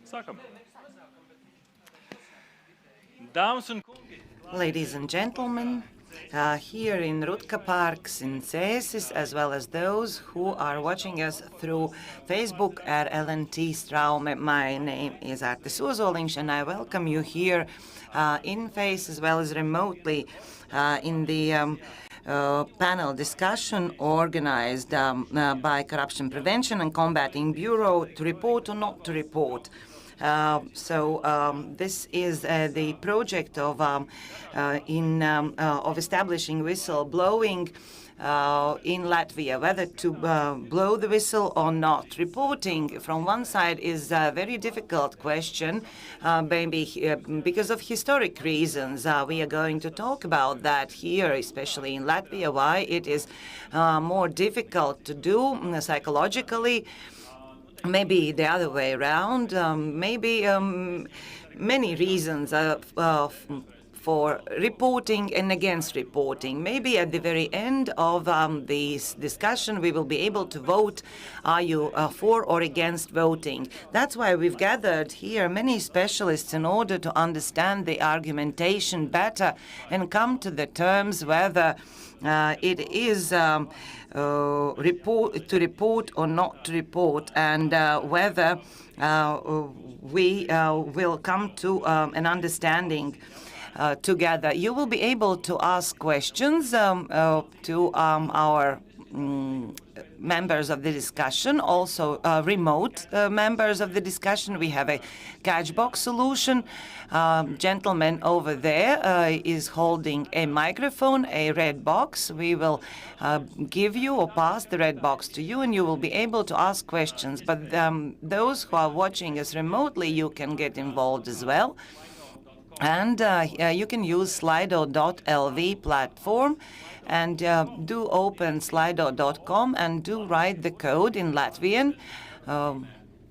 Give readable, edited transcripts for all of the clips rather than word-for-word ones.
Sākam. Dāmas un kungi. Ladies and gentlemen, here in Rutka Parks in Cēsis, as well as those who are watching us through Facebook at LNT Straume. My name is Artis Ozoliņš, and I welcome you here in face as well as remotely in the panel discussion organized by Corruption Prevention and Combating Bureau to report or not to report. This is the project of establishing whistleblowing in Latvia, whether to blow the whistle or not. Reporting from one side is a very difficult question, maybe because of historic reasons. We are going to talk about that here, especially in Latvia, why it is more difficult to do psychologically. Maybe the other way around, maybe many reasons for reporting and against reporting. Maybe at the very end of this discussion, we will be able to vote, are you for or against voting? That's why we've gathered here many specialists in order to understand the argumentation better and come to the terms whether it is to report or not to report, and whether we will come to an understanding together. You will be able to ask questions to our members of the discussion, also remote members of the discussion. We have a catchbox solution. Gentleman over there is holding a microphone, a red box. We will give you or pass the red box to you, and you will be able to ask questions. But those who are watching us remotely, you can get involved as well. And you can use Slido.lv platform and do open slido.com and do write the code in Latvian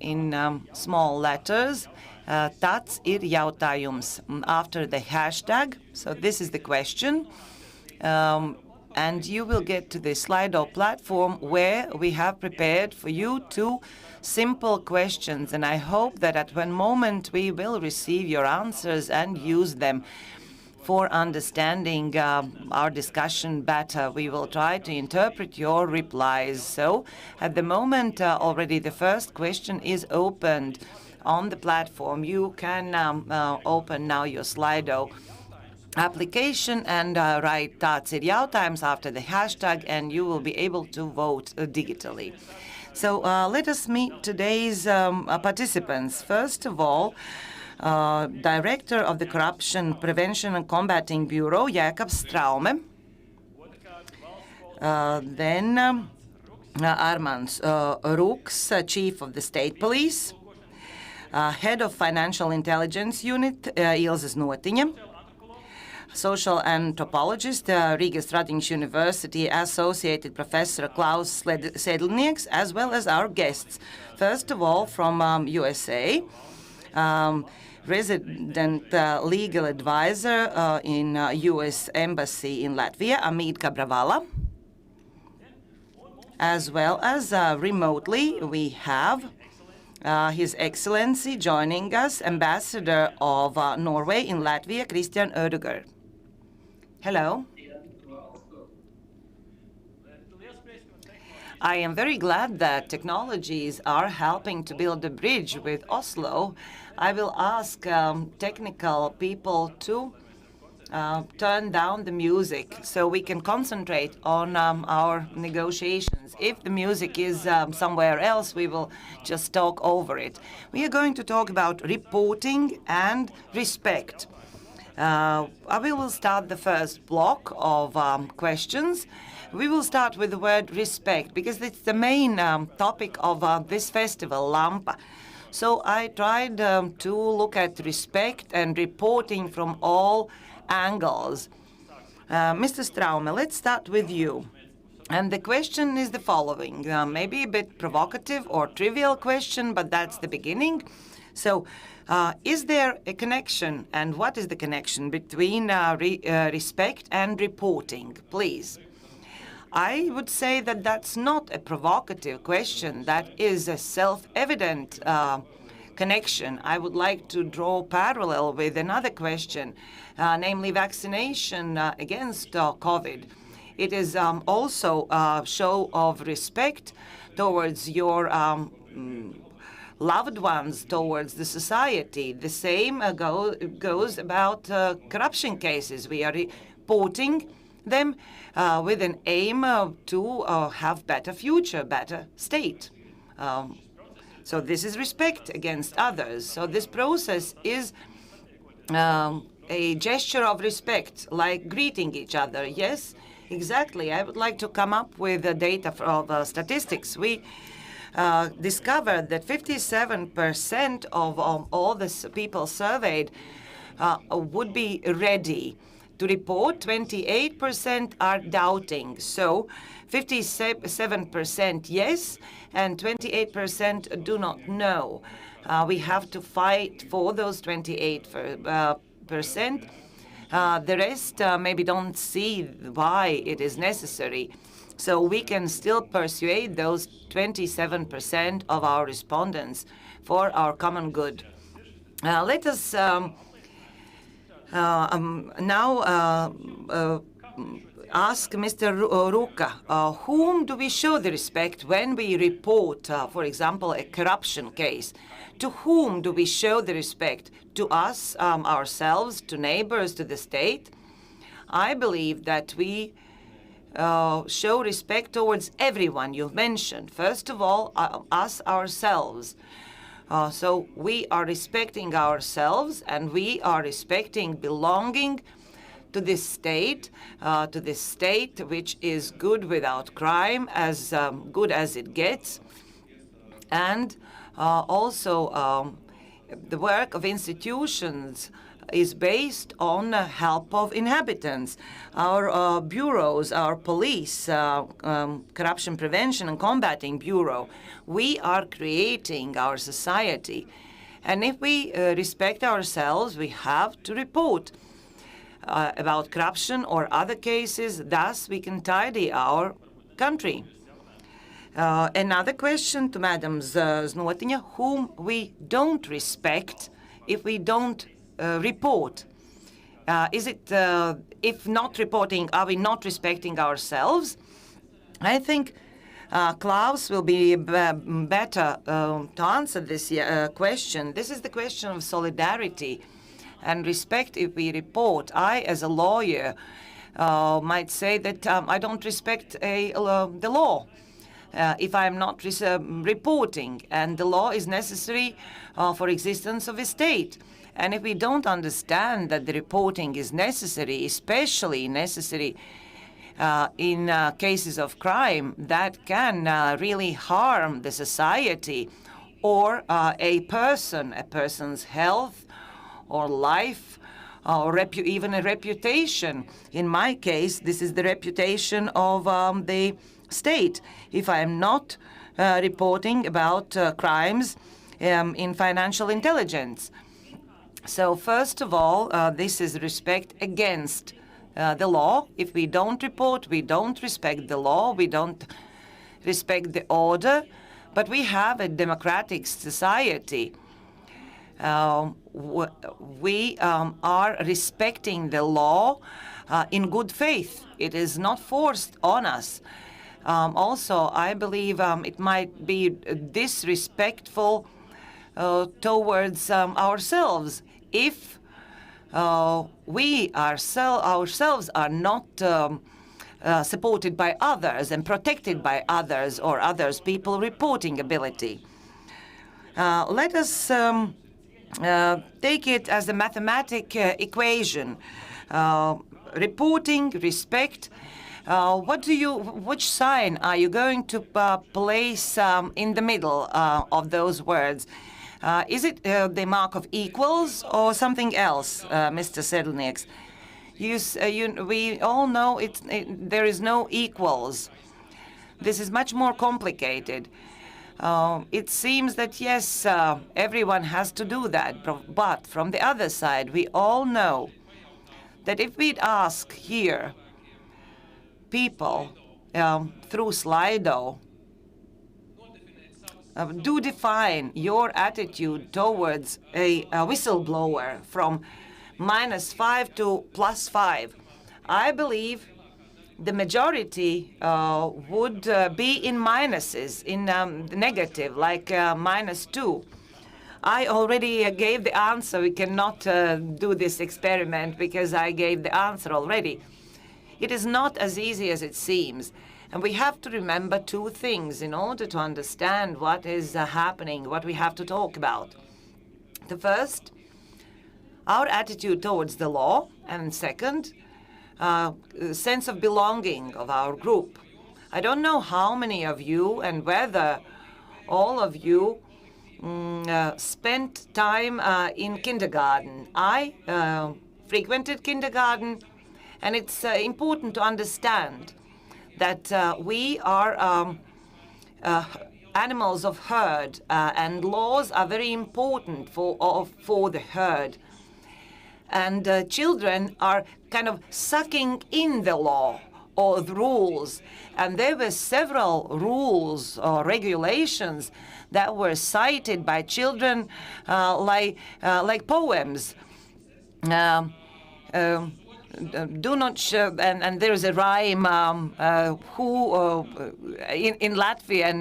in small letters. Tāds ir jautājums after the hashtag. So this is the question. And you will get to the Slido platform where we have prepared for you two simple questions. And I hope that at one moment we will receive your answers and use them for understanding our discussion better. We will try to interpret your replies. So at the moment, already the first question is opened on the platform. You can open now your Slido application and write tāds ir jautājums after the hashtag, and you will be able to vote digitally. So let us meet today's participants. First of all, Director of the Corruption Prevention and Combating Bureau, Jēkabs Straume. Then Armāns Rūks, Chief of the State Police. Head of Financial Intelligence Unit, Ilze Znotiņa. Social anthropologist, Rīgas Tradiņš University Associated Professor Klaus Sedlnieks, as well as our guests. First of all, from USA, resident legal advisor in U.S. Embassy in Latvia, Amit Kabravala. As well as remotely, we have His Excellency joining us, Ambassador of Norway in Latvia, Kristian Ødegaard. Hello. I am very glad that technologies are helping to build a bridge with Oslo. I will ask technical people to turn down the music so we can concentrate on our negotiations. If the music is somewhere else, we will just talk over it. We are going to talk about reporting and respect. We will start the first block of questions. We will start with the word respect because it's the main topic of this festival, Lampa. So I tried to look at respect and reporting from all angles. Mr. Straume, let's start with you. And the question is the following, maybe a bit provocative or trivial question, but that's the beginning. So Is there a connection, and what is the connection between respect and reporting, please? I would say that that's not a provocative question. That is a self-evident connection. I would like to draw parallel with another question, namely vaccination against COVID. It is also a show of respect towards your loved ones, towards the society. The same goes about corruption cases. We are reporting them with an aim to have better future, better state. So this is respect against others. So this process is a gesture of respect, like greeting each other. Yes, exactly. I would like to come up with data of statistics. We discovered that 57% of all the people surveyed would be ready to report. 28% are doubting. So 57% yes, and 28% do not know. We have to fight for those 28%. The rest maybe don't see why it is necessary. So we can still persuade those 27% of our respondents for our common good. Let us now ask Mr. Ruka, whom do we show the respect when we report, for example, a corruption case? To whom do we show the respect? To us, ourselves, to neighbors, to the state? I believe that we show respect towards everyone you've mentioned. First of all, us ourselves. So we are respecting ourselves, and we are respecting belonging to this state which is good without crime, as good as it gets. And also the work of institutions is based on help of inhabitants. Our bureaus, our police, Corruption Prevention and Combating Bureau, we are creating our society. And if we respect ourselves, we have to report about corruption or other cases. Thus, we can tidy our country. Another question to Madam Znotiņa, whom we don't respect if we don't report. Is it, if not reporting, are we not respecting ourselves? I think Klaus will be better to answer this question. This is the question of solidarity and respect if we report. I, as a lawyer, might say that I don't respect the law if I'm not reporting, and the law is necessary for existence of a state. And if we don't understand that the reporting is necessary, especially necessary in cases of crime that can really harm the society or a person's health or life, or even a reputation. In my case, this is the reputation of the state. If I am not reporting about crimes in financial intelligence. So first of all, this is respect against the law. If we don't report, we don't respect the law, we don't respect the order. But we have a democratic society. We are respecting the law in good faith. It is not forced on us. Also, I believe it might be disrespectful towards ourselves if we ourselves are not supported by others and protected by others or others' people reporting ability. Let us take it as a mathematical equation. Reporting, respect. Which sign are you going to place in the middle of those words? Is it the mark of equals or something else, Mr. Sedlnieks? We all know there is no equals. This is much more complicated. It seems that, yes, everyone has to do that. But from the other side, we all know that if we'd ask here people through Slido, do define your attitude towards a whistleblower from -5 to +5. I believe the majority would be in minuses, in negative, like -2. I already gave the answer. We cannot do this experiment because I gave the answer already. It is not as easy as it seems. And we have to remember two things in order to understand what is happening, what we have to talk about. The first, our attitude towards the law, and second, sense of belonging of our group. I don't know how many of you and whether all of you spent time in kindergarten. I frequented kindergarten, and it's important to understand that we are animals of herd, and laws are very important for the herd. And children are kind of sucking in the law or the rules. And there were several rules or regulations that were cited by children like poems. Do not show, and there's a rhyme in Latvian.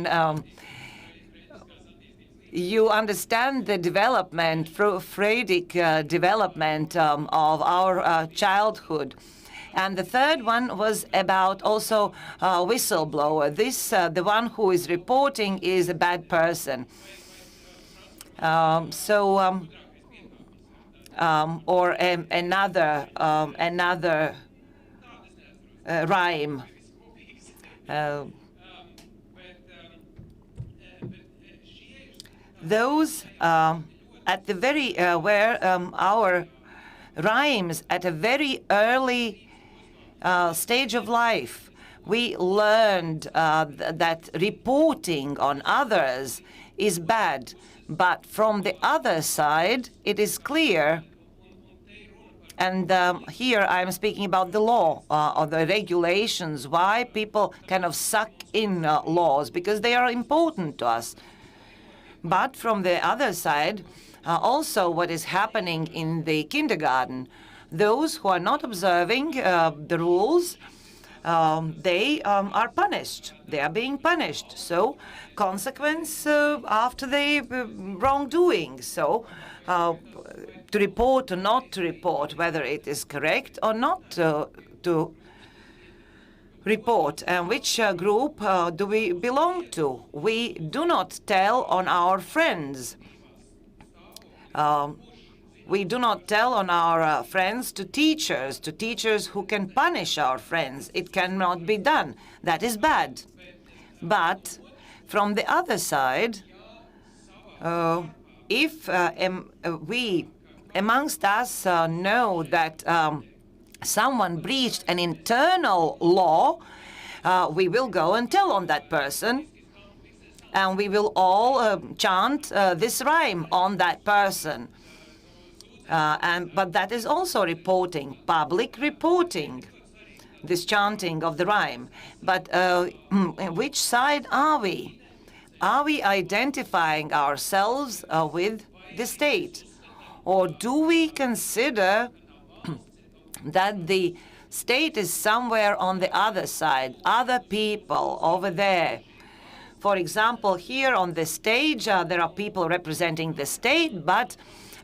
You understand the development, Freudic development of our childhood. And the third one was about also whistleblower. This, the one who is reporting, is a bad person. Or another rhyme. Those at the very where our rhymes at a very early stage of life, we learned that reporting on others is bad. But from the other side, it is clear, and here I'm speaking about the law or the regulations, why people kind of suck in laws, because they are important to us. But from the other side, also what is happening in the kindergarten, those who are not observing the rules, they are punished. They are being punished. So consequence after the wrongdoing. So to report or not to report, whether it is correct or not to report. And which group do we belong to? We do not tell on our friends. We do not tell on our friends to teachers who can punish our friends. It cannot be done. That is bad. But from the other side, if we amongst us know that someone breached an internal law, we will go and tell on that person, and we will all chant this rhyme on that person. But that is also reporting, public reporting, this chanting of the rhyme. But which side are we? Are we identifying ourselves with the state? Or do we consider that the state is somewhere on the other side, other people over there? For example, here on the stage, there are people representing the state, but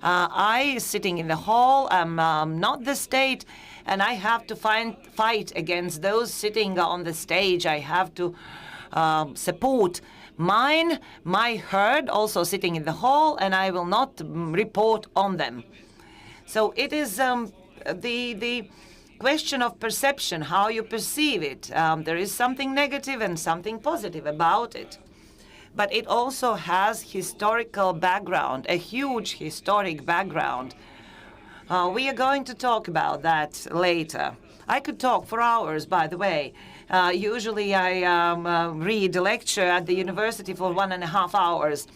I, sitting in the hall, am not the state, and I have to fight against those sitting on the stage. I have to support my herd, also sitting in the hall, and I will not report on them. So it is the question of perception, how you perceive it. There is something negative and something positive about it. But it also has historical background, a huge historic background. We are going to talk about that later. I could talk for hours, by the way. Usually I read a lecture at the university for 1.5 hours.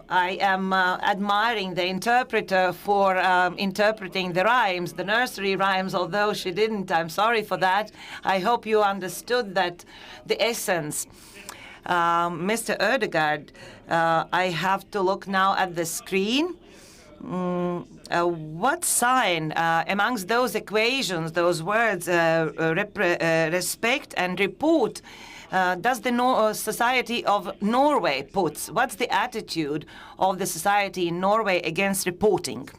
I am admiring the interpreter for interpreting the rhymes, the nursery rhymes, although she didn't. I'm sorry for that. I hope you understood that the essence. Mr. Ødegaard, I have to look now at the screen. What sign amongst those equations, those words, respect and report, does the society of Norway put? What's the attitude of the society in Norway against reporting?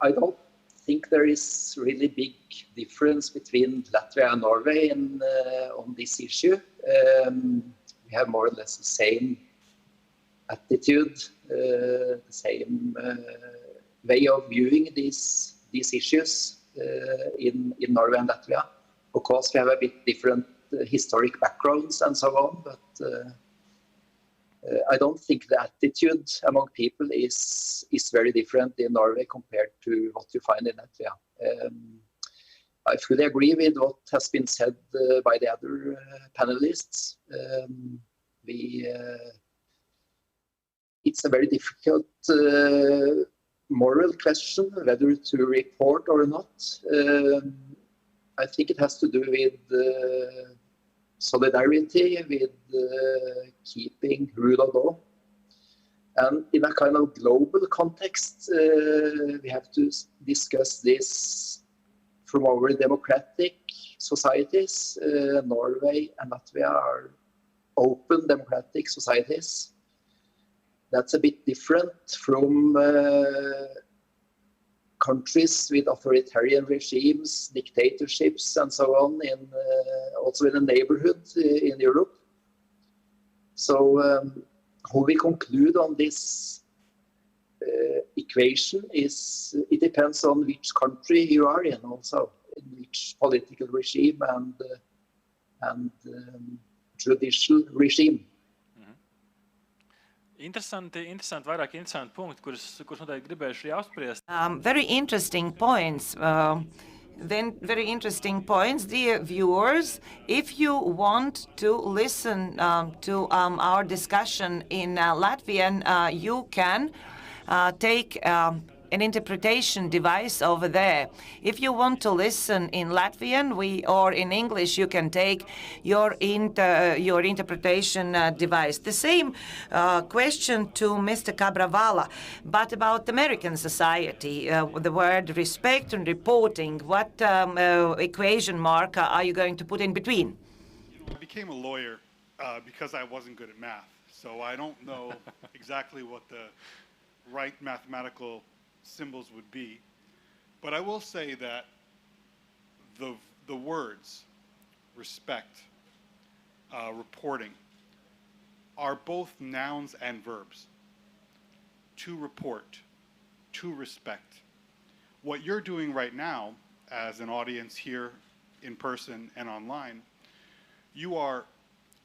I don't think there is really big difference between Latvia and Norway on this issue. We have more or less the same attitude, the same way of viewing these issues in Norway and Latvia. Of course, we have a bit different historic backgrounds and so on, but I don't think the attitude among people is very different in Norway compared to what you find in Latvia. I fully agree with what has been said by the other panelists. It's a very difficult moral question whether to report or not. I think it has to do with solidarity, with keeping rule of law. And in a kind of global context, we have to discuss this from our democratic societies. Norway and Latvia are open democratic societies. That's a bit different from countries with authoritarian regimes, dictatorships, and so on, also in the neighborhood in Europe. So how we conclude on this equation it depends on which country you are in, also in which political regime and judicial regime. Vairāk interesanti punkti, kurus noteikti gribējuši arī apspriest. Very interesting points. Very interesting points, dear viewers. If you want to listen to our discussion in Latvian, you can take an interpretation device over there. If you want to listen in Latvian or in English, you can take your interpretation device. The same question to Mr. Cabravala, but about American society, the word respect and reporting, what equation mark are you going to put in between? I became a lawyer because I wasn't good at math, so I don't know exactly what the right mathematical symbols would be, but I will say that the words respect, reporting are both nouns and verbs. To report, to respect. What you're doing right now as an audience here in person and online, you are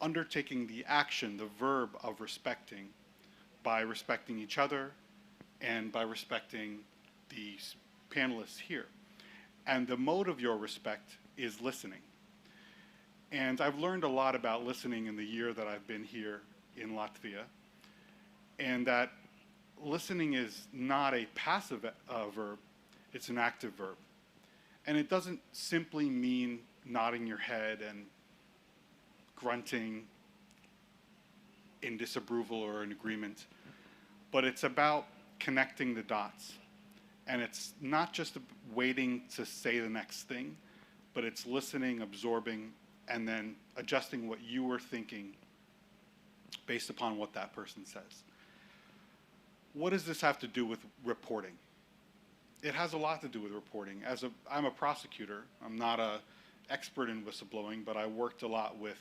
undertaking the action, the verb of respecting, by respecting each other and by respecting the panelists here. And the mode of your respect is listening. And I've learned a lot about listening in the year that I've been here in Latvia, and that listening is not a passive verb, it's an active verb. And it doesn't simply mean nodding your head and grunting in disapproval or in agreement, but it's about connecting the dots. And it's not just waiting to say the next thing, but it's listening, absorbing, and then adjusting what you were thinking based upon what that person says. What does this have to do with reporting? It has a lot to do with reporting. I'm a prosecutor. I'm not an expert in whistleblowing, but I worked a lot with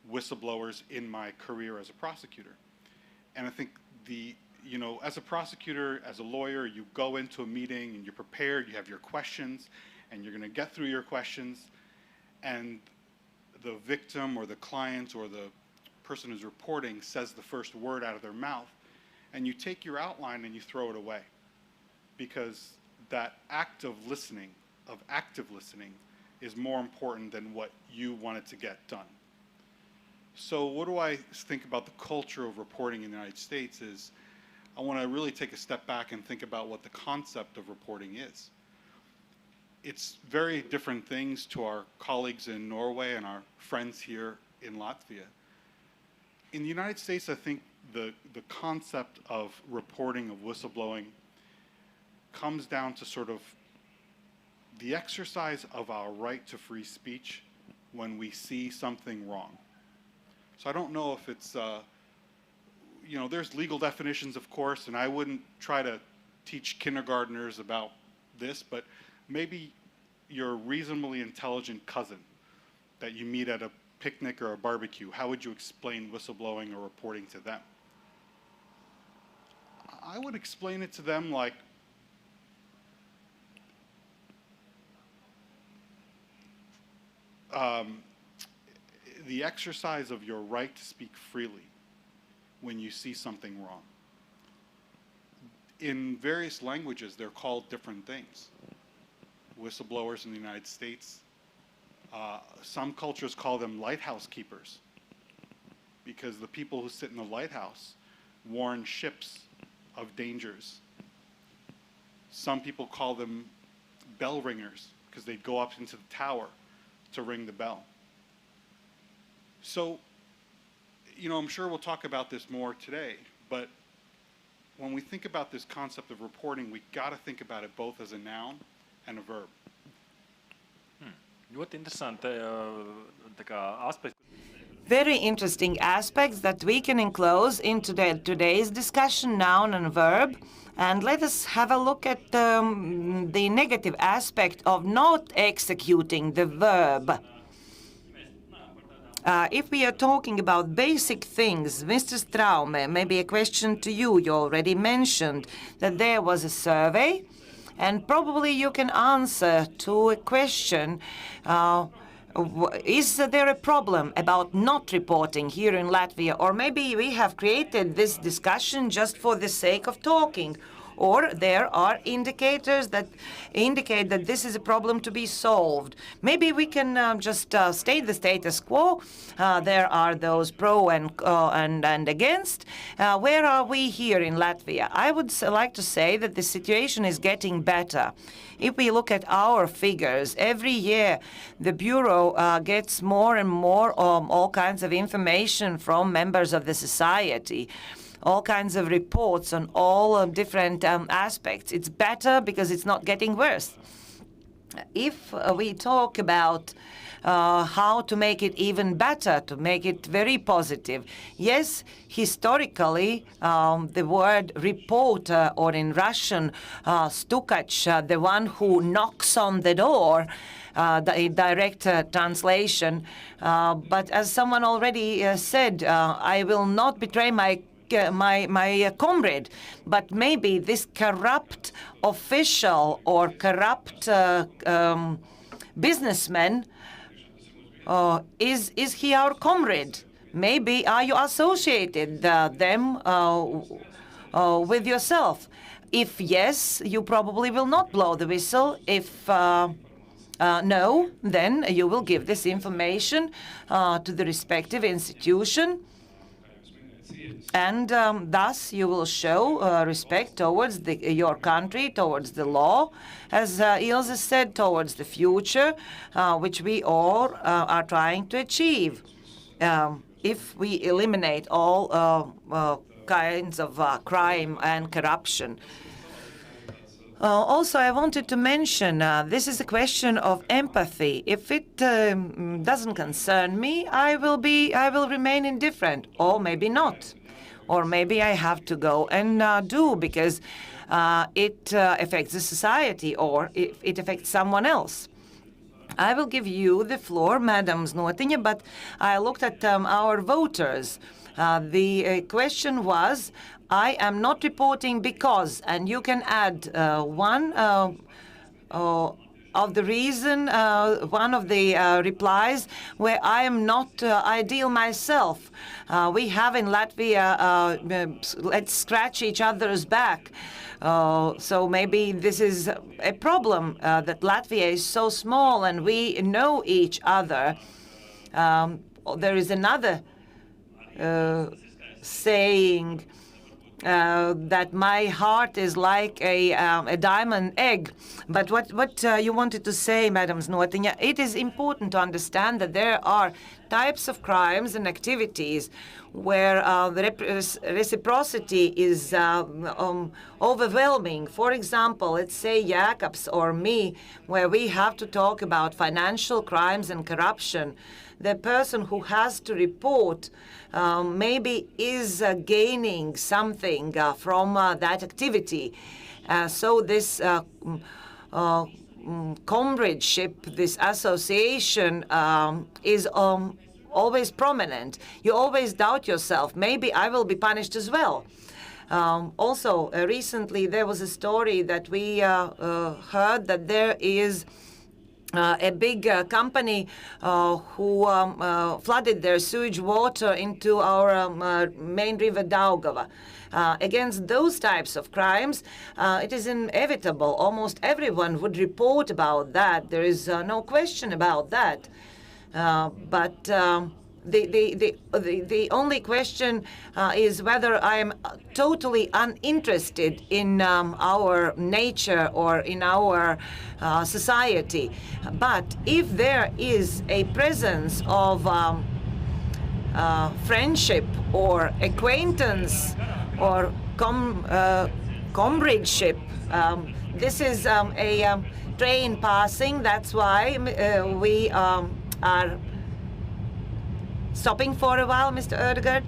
whistleblowers in my career as a prosecutor. And I think as a prosecutor, as a lawyer, you go into a meeting and you're prepared, you have your questions, and you're going to get through your questions, and the victim or the client or the person who's reporting says the first word out of their mouth, and you take your outline and you throw it away, because that act of listening, of active listening, is more important than what you wanted to get done. So what do I think about the culture of reporting in the United States is, I want to really take a step back and think about what the concept of reporting is. It's very different things to our colleagues in Norway and our friends here in Latvia. In the United States, I think the concept of reporting, of whistleblowing, comes down to sort of the exercise of our right to free speech when we see something wrong. So I don't know if it's, you know, there's legal definitions, of course, and I wouldn't try to teach kindergartners about this, but maybe your reasonably intelligent cousin that you meet at a picnic or a barbecue, how would you explain whistleblowing or reporting to them? I would explain it to them like, the exercise of your right to speak freely when you see something wrong. In various languages, they're called different things. Whistleblowers in the United States, some cultures call them lighthouse keepers, because the people who sit in the lighthouse warn ships of dangers. Some people call them bell ringers, because they'd go up into the tower to ring the bell. So, you know, I'm sure we'll talk about this more today, but when we think about this concept of reporting, we got to think about it both as a noun and a verb. Ļoti interesanti tā kā aspekti. Very interesting aspects that we can enclose into today's discussion, noun and verb. And let us have a look at the negative aspect of not executing the verb. If we are talking about basic things, Mr. Straume, maybe a question to you. You already mentioned that there was a survey, and probably you can answer to a question. Is there a problem about not reporting here in Latvia? Or maybe we have created this discussion just for the sake of talking. Or there are indicators that indicate that this is a problem to be solved. Maybe we can just state the status quo. There are those pro and against. Where are we here in Latvia? I would like to say that the situation is getting better. If we look at our figures, every year the Bureau gets more and more all kinds of information from members of the society, all kinds of reports on all different aspects. It's better because it's not getting worse. If we talk about how to make it even better, to make it very positive, yes, historically, the word reporter, or in Russian, stukach, the one who knocks on the door, the direct translation. But as someone already said, I will not betray my comrade, but maybe this corrupt official or corrupt businessman, is he our comrade? Maybe are you associated them with yourself? If yes, you probably will not blow the whistle. If no, then you will give this information to the respective institution. And thus you will show respect towards your country, towards the law, as Ilse said, towards the future, which we all are trying to achieve. If we eliminate all kinds of crime and corruption. Also, I wanted to mention, this is a question of empathy. If it doesn't concern me, I will remain indifferent, or maybe not. Or maybe I have to go and do because it affects the society, or it affects someone else. I will give you the floor, Madam Znotiņa, but I looked at our voters. The question was, I am not reporting because, and you can add one of the reason, one of the replies, where I am not ideal myself. We have in Latvia, let's scratch each other's back. So maybe this is a problem that Latvia is so small and we know each other. There is another saying that my heart is like a diamond egg. But what you wanted to say, Madam Znotiņa, it is important to understand that there are types of crimes and activities where the reciprocity is overwhelming. For example, let's say Jēkabs or me, where we have to talk about financial crimes and corruption. The person who has to report maybe is gaining something from that activity. So this comradeship, this association is always prominent. You always doubt yourself. Maybe I will be punished as well. Also, recently there was a story that we heard that there is a big company who flooded their sewage water into our main river Daugava. Against those types of crimes, it is inevitable. Almost everyone would report about that. There is no question about that. But the only question is whether I am totally uninterested in our nature or in our society. But if there is a presence of friendship or acquaintance or comradeship, this is a train passing. That's why we are stopping for a while, Mr. Ødegaard.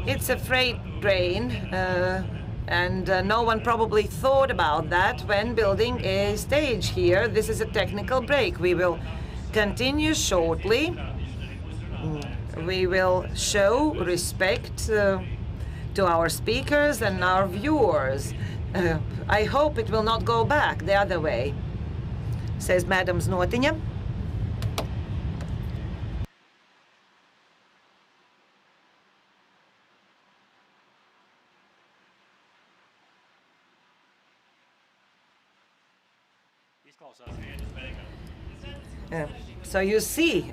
It's a freight train, and no one probably thought about that when building a stage here. This is a technical break. We will continue shortly. We will show respect to our speakers and our viewers. I hope it will not go back the other way, says Madam Znotiņa. So you see,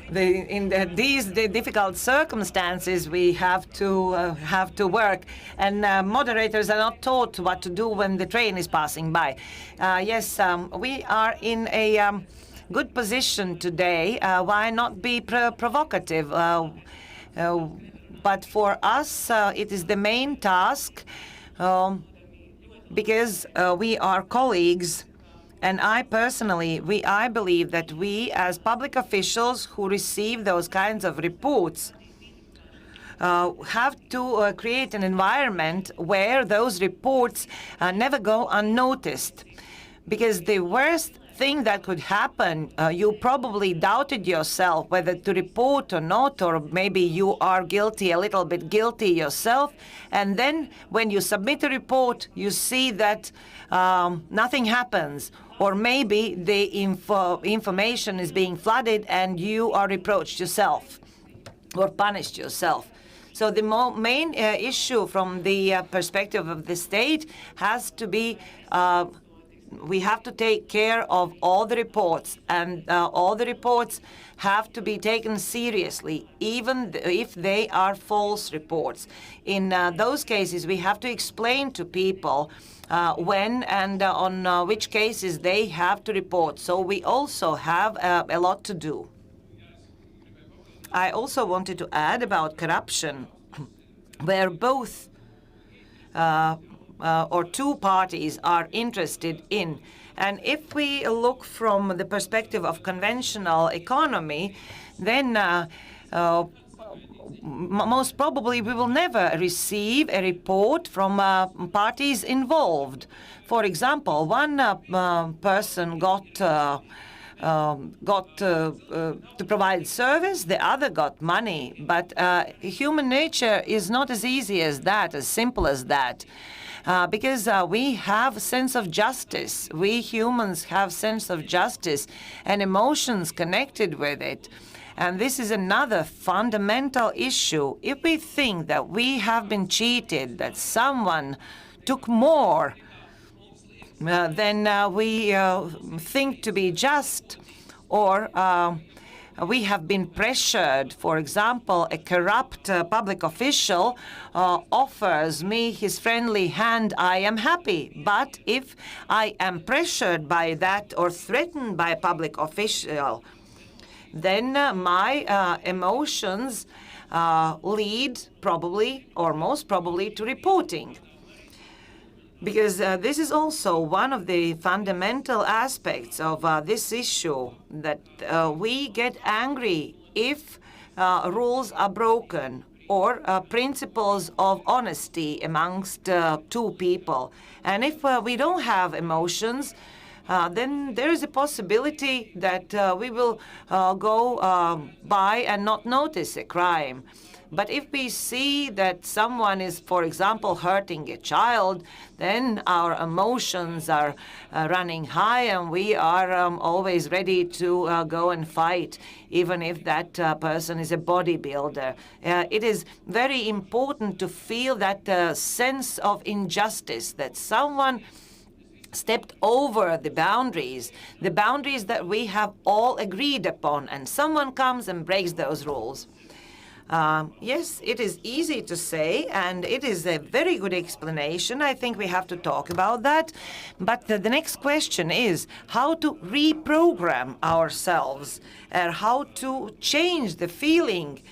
in these difficult circumstances, we have to work, and moderators are not taught what to do when the train is passing by. Yes, we are in a good position today. Why not be provocative? But for us, it is the main task because we are colleagues. And I personally, I believe that we, as public officials who receive those kinds of reports, have to create an environment where those reports never go unnoticed. Because the worst thing that could happen, you probably doubted yourself whether to report or not, or maybe you are guilty, a little bit guilty yourself. And then when you submit a report, you see that nothing happens. Or maybe the information is being flooded and you are reproached yourself or punished yourself. So the main issue from the perspective of the state has to be we have to take care of all the reports, and all the reports have to be taken seriously, even if they are false reports. In those cases, we have to explain to people when and on which cases they have to report. So we also have a lot to do. I also wanted to add about corruption, where both or two parties are interested in. And if we look from the perspective of conventional economy, then most probably we will never receive a report from parties involved. For example, one person got got to provide service, the other got money. But human nature is not as easy as that, as simple as that. Because we have a sense of justice. We humans have sense of justice and emotions connected with it. And this is another fundamental issue. If we think that we have been cheated, that someone took more than we think to be just, or we have been pressured. For example, a corrupt public official offers me his friendly hand, I am happy. But if I am pressured by that or threatened by a public official, then my emotions lead probably, or most probably, to reporting. Because this is also one of the fundamental aspects of this issue, that we get angry if rules are broken, or principles of honesty amongst two people. And if we don't have emotions, then there is a possibility that we will go by and not notice a crime. But if we see that someone is, for example, hurting a child, then our emotions are running high, and we are always ready to go and fight, even if that person is a bodybuilder. It is very important to feel that sense of injustice, that someone stepped over the boundaries that we have all agreed upon, and someone comes and breaks those rules. Yes, it is easy to say, and it is a very good explanation. I think we have to talk about that. But the next question is how to reprogram ourselves, and how to change the feeling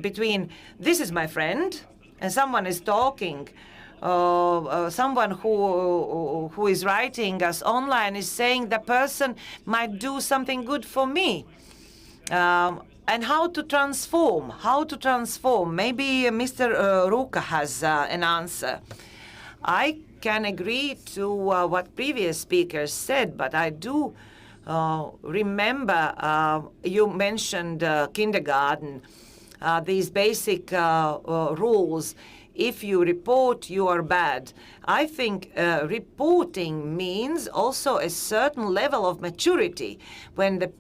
between this is my friend and someone is talking. Someone who is writing us online is saying the person might do something good for me. And how to transform. Maybe Mr. Ruka has an answer. I can agree to what previous speakers said, but I do remember you mentioned kindergarten, these basic rules. If you report, you are bad. I think reporting means also a certain level of maturity. When the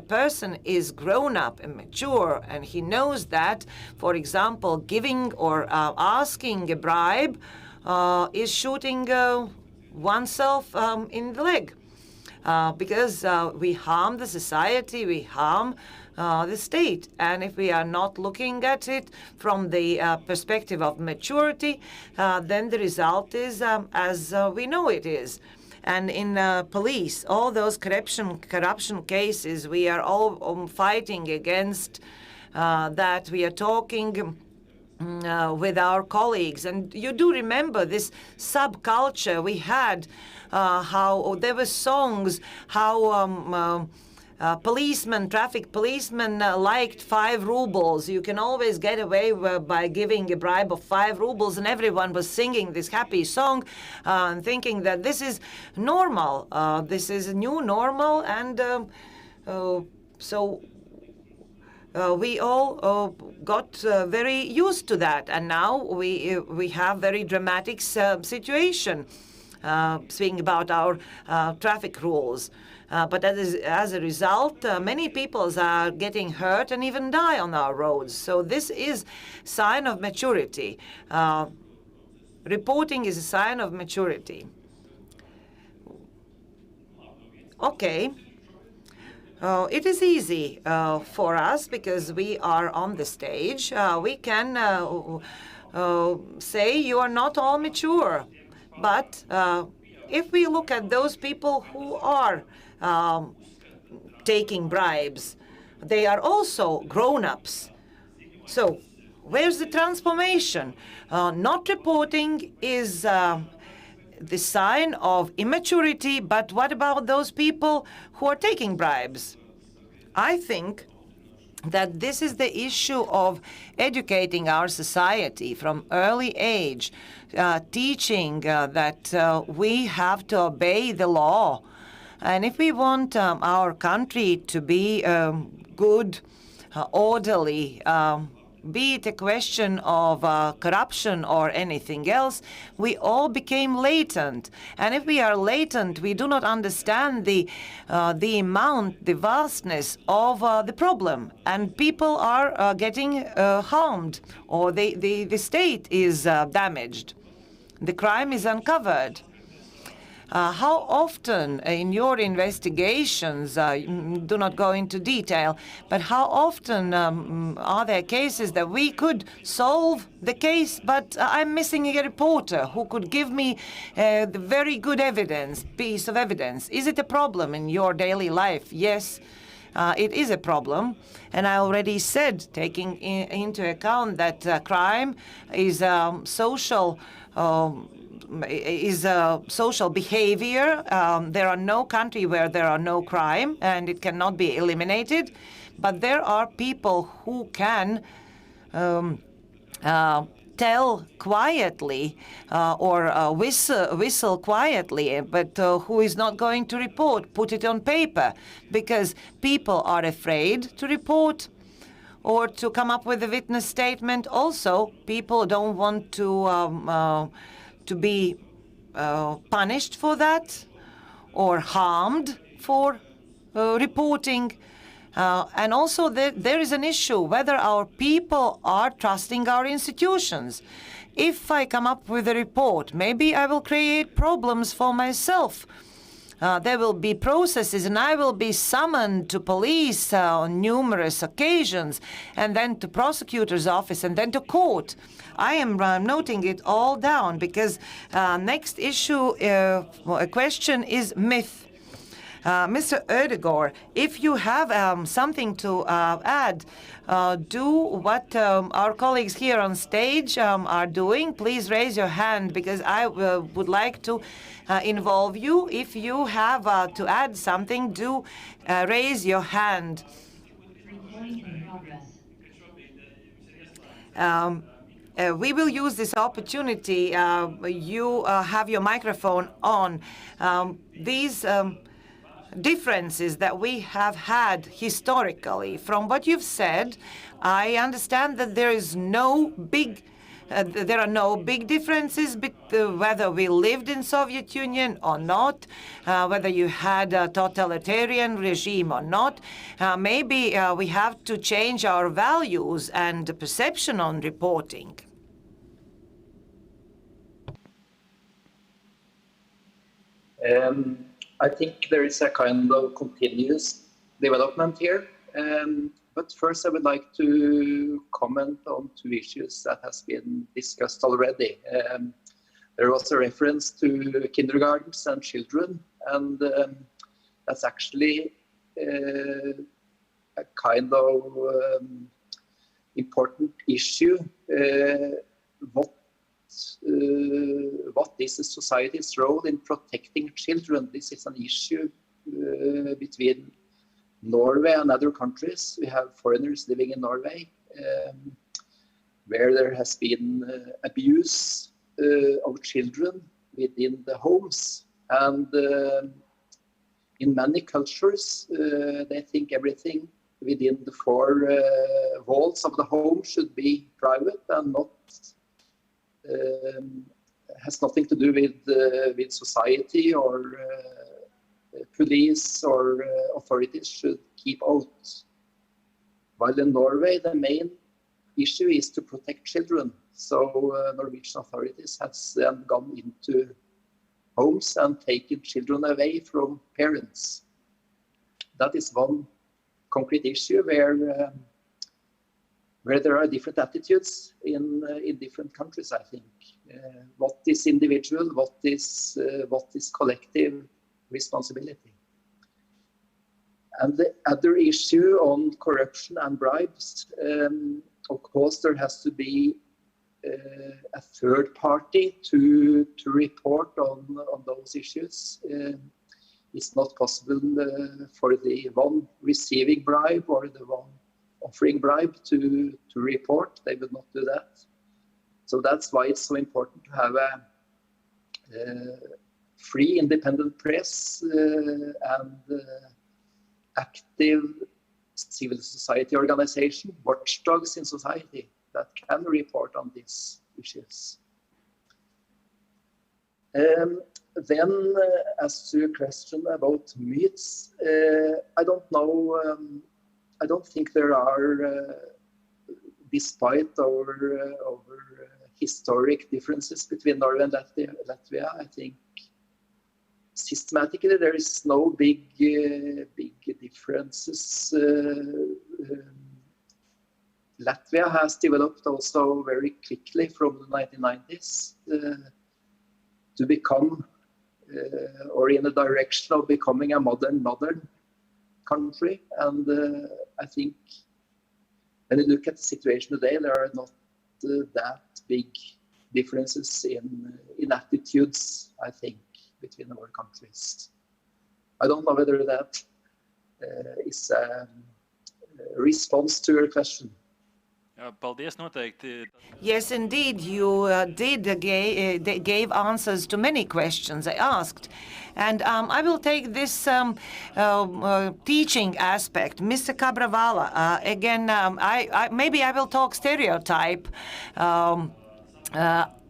person is grown up and mature, and he knows that, for example, giving or asking a bribe is shooting oneself in the leg. Because we harm the society, we harm the state. And if we are not looking at it from the perspective of maturity, then the result is as we know it is. And in police, all those corruption cases, we are all fighting against that. We are talking with our colleagues. And you do remember this subculture we had, how there were songs, how traffic policemen liked 5 rubles. You can always get away by giving a bribe of 5 rubles, and everyone was singing this happy song, thinking that this is normal. This is a new normal, and so we all got very used to that, and now we have very dramatic situation. Speaking about our traffic rules. But as a result, many people are getting hurt and even die on our roads. So this is sign of maturity. Reporting is a sign of maturity. Okay. It is easy for us because we are on the stage. We can say you are not all mature. But if we look at those people who are taking bribes, they are also grown-ups. So where's the transformation? Not reporting is the sign of immaturity, but what about those people who are taking bribes? I think that this is the issue of educating our society from early age, teaching that we have to obey the law, And if we want our country to be good, orderly, be it a question of corruption or anything else, we all became latent. And if we are latent, we do not understand the amount, the vastness of the problem. And people are getting harmed, or the state is damaged. The crime is uncovered. How often in your investigations, do not go into detail, but how often are there cases that we could solve the case, but I'm missing a reporter who could give me the very good piece of evidence? Is it a problem in your daily life? Yes. It is a problem, and I already said, taking into account that crime is social behavior. There are no country where there are no crime, and it cannot be eliminated. But there are people who can tell quietly or whistle quietly, but who is not going to report, put it on paper, because people are afraid to report or to come up with a witness statement. Also, people don't want to be punished for that or harmed for reporting. And also there is an issue whether our people are trusting our institutions. If I come up with a report, maybe I will create problems for myself. There will be processes, and I will be summoned to police on numerous occasions, and then to prosecutor's office, and then to court. I am noting it all down because next issue, question is myth. Mr. Ødegaard, if you have something to add, do what our colleagues here on stage are doing. Please raise your hand, because I would like to involve you. If you have to add something, do raise your hand. We will use this opportunity. You have your microphone on. These differences that we have had historically, from what you've said, I understand that there are no big differences whether we lived in Soviet Union or not, whether you had a totalitarian regime or not. Maybe we have to change our values and perception on reporting. I think there is a kind of continuous development here. But first I would like to comment on two issues that has been discussed already. There was a reference to kindergartens and children, and that's actually a kind of important issue. What is the society's role in protecting children? This is an issue between Norway and other countries. We have foreigners living in Norway where there has been abuse of children within the homes. And in many cultures, they think everything within the four walls of the home should be private and not has nothing to do with society or police or authorities should keep out. While in Norway, the main issue is to protect children. So Norwegian authorities has then gone into homes and taken children away from parents. That is one concrete issue where there are different attitudes in different countries, I think. What is individual, what is collective responsibility. And the other issue on corruption and bribes, of course there has to be a third party to report on those issues. It's not possible for the one receiving bribe or the one offering bribe to report. They would not do that. So that's why it's so important to have a free independent press and active civil society organization, watchdogs in society that can report on these issues. Then, as to your question about myths, I don't know. I don't think there are, despite our historic differences between Norway and Latvia. I think systematically there is no big differences. Latvia has developed also very quickly from the 1990s to become, or in the direction of becoming a modern country. And I think when you look at the situation today, there are not that big differences in attitudes, I think, between our countries. I don't know whether that is a response to your question. Paldies, noteikti. Yes, indeed, you gave answers to many questions I asked. And I will take this teaching aspect. Mr. Cabravala, again, maybe I will talk stereotype.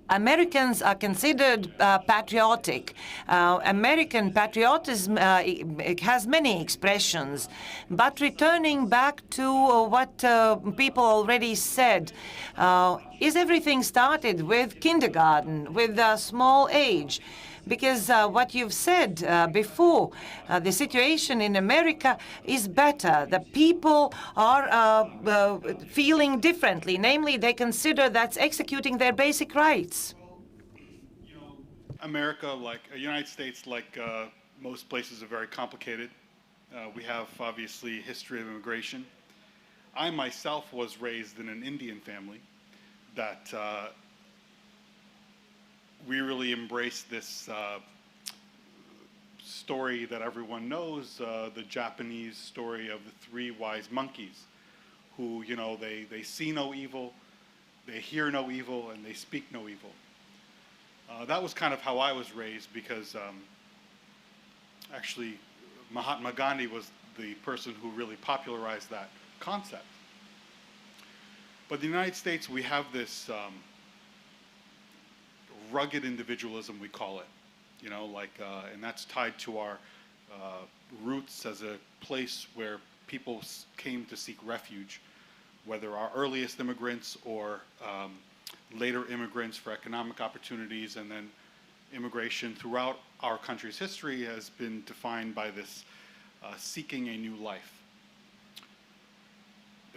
Americans are considered patriotic. American patriotism has many expressions. But returning back to what people already said, is everything started with kindergarten, with a small age? Because what you've said before, the situation in America is better. The people are feeling differently. Namely, they consider that's executing their basic rights. America, like United States, like most places, are very complicated. We have, obviously, a history of immigration. I myself was raised in an Indian family that we really embrace this story that everyone knows, the Japanese story of the three wise monkeys, who, you know, they see no evil, they hear no evil, and they speak no evil. That was kind of how I was raised, because actually Mahatma Gandhi was the person who really popularized that concept. But in the United States, we have this rugged individualism, we call it, you know, like, and that's tied to our roots as a place where people came to seek refuge, whether our earliest immigrants or later immigrants for economic opportunities. And then immigration throughout our country's history has been defined by this seeking a new life.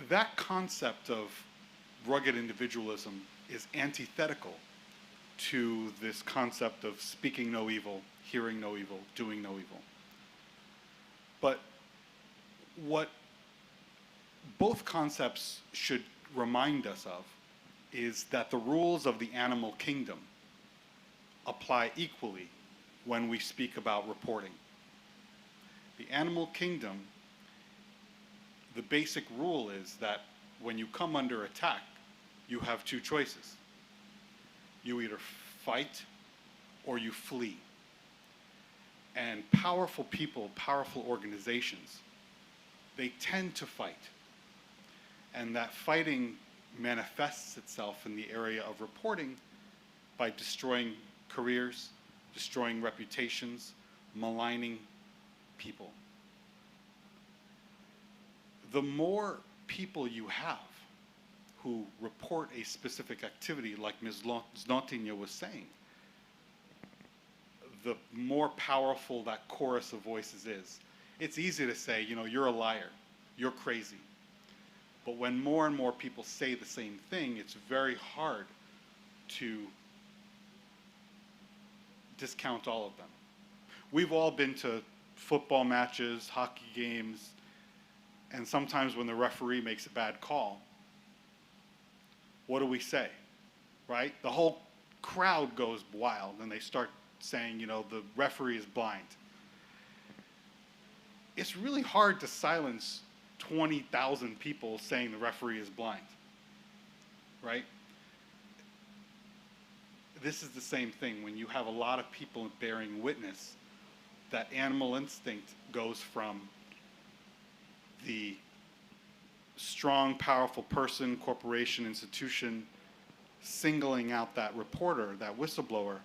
That concept of rugged individualism is antithetical to this concept of speaking no evil, hearing no evil, doing no evil. But what both concepts should remind us of is that the rules of the animal kingdom apply equally when we speak about reporting. The animal kingdom, the basic rule is that when you come under attack, you have two choices. You either fight or you flee. And powerful people, powerful organizations, they tend to fight. And that fighting manifests itself in the area of reporting by destroying careers, destroying reputations, maligning people. The more people you have who report a specific activity, like Ms. Znotinja was saying, the more powerful that chorus of voices is. It's easy to say, you know, you're a liar, you're crazy. But when more and more people say the same thing, it's very hard to discount all of them. We've all been to football matches, hockey games, and sometimes when the referee makes a bad call, what do we say, right? The whole crowd goes wild and they start saying, you know, the referee is blind. It's really hard to silence 20,000 people saying the referee is blind, right? this is the same thing. When you have a lot of people bearing witness, that animal instinct goes from the strong, powerful person, corporation, institution, singling out that reporter, that whistleblower,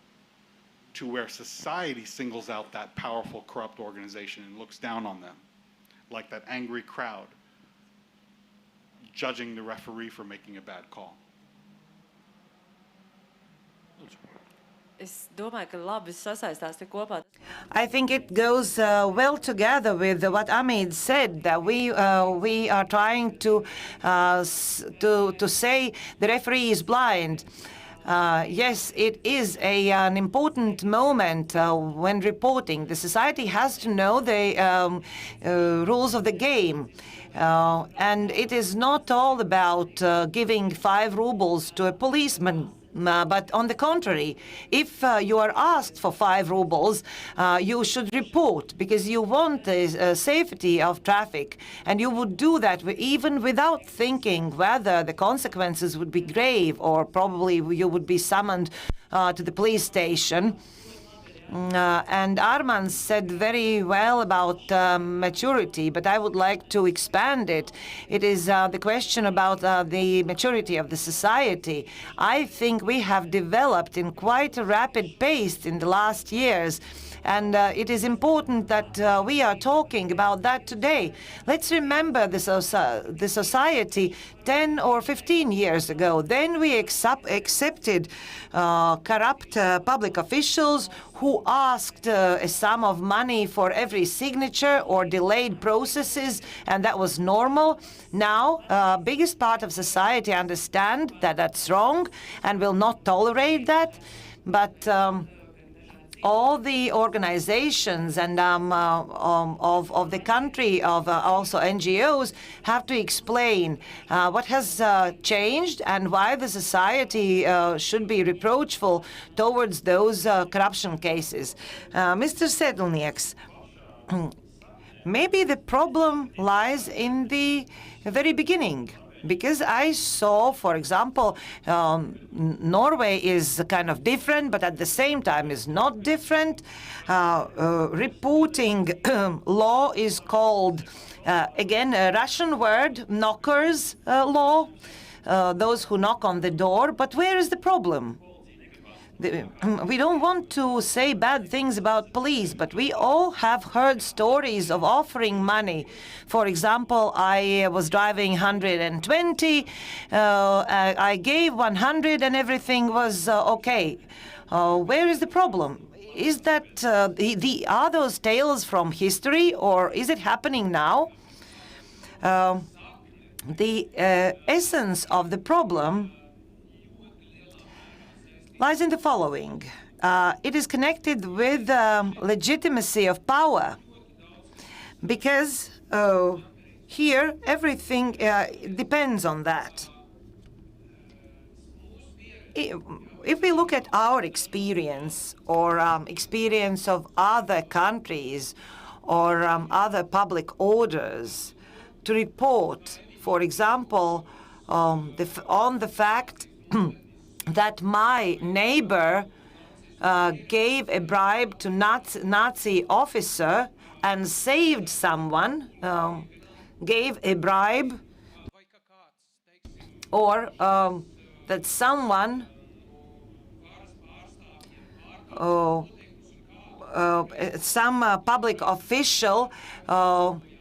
to where society singles out that powerful, corrupt organization and looks down on them, like that angry crowd judging the referee for making a bad call. Es domāju, ka labi sasaistās te kopā. I think it goes well together with what Amit said, that we are trying to say the referee is blind. Yes, it is an important moment when reporting. The society has to know the rules of the game. And it is not all about giving 5 rubles to a policeman. But on the contrary, if you are asked for 5 rubles, you should report, because you want the safety of traffic, and you would do that even without thinking whether the consequences would be grave, or probably you would be summoned to the police station. And Arman said very well about maturity, but I would like to expand it. It is the question about the maturity of the society. I think we have developed in quite a rapid pace in the last years. And it is important that we are talking about that today. Let's remember the society 10 or 15 years ago. Then we accepted corrupt public officials who asked a sum of money for every signature or delayed processes, and that was normal. Now, biggest part of society understand that that's wrong and will not tolerate that. But all the organizations and of the country, of also NGOs, have to explain what has changed and why the society should be reproachful towards those corruption cases. Mr. Sedlnieks, maybe the problem lies in the very beginning. Because I saw, for example, Norway is kind of different, but at the same time is not different. Reporting law is called, again, a Russian word, knockers law, those who knock on the door. But where is the problem? We don't want to say bad things about police, but we all have heard stories of offering money. For example, I was driving 120, I gave 100 and everything was okay. Where is the problem? Is that, are those tales from history, or is it happening now? The essence of the problem lies in the following. It is connected with legitimacy of power, because here everything depends on that. If we look at our experience, or experience of other countries, or other public orders to report, for example, on the fact that my neighbor gave a bribe to Nazi officer and saved someone, gave a bribe, or that someone some public official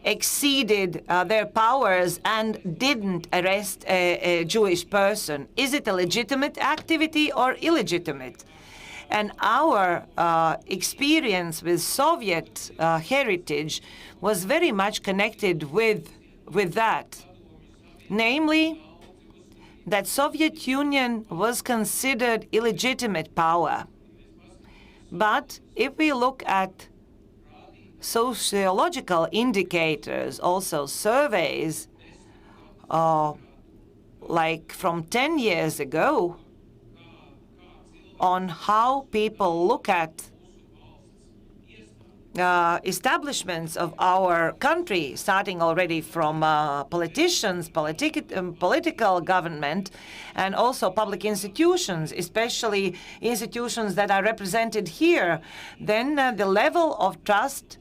exceeded their powers and didn't arrest a Jewish person. Is it a legitimate activity or illegitimate? And our experience with Soviet heritage was very much connected with that. Namely, that Soviet Union was considered illegitimate power. But if we look at sociological indicators, also surveys, like from 10 years ago, on how people look at establishments of our country, starting already from politicians, political government, and also public institutions, especially institutions that are represented here, then the level of trust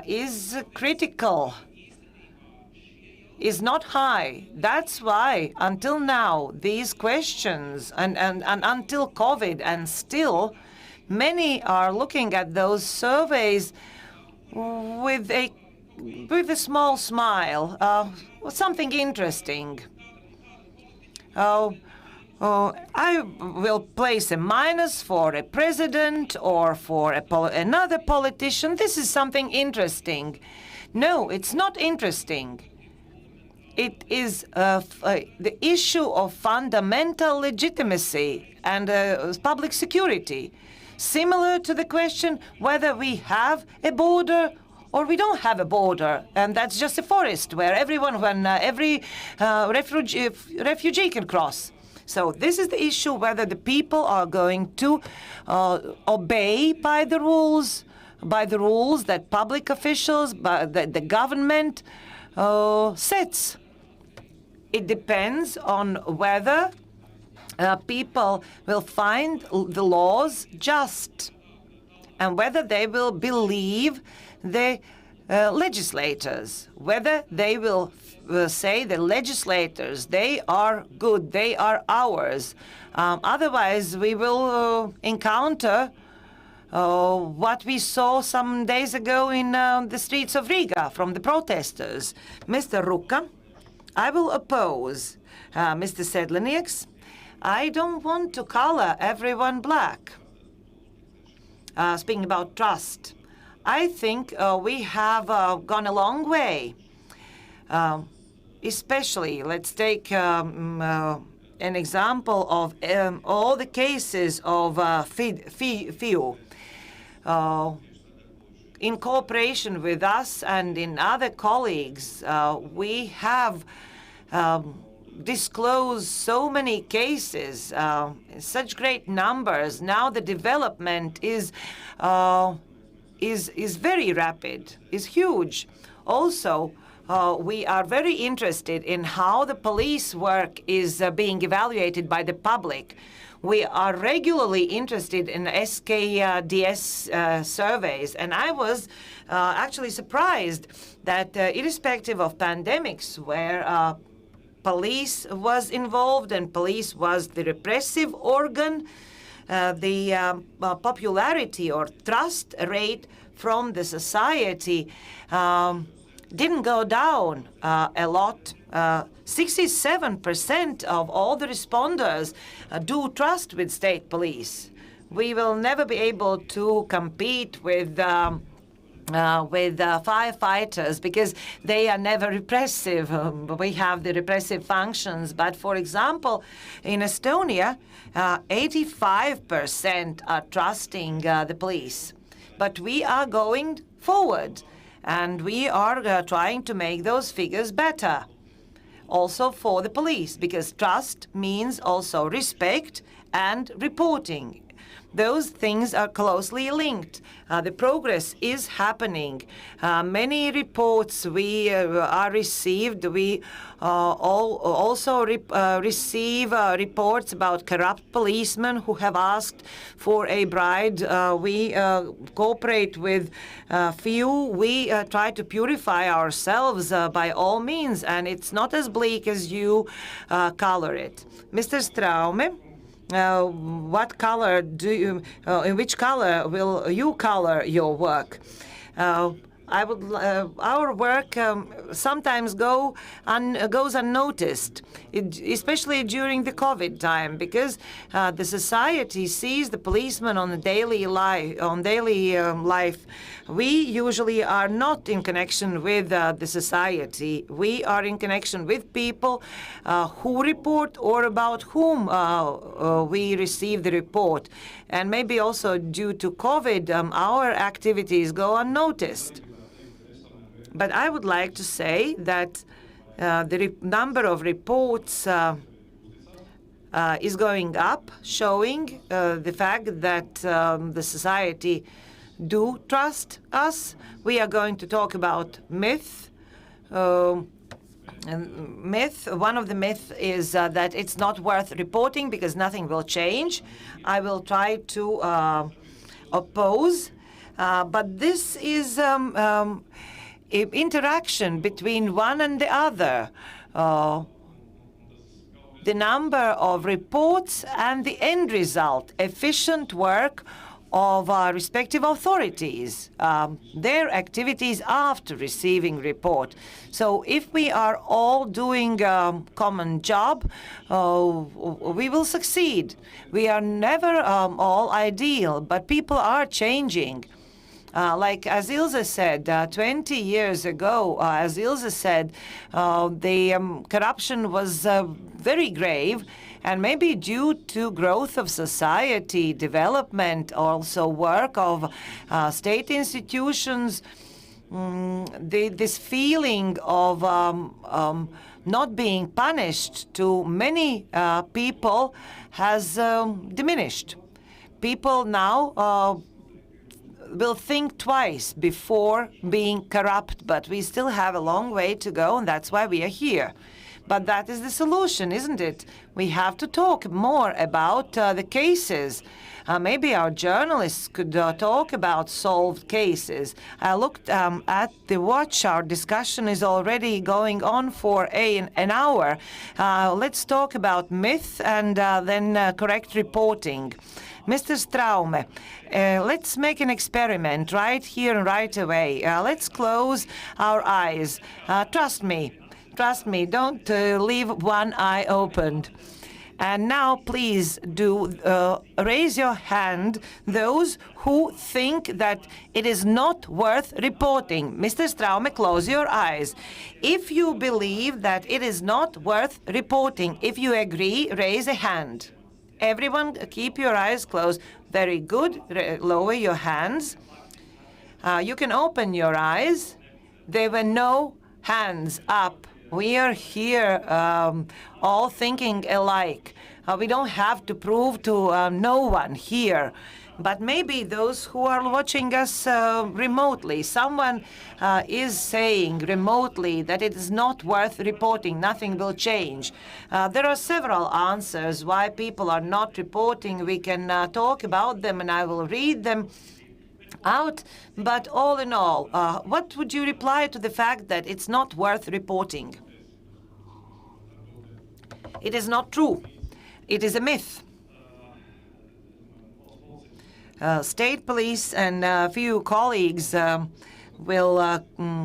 is critical, is not high. That's why until now these questions and until COVID and still many are looking at those surveys with a small smile, something interesting. I will place a minus for a president or for another politician. This is something interesting. No, it's not interesting. It is the issue of fundamental legitimacy and public security, similar to the question whether we have a border or we don't have a border, and that's just a forest where every refugee can cross. So this is the issue whether the people are going to obey by the rules that public officials, the government sets. It depends on whether people will find the laws just and whether they will believe the legislators, whether they will say the legislators, they are good, they are ours. Otherwise, we will encounter what we saw some days ago in the streets of Riga from the protesters. Mr. Ruka, I will oppose Mr. Sedlenieks. I don't want to color everyone black. Speaking about trust, I think we have gone a long way. Especially, let's take an example of all the cases of FIU. In cooperation with us and in other colleagues, we have disclosed so many cases, such great numbers. Now the development is very rapid, is huge. Also, we are very interested in how the police work is being evaluated by the public. We are regularly interested in SKDS surveys, and I was actually surprised that irrespective of pandemics, where police was involved and police was the repressive organ, the popularity or trust rate from the society didn't go down a lot. 67% of all the responders do trust with state police. We will never be able to compete with firefighters because they are never repressive. We have the repressive functions. But for example, in Estonia, 85% are trusting the police. But we are going forward, and we are trying to make those figures better. Also for the police, because trust means also respect and reporting. Those things are closely linked. The progress is happening. Many reports we are received. We also receive reports about corrupt policemen who have asked for a bribe. We cooperate with few. We try to purify ourselves by all means, and it's not as bleak as you color it. Mr. Straume, what color do you? In which color will you color your work? Our work sometimes goes unnoticed, especially during the COVID time, because the society sees the policeman on daily life. We usually are not in connection with the society. We are in connection with people who report or about whom we receive the report. And maybe also due to COVID, our activities go unnoticed. But I would like to say that the number of reports is going up, showing the fact that the society do trust us. We are going to talk about myth. One of the myths is that it's not worth reporting because nothing will change. I will try to oppose, but this is interaction between one and the other. The number of reports and the end result, efficient work of our respective authorities, their activities after receiving report. So if we are all doing a common job, we will succeed. We are never all ideal, but people are changing. Like as Ilse said, 20 years ago, as Ilse said, the corruption was very grave, and maybe due to growth of society, development, also work of state institutions, this feeling of not being punished to many people has diminished. People now will think twice before being corrupt, but we still have a long way to go, and that's why we are here. But that is the solution, isn't it? We have to talk more about the cases. Maybe our journalists could talk about solved cases. I looked at the watch. Our discussion is already going on for an hour. Let's talk about myth and then correct reporting. Mr. Straume, let's make an experiment right here and right away. Let's close our eyes. Trust me, don't leave one eye opened. And now please do raise your hand, those who think that it is not worth reporting. Mr. Straume, close your eyes. If you believe that it is not worth reporting, if you agree, raise a hand. Everyone, keep your eyes closed. Very good. Lower your hands. You can open your eyes. There were no hands up. We are here all thinking alike. We don't have to prove to no one here. But maybe those who are watching us remotely, someone is saying remotely that it is not worth reporting, nothing will change. There are several answers why people are not reporting. We can talk about them and I will read them out. But all in all, what would you reply to the fact that it's not worth reporting? It is not true. It is a myth. State police and a few colleagues will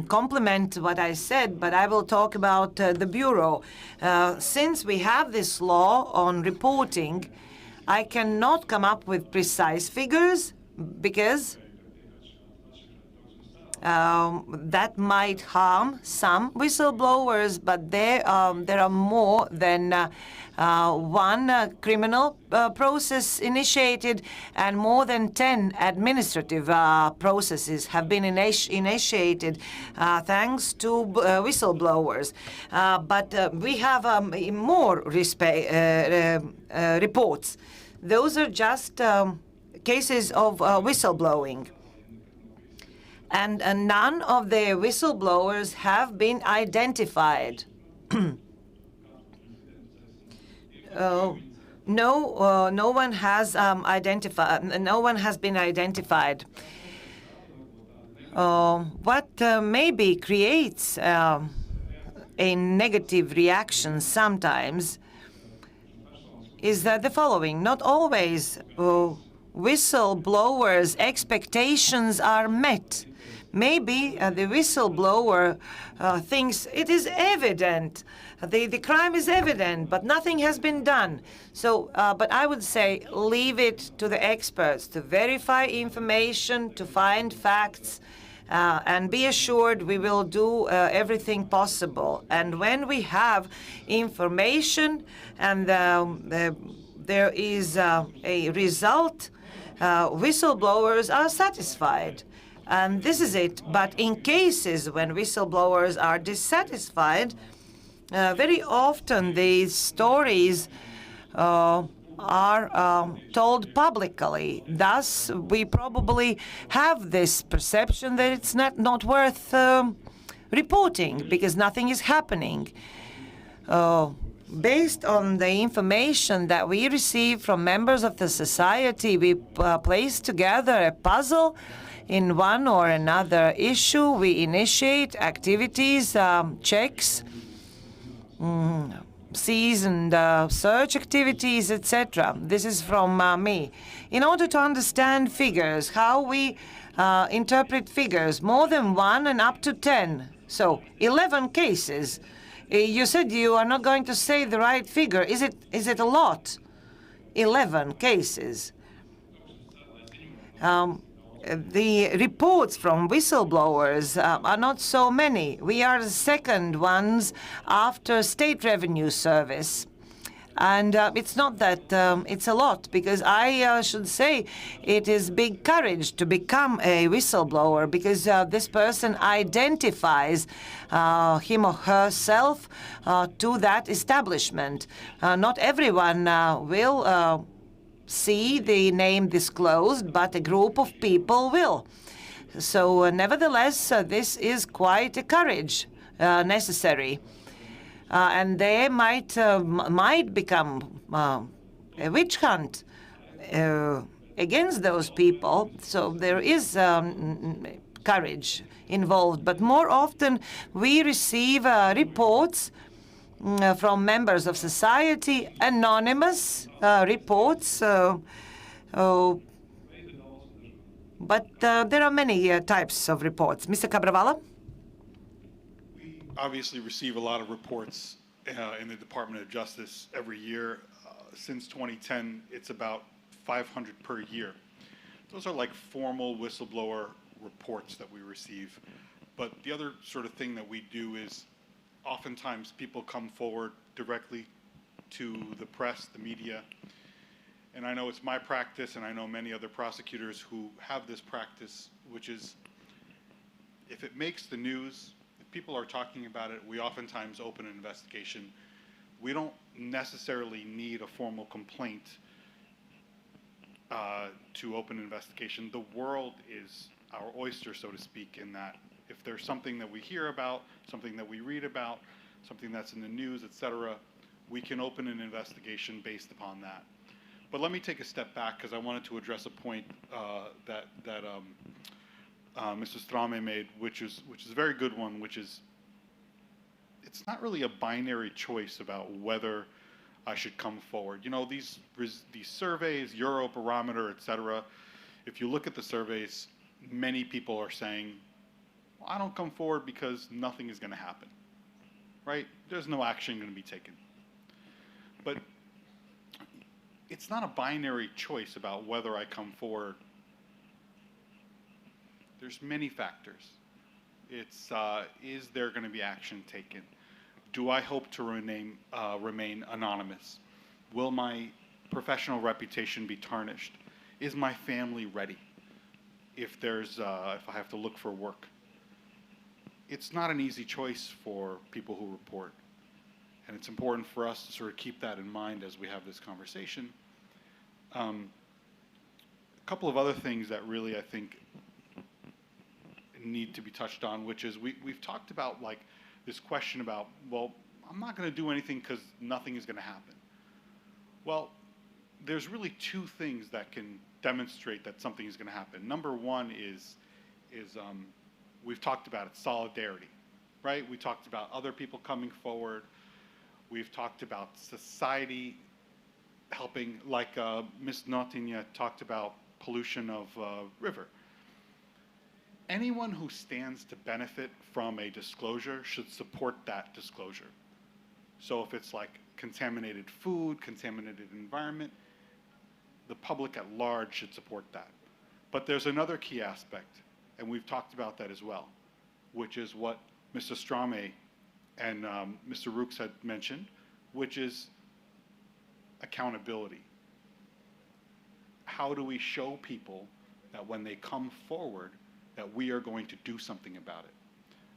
complement what I said, but I will talk about the Bureau. Since we have this law on reporting, I cannot come up with precise figures because that might harm some whistleblowers, but there are more than one criminal process initiated and more than 10 administrative processes have been initiated thanks to whistleblowers. But we have more reports. Those are just cases of whistleblowing. And none of the whistleblowers have been identified. No one has identified. No one has been identified. What maybe creates a negative reaction sometimes is that the following: not always whistleblowers' expectations are met. Maybe the whistleblower thinks it is evident, the crime is evident, but nothing has been done. So, but I would say leave it to the experts to verify information, to find facts, and be assured we will do everything possible. And when we have information and there is a result, whistleblowers are satisfied. And this is it. But in cases when whistleblowers are dissatisfied, very often these stories are are told publicly. Thus, we probably have this perception that it's not worth reporting because nothing is happening. Based on the information that we receive from members of the society, we place together a puzzle in one or another issue. We initiate activities, checks, seize and search activities, etc. This is from me. In order to understand figures, how we interpret figures, more than 1 and up to 10. So 11 cases. You said you are not going to say the right figure. Is it a lot? 11 cases. The reports from whistleblowers are not so many. We are the second ones after State Revenue Service. And it's not that it's a lot, because I should say it is big courage to become a whistleblower, because this person identifies him or herself to that establishment. Not everyone will see the name disclosed, but a group of people will. So nevertheless, this is quite a courage necessary. And there might become a witch hunt against those people. So there is courage involved. But more often we receive reports from members of society, anonymous reports. But there are many types of reports. Mr. Cabravala? Obviously receive a lot of reports in the Department of Justice every year. Since 2010, it's about 500 per year. Those are like formal whistleblower reports that we receive. But the other sort of thing that we do is oftentimes people come forward directly to the press, the media. And I know it's my practice, and I know many other prosecutors who have this practice, which is if it makes the news, people are talking about it, we oftentimes open an investigation. We don't necessarily need a formal complaint to open an investigation. The world is our oyster, so to speak, in that if there's something that we hear about, something that we read about, something that's in the news, etc., we can open an investigation based upon that. But let me take a step back, because I wanted to address a point that Mr. Strame made, which is a very good one, which is it's not really a binary choice about whether I should come forward. You know, these surveys, Eurobarometer, etc. If you look at the surveys, many people are saying, well, I don't come forward because nothing is going to happen, right? There's no action going to be taken. But it's not a binary choice about whether I come forward. There's many factors. It's, is there going to be action taken? Do I hope to remain anonymous? Will my professional reputation be tarnished? Is my family ready if if I have to look for work? It's not an easy choice for people who report. And it's important for us to sort of keep that in mind as we have this conversation. A couple of other things that really, I think, need to be touched on, which is we've talked about like this question about, well, I'm not going to do anything because nothing is going to happen. Well, there's really two things that can demonstrate that something is going to happen. Number one is we've talked about it, solidarity, right? We talked about other people coming forward. We've talked about society helping, like Ms. Notinia talked about pollution of river. Anyone who stands to benefit from a disclosure should support that disclosure. So if it's like contaminated food, contaminated environment, the public at large should support that. But there's another key aspect, and we've talked about that as well, which is what Mr. Strame and Mr. Rooks had mentioned, which is accountability. How do we show people that when they come forward, that we are going to do something about it?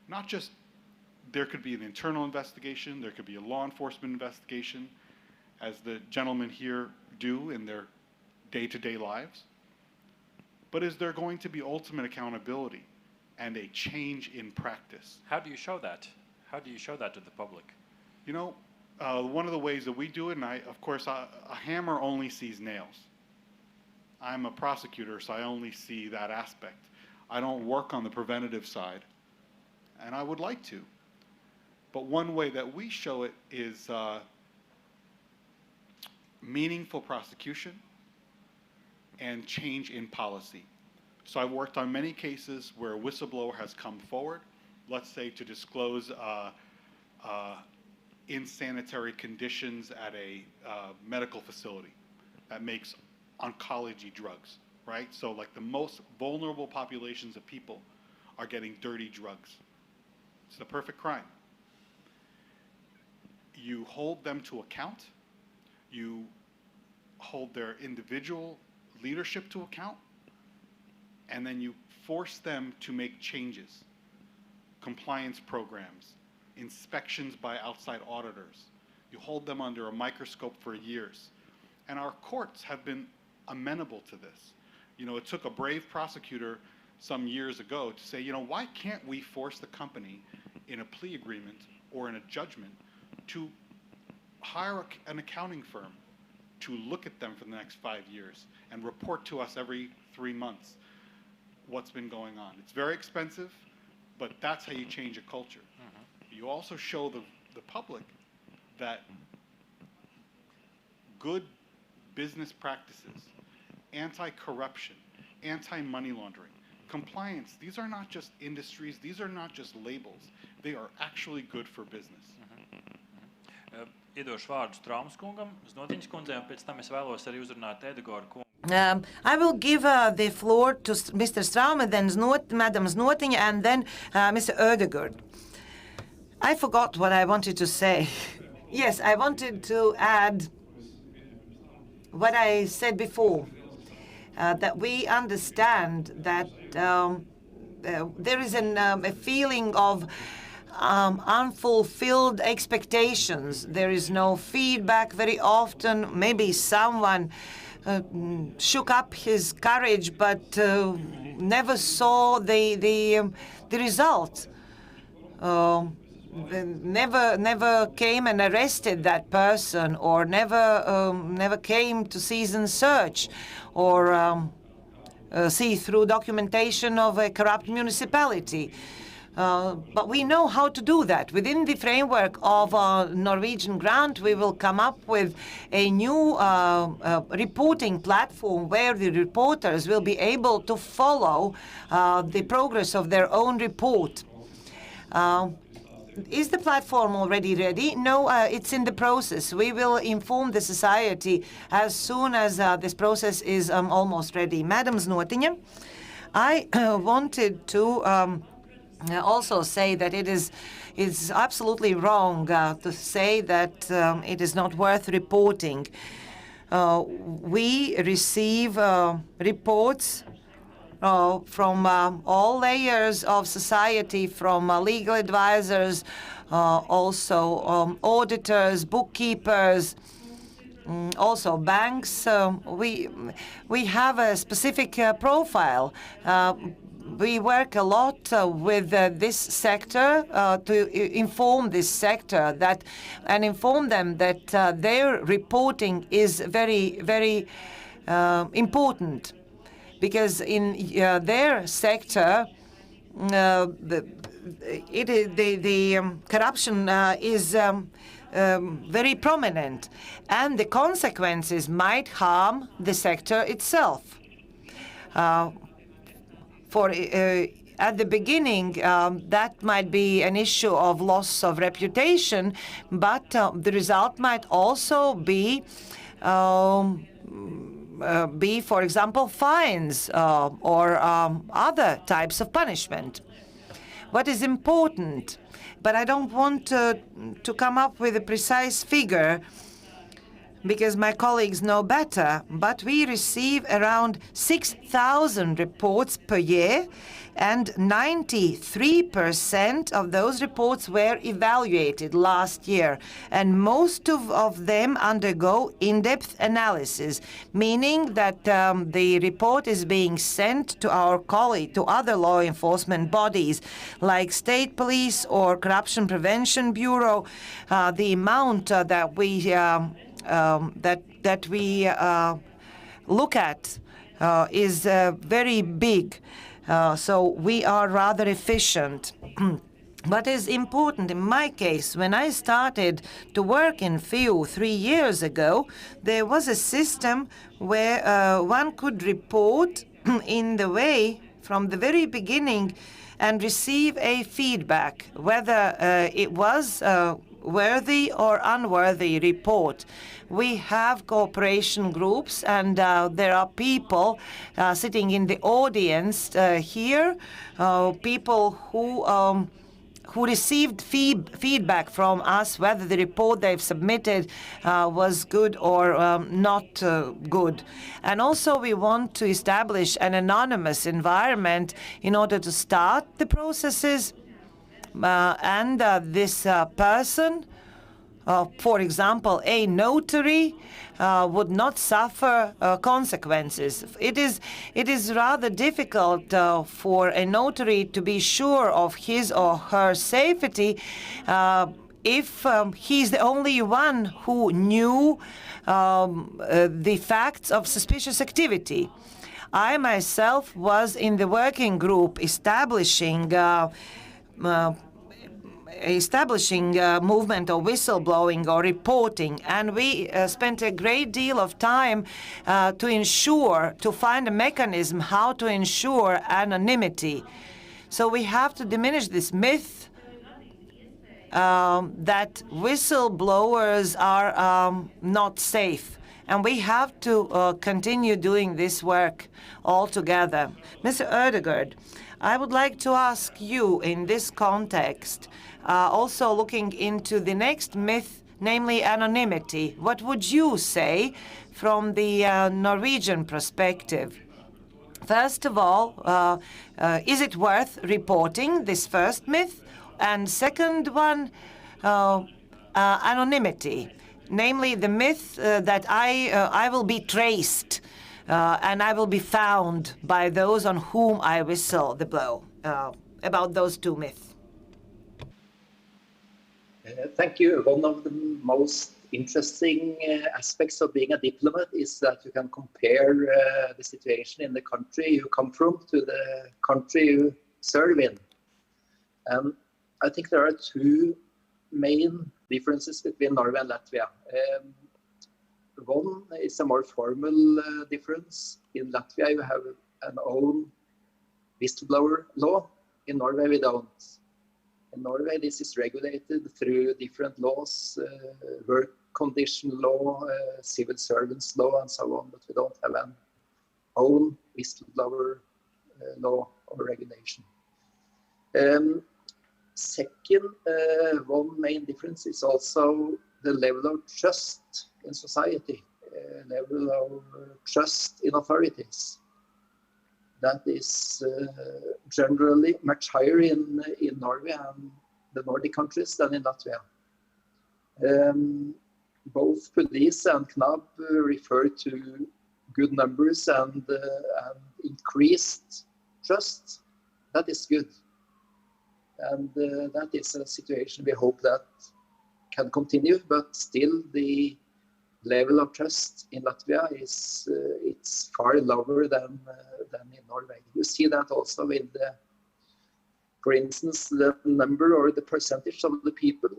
Not just, there could be an internal investigation, there could be a law enforcement investigation, as the gentlemen here do in their day-to-day lives? But is there going to be ultimate accountability and a change in practice? How do you show that? How do you show that to the public? You know, one of the ways that we do it, and of course, a hammer only sees nails. I'm a prosecutor, so I only see that aspect. I don't work on the preventative side, and I would like to. But one way that we show it is meaningful prosecution and change in policy. So I've worked on many cases where a whistleblower has come forward, let's say to disclose insanitary conditions at a medical facility that makes oncology drugs, right? So like the most vulnerable populations of people are getting dirty drugs. It's the perfect crime. You hold them to account. You hold their individual leadership to account, and then you force them to make changes, compliance programs, inspections by outside auditors. You hold them under a microscope for years. And our courts have been amenable to this. You know, it took a brave prosecutor some years ago to say, you know, why can't we force the company in a plea agreement or in a judgment to hire an accounting firm to look at them for the next 5 years and report to us every 3 months what's been going on. It's very expensive, but that's how you change a culture. You also show the public that good business practices, anti-corruption, anti-money laundering, compliance, these are not just industries, these are not just labels. They are actually good for business. Iedošu vārdu Straumes kungam, Znotiņas kundzei, un pēc tam es vēlos arī uzrunāt Edegoru kungu. I will give the floor to Mr. Straume, then Madam Znotiņa, and then Mr. Ødegaard. I forgot what I wanted to say. Yes, I wanted to add what I said before, that we understand that there is a feeling of unfulfilled expectations. There is no feedback very often. Maybe someone shook up his courage, but never saw the result. Never came and arrested that person, or never came to season search, or see through documentation of a corrupt municipality. But we know how to do that. Within the framework of our Norwegian grant, we will come up with a new reporting platform where the reporters will be able to follow the progress of their own report. Is the platform already ready? No, it's in the process. We will inform the society as soon as this process is almost ready. Madam Znotiņa, I wanted to also say that it's absolutely wrong to say that it is not worth reporting. We receive reports from all layers of society, from legal advisors, also auditors, bookkeepers, also banks. We have a specific profile. We work a lot with this sector to inform this sector and inform them that their reporting is very, very important. Because in their sector, the corruption is very prominent, and the consequences might harm the sector itself. At the beginning, that might be an issue of loss of reputation, but the result might also be, for example, fines or other types of punishment. What is important, but I don't want to come up with a precise figure, because my colleagues know better, but we receive around 6,000 reports per year, and 93% of those reports were evaluated last year, and most of them undergo in-depth analysis, meaning that the report is being sent to our colleague, to other law enforcement bodies like State Police or Corruption Prevention Bureau. The amount that we look at is very big. So we are rather efficient. What is important in my case, when I started to work in FIU 3 years ago, there was a system where one could report in the way from the very beginning and receive a feedback, whether it was worthy or unworthy report. We have cooperation groups, and there are people sitting in the audience here, people who received feedback from us, whether the report they've submitted was good or not good. And also we want to establish an anonymous environment in order to start the processes. And this person, for example, a notary, would not suffer consequences. It is rather difficult for a notary to be sure of his or her safety if he's the only one who knew the facts of suspicious activity. I myself was in the working group establishing movement of whistleblowing or reporting, and we spent a great deal of time to find a mechanism how to ensure anonymity. So we have to diminish this myth that whistleblowers are not safe. And we have to continue doing this work all together. Mr. Ødegaard, I would like to ask you in this context, also looking into the next myth, namely anonymity. What would you say from the Norwegian perspective? First of all, is it worth reporting, this first myth? And second one, anonymity, namely the myth that I will be traced and I will be found by those on whom I whistle the blow. About those two myths. Thank you. One of the most interesting aspects of being a diplomat is that you can compare the situation in the country you come from to the country you serve in. And I think there are two main differences between Norway and Latvia. One is a more formal difference. In Latvia, you have an own whistleblower law. In Norway, we don't. In Norway, this is regulated through different laws, work condition law, civil servants law, and so on, but we don't have an own whistleblower law or regulation. Second, one main difference is also the level of trust in society, level of trust in authorities. That is generally much higher in Norway and the Nordic countries than in Latvia. Both police and KNAB refer to good numbers and increased trust. That is good. And that is a situation we hope that can continue, but still the level of trust in Latvia is it's far lower than in Norway. You see that also with for instance, the number or the percentage of the people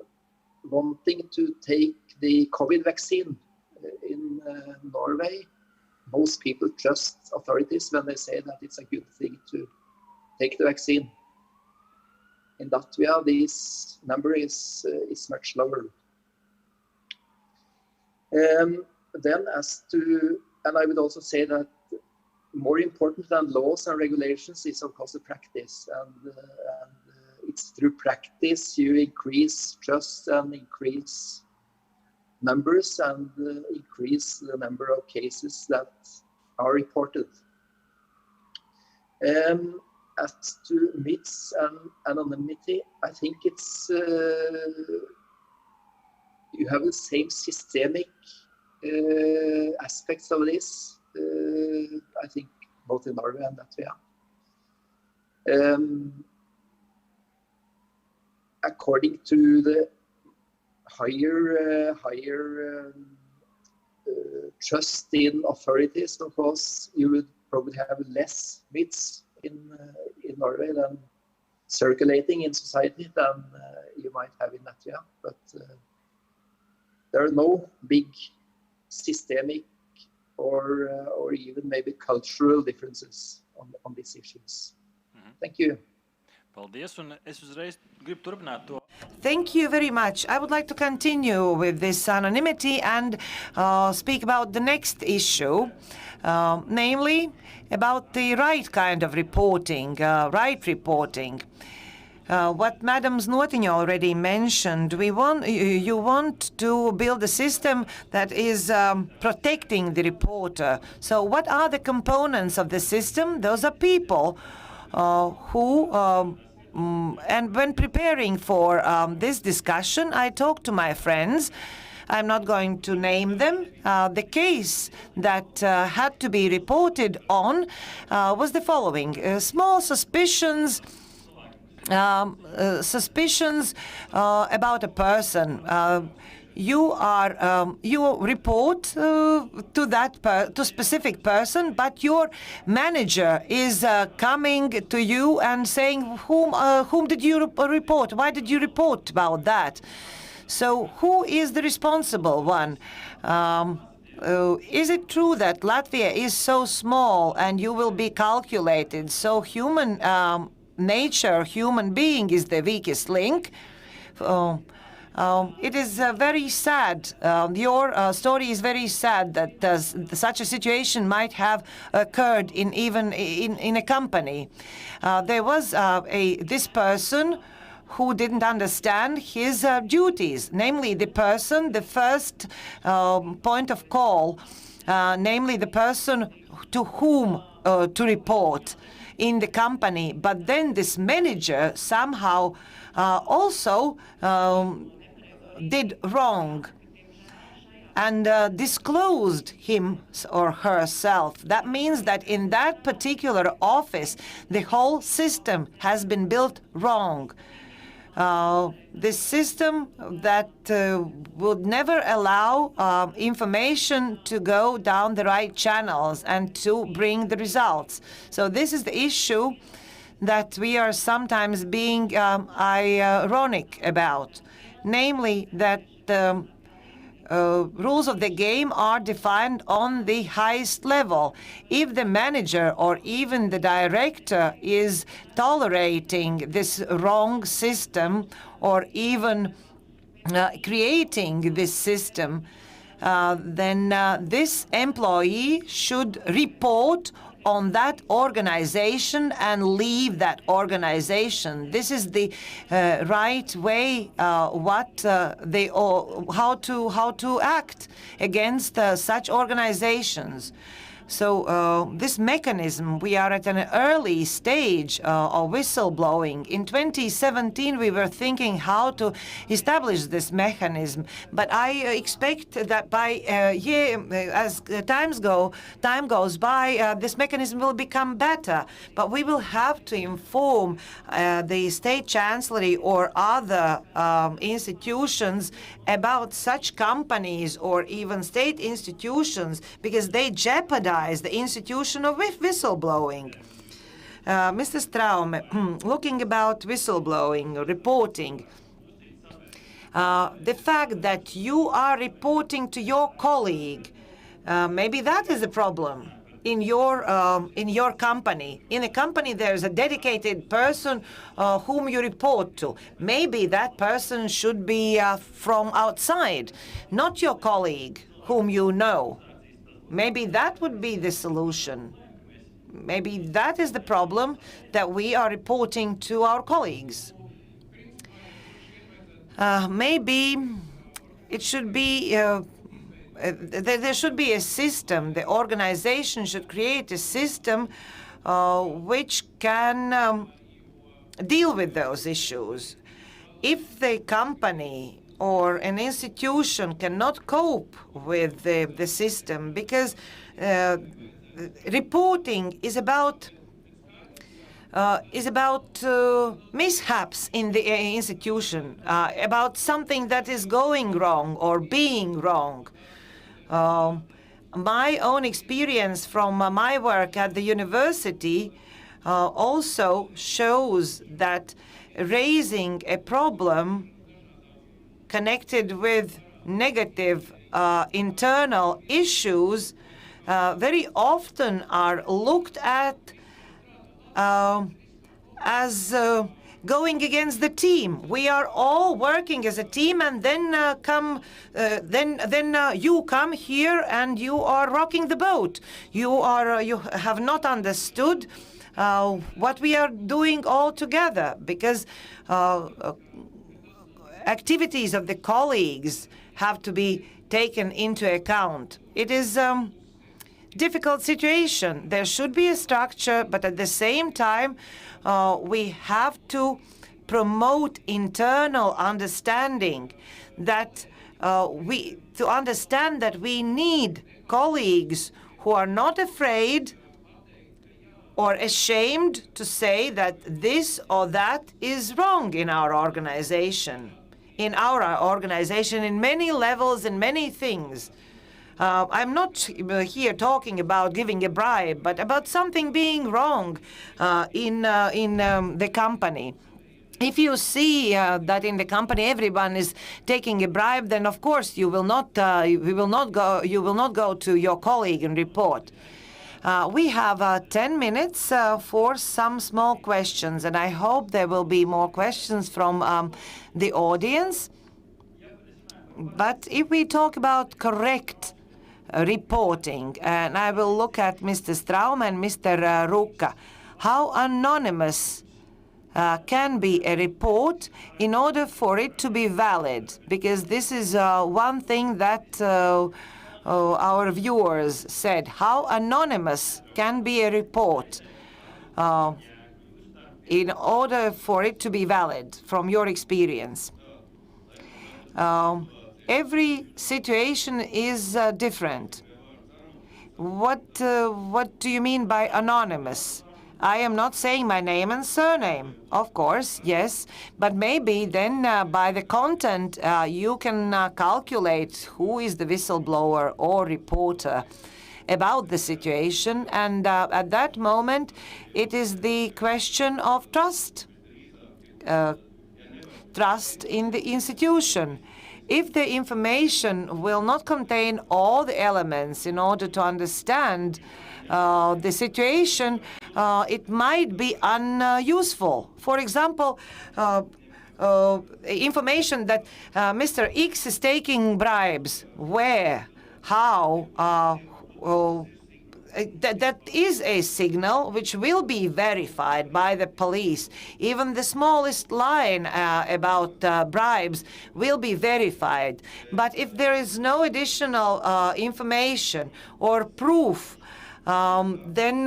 wanting to take the COVID vaccine in Norway. Most people trust authorities when they say that it's a good thing to take the vaccine. In Latvia, this number is much lower. Then and I would also say that more important than laws and regulations is of course the practice, and it's through practice you increase trust and increase numbers and increase the number of cases that are reported. As to myths and anonymity, I think it's you have the same systemic aspects of this, I think, both in Norway and Latvia. According to the higher trust in authorities, of course, you would probably have less myths in Norway than circulating in society than you might have in Latvia. But there are no big systemic or even maybe cultural differences on these issues. Thank you. Paldies, un es uzreiz gribu turpināt to. Thank you very much. I would like to continue with this anonymity and speak about the next issue, namely about the right kind of reporting, right reporting. What Madam Znotiņa already mentioned, you want to build a system that is protecting the reporter. So what are the components of the system? Those are people who, and when preparing for this discussion, I talked to my friends. I'm not going to name them. The case that had to be reported on was the following. Small suspicions about a person. You report to specific person, but your manager is coming to you and saying, whom did you report? Why did you report about that? So who is the responsible one? Is it true that Latvia is so small and you will be calculated? So human nature, human being is the weakest link. It is very sad. Your story is very sad that such a situation might have occurred in a company. There was this person who didn't understand his duties, namely the person, the first point of call, namely the person to whom to report in the company. But then this manager somehow also did wrong and disclosed him or herself. That means that in that particular office, the whole system has been built wrong. This system that would never allow information to go down the right channels and to bring the results. So this is the issue that we are sometimes being ironic about, namely that rules of the game are defined on the highest level. If the manager or even the director is tolerating this wrong system or even creating this system, then this employee should report on that organization and leave that organization. This is the right way how to act against such organizations. So this mechanism, we are at an early stage of whistleblowing. In 2017, we were thinking how to establish this mechanism, but I expect that by as time goes by, this mechanism will become better. But we will have to inform the state chancellery or other institutions about such companies or even state institutions, because they jeopardize the institution of whistleblowing. Mr. Straume, looking about whistleblowing, reporting, the fact that you are reporting to your colleague, maybe that is a problem in your company. In a company, there's a dedicated person whom you report to. Maybe that person should be from outside, not your colleague whom you know. Maybe that would be the solution. Maybe that is the problem, that we are reporting to our colleagues. Maybe it should be there should be a system. The organization should create a system which can deal with those issues. If the company or an institution cannot cope with the system, because reporting is about mishaps in the institution, about something that is going wrong or being wrong. My own experience from my work at the university also shows that raising a problem connected with negative internal issues very often are looked at as going against the team. We are all working as a team, and then you come here and you are rocking the boat. You have not understood what we are doing all together, because activities of the colleagues have to be taken into account. It is difficult situation. There should be a structure, but at the same time, we have to promote internal understanding that to understand that we need colleagues who are not afraid or ashamed to say that this or that is wrong in our organization. In many levels and many things. I'm not here talking about giving a bribe, but about something being wrong in the company. If you see that in the company everyone is taking a bribe, then of course you will not go to your colleague and report. We have 10 minutes for some small questions, and I hope there will be more questions from the audience. But if we talk about correct reporting, and I will look at Mr. Straum and Mr. Ruka, how anonymous can be a report in order for it to be valid? Because this is one thing that our viewers said. How anonymous can be a report in order for it to be valid, from your experience? Every situation is different. What do you mean by anonymous? I am not saying my name and surname, of course, yes, but maybe then by the content you can calculate who is the whistleblower or reporter about the situation, and at that moment it is the question of trust, trust in the institution. If the information will not contain all the elements in order to understand the situation, it might be unuseful. For example, information that Mr. X is taking bribes, where, how, that is a signal which will be verified by the police. Even the smallest line about bribes will be verified. But if there is no additional information or proof, then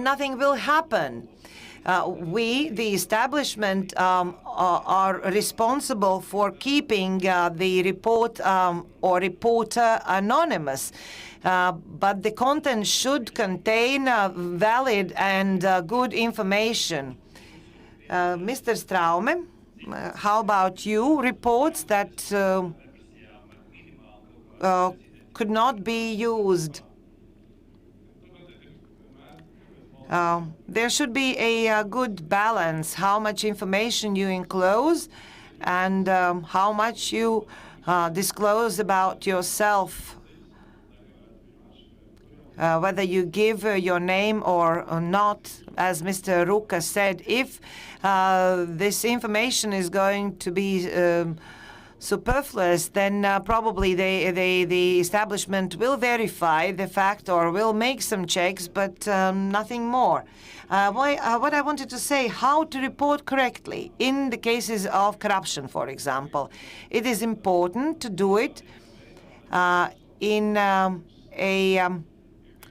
nothing will happen. We, the establishment, are responsible for keeping the report or reporter anonymous. But the content should contain valid and good information. Mr. Straume, how about you? Reports that could not be used. There should be a good balance, how much information you enclose and how much you disclose about yourself. Whether you give your name or not, as Mr. Ruka said, if this information is going to be superfluous, then probably the establishment will verify the fact or will make some checks, but nothing more. What I wanted to say, how to report correctly in the cases of corruption, for example. It is important to do it in a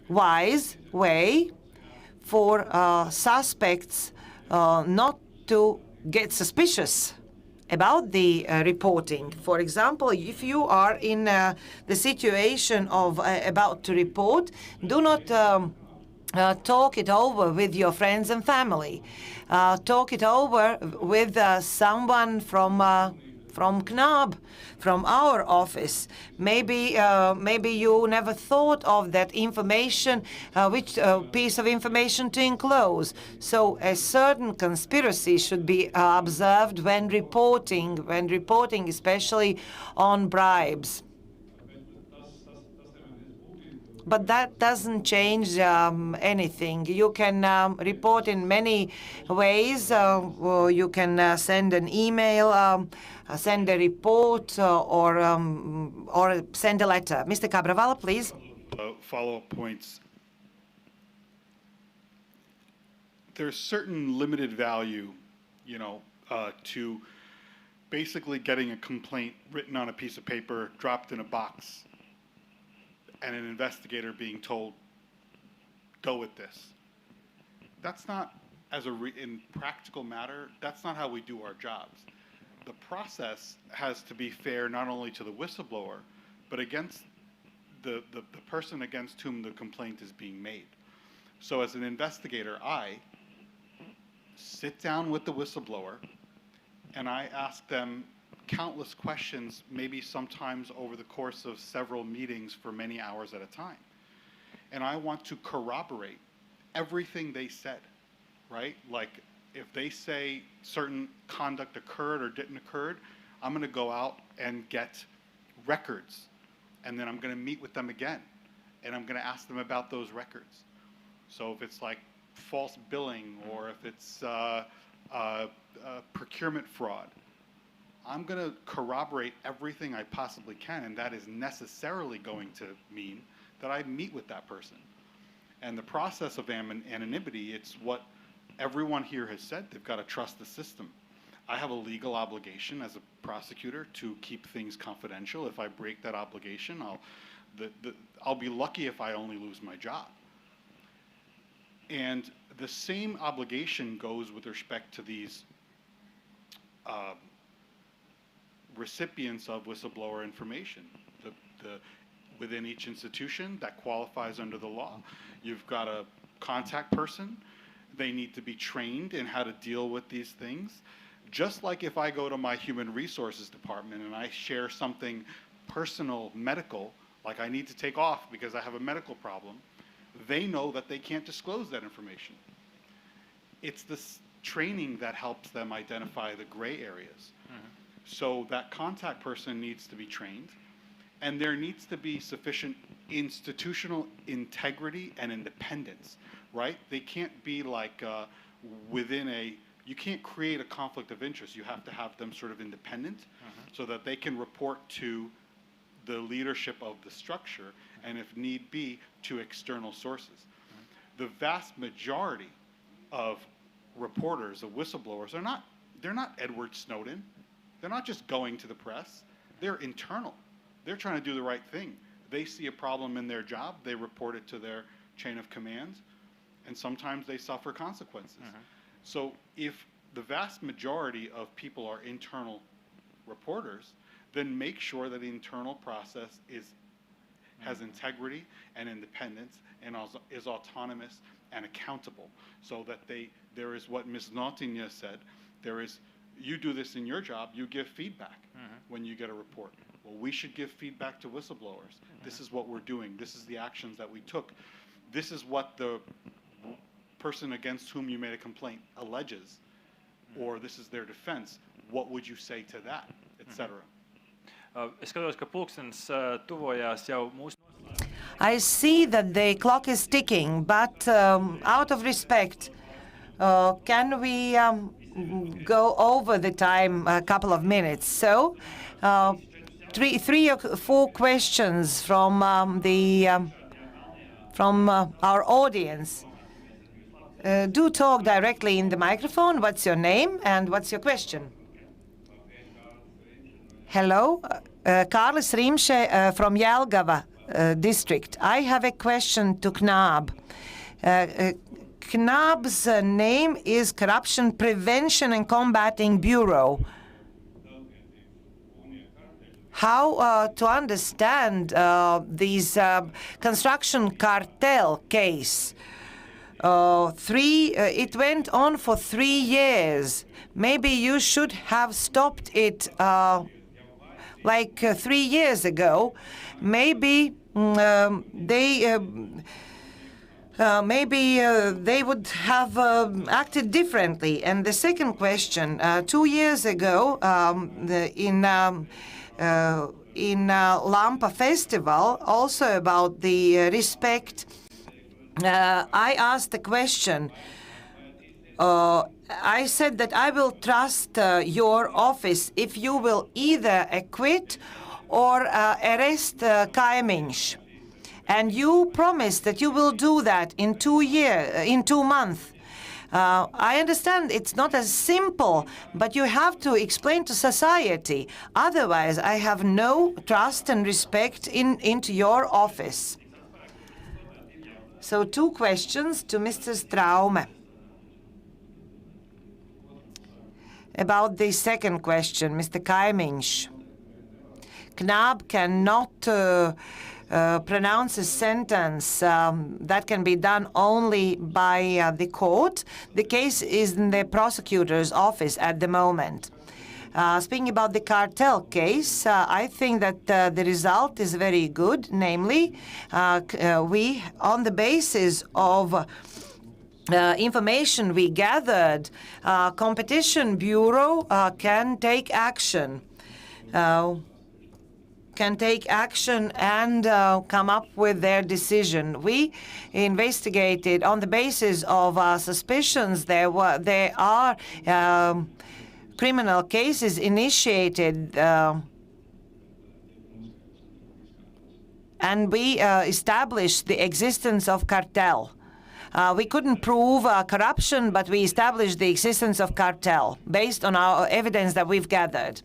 wise way for suspects not to get suspicious about the reporting. For example, if you are in the situation of about to report, do not talk it over with your friends and family. Talk it over with someone from KNAB, from our office. Maybe you never thought of that information, which piece of information to enclose. So a certain conspiracy should be observed when reporting, especially on bribes. But that doesn't change anything. You can report in many ways. You can send an email, send a report, or send a letter. Mr. Cabral, please. Follow-up points. There's certain limited value, to basically getting a complaint written on a piece of paper, dropped in a box, and an investigator being told, go with this. That's not, in practical matter, that's not how we do our jobs. The process has to be fair not only to the whistleblower, but against the person against whom the complaint is being made. So as an investigator, I sit down with the whistleblower and I ask them countless questions, maybe sometimes over the course of several meetings for many hours at a time. And I want to corroborate everything they said, right? Like if they say certain conduct occurred or didn't occur, I'm going to go out and get records. And then I'm going to meet with them again. And I'm going to ask them about those records. So if it's like false billing or if it's procurement fraud, I'm going to corroborate everything I possibly can, and that is necessarily going to mean that I meet with that person. And the process of anonymity, it's what everyone here has said. They've got to trust the system. I have a legal obligation as a prosecutor to keep things confidential. If I break that obligation, I'll be lucky if I only lose my job. And the same obligation goes with respect to these recipients of whistleblower information. Within each institution that qualifies under the law, you've got a contact person. They need to be trained in how to deal with these things. Just like if I go to my human resources department and I share something personal, medical, like I need to take off because I have a medical problem, they know that they can't disclose that information. It's this training that helps them identify the gray areas. Mm-hmm. So that contact person needs to be trained, and there needs to be sufficient institutional integrity and independence, right? They can't be like you can't create a conflict of interest. You have to have them sort of independent so that they can report to the leadership of the structure and if need be to external sources. The vast majority of reporters, of whistleblowers, they're not Edward Snowden. They're not just going to the press. They're internal. They're trying to do the right thing. They see a problem in their job, they report it to their chain of command, and sometimes they suffer consequences. So if the vast majority of people are internal reporters, then make sure that the internal process has integrity and independence and is autonomous and accountable, so that there is what Ms. Nautinha said, you do this in your job, you give feedback when you get a report. Well, we should give feedback to whistleblowers. This is what we're doing. This is the actions that we took. This is what the person against whom you made a complaint alleges, or this is their defense. What would you say to that, etc. Es skatos, ka pulkstenis tuvojās jau mūsu. I see that the clock is ticking, but out of respect, can we go over the time a couple of minutes. So, three or four questions from our audience. Do talk directly in the microphone. What's your name and what's your question? Hello, Kārlis Rimše from Jelgava district. I have a question to KNAB. KNAB's name is Corruption Prevention and Combating Bureau. How to understand these construction cartel case? It went on for 3 years. Maybe you should have stopped it 3 years ago. Maybe they would have acted differently. And the second question: 2 years ago, in Lampa Festival, also about the respect, I asked the question. I said that I will trust your office if you will either acquit or arrest Kaimiņš. And you promised that you will do that in 2 months. I understand it's not as simple, but you have to explain to society. Otherwise, I have no trust and respect into your office. So 2 questions to Mr. Straume. About the second question, Mr. Kaimiņš. KNAB cannot pronounce a sentence. That can be done only by the court. The case is in the prosecutor's office at the moment. Speaking about the cartel case, I think that the result is very good. Namely, we, on the basis of information we gathered, Competition Bureau can take action. And come up with their decision. We investigated on the basis of suspicions. There are criminal cases initiated, and we established the existence of cartel. We couldn't prove corruption, but we established the existence of cartel based on our evidence that we've gathered.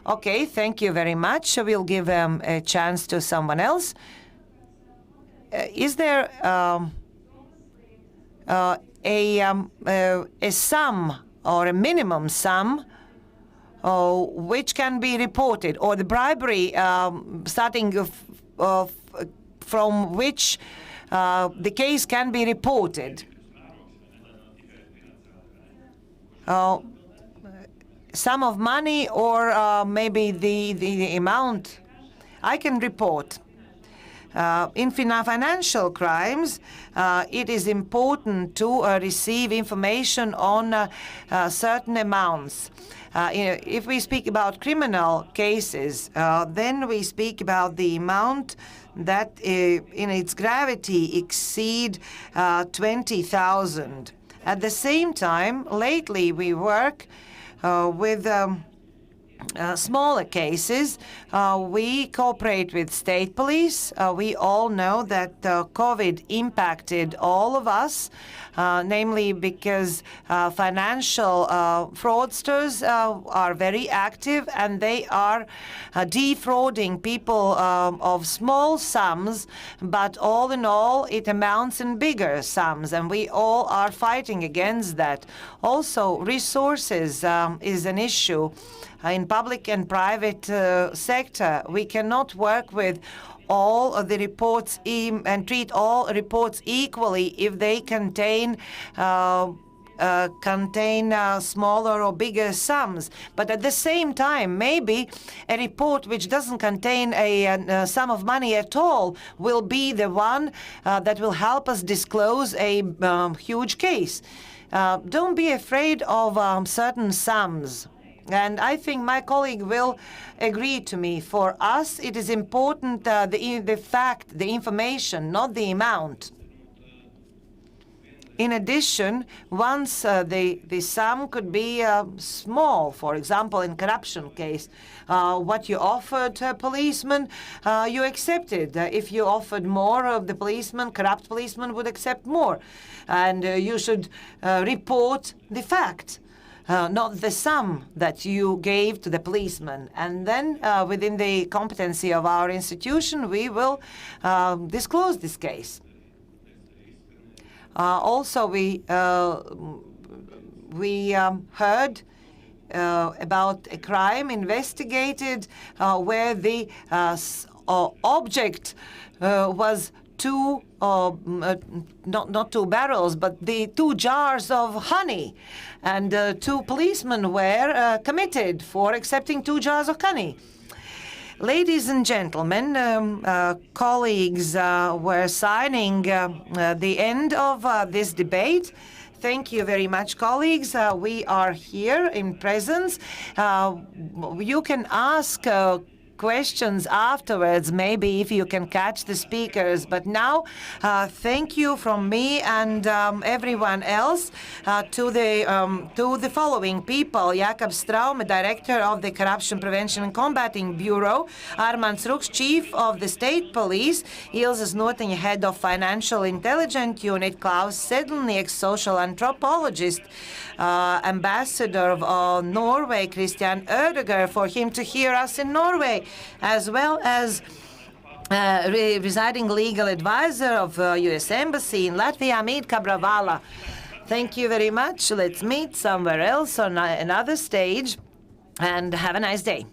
Okay, thank you very much. We'll give a chance to someone else. Is there a sum or a minimum sum which can be reported, or the bribery starting from which the case can be reported? Sum of money, or maybe the amount? I can report. In financial crimes, it is important to receive information on certain amounts. If we speak about criminal cases, then we speak about the amount that in its gravity exceed 20,000. At the same time, lately we work with smaller cases. We cooperate with state police. We all know that COVID impacted all of us, namely because financial fraudsters are very active, and they are defrauding people of small sums, but all in all it amounts in bigger sums, and we all are fighting against that. Also, resources is an issue. In public and private sector, we cannot work with all of the reports and treat all reports equally if they contain smaller or bigger sums. But at the same time, maybe a report which doesn't contain a sum of money at all will be the one that will help us disclose a huge case. Don't be afraid of certain sums. And I think my colleague will agree to me. For us, it is important the fact, the information, not the amount. In addition, once the sum could be small, for example, in corruption case, what you offered a policeman, you accepted. If you offered more, the policeman, corrupt policeman, would accept more. And you should report the fact. Not the sum that you gave to the policeman. And then within the competency of our institution, we will disclose this case. Also, we heard about a crime investigated where the object was not 2 barrels, but the 2 jars of honey. And 2 policemen were committed for accepting 2 jars of honey. Ladies and gentlemen, colleagues were signing the end of this debate. Thank you very much, colleagues. We are here in presence. You can ask questions afterwards, maybe if you can catch the speakers. But now, thank you from me and everyone else to the following people: Jakob Straume, Director of the Corruption Prevention and Combating Bureau; Armands Ruks, Chief of the State Police; Ilze Znotiņa, Head of Financial Intelligence Unit; Klaus Sedlnieks, Social Anthropologist; Ambassador of Norway, Christian Ødegaard, for him to hear us in Norway, as well as residing legal advisor of U.S. Embassy in Latvia, Mītka Bravala. Thank you very much. Let's meet somewhere else on another stage, and have a nice day.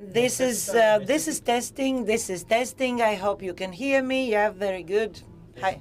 This is testing. This is testing. I hope you can hear me. Yeah, very good. Hi.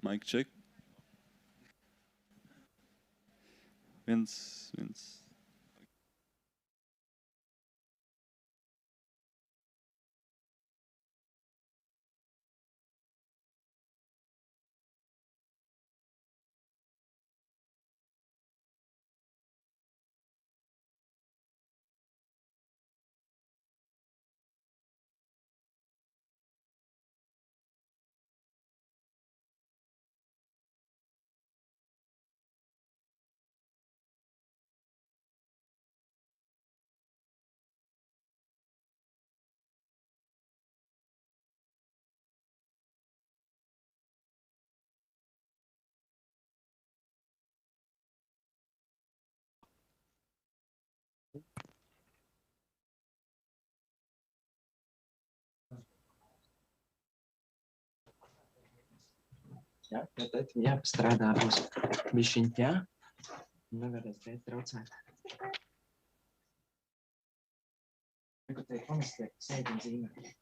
Mic check. Viens. Ja, tad jāpastrādā būs bišķiņ, jā? Nevarēs tēt traucēt. Neko teikt, pamestiet, sēdim zīmē.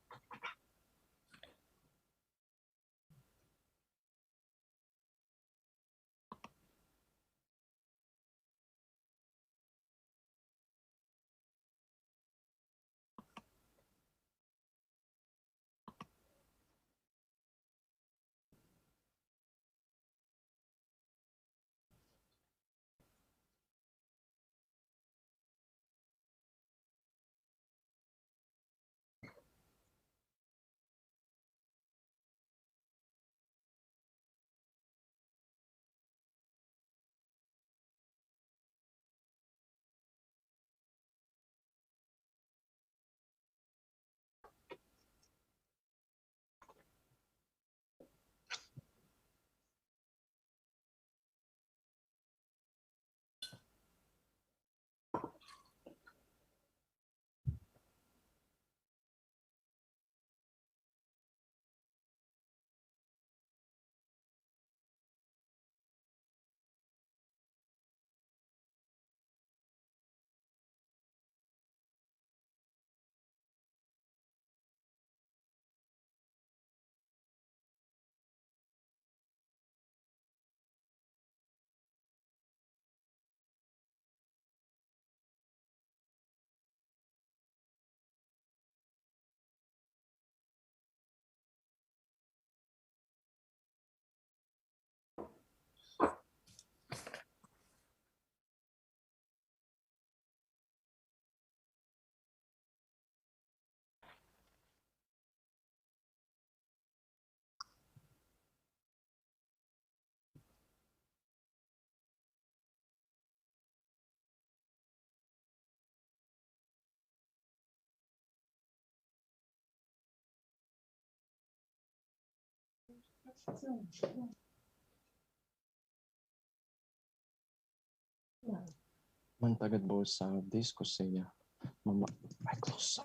Man tagad būs diskusija. Mama, vai klusa?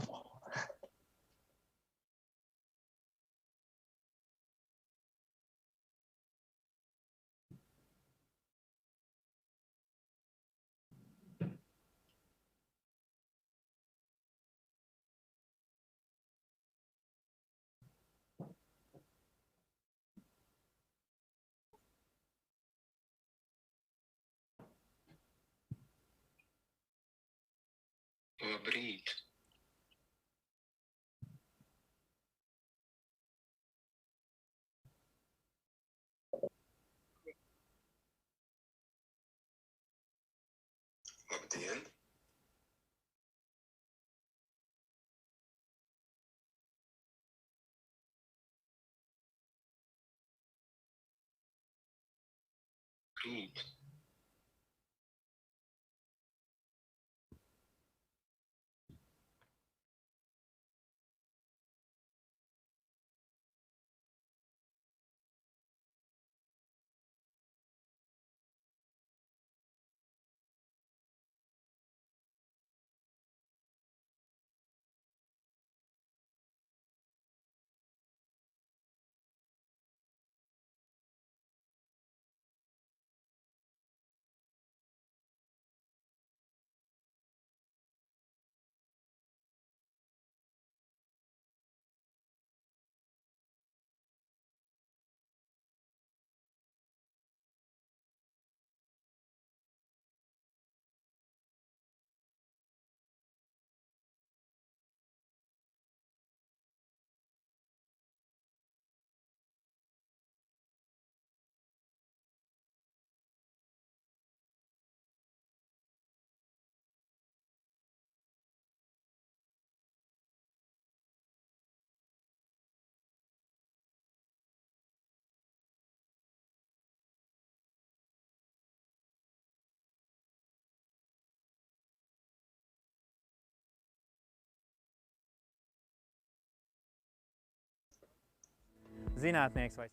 Labrīt! Labdien! Rīt! Zinātnieks vai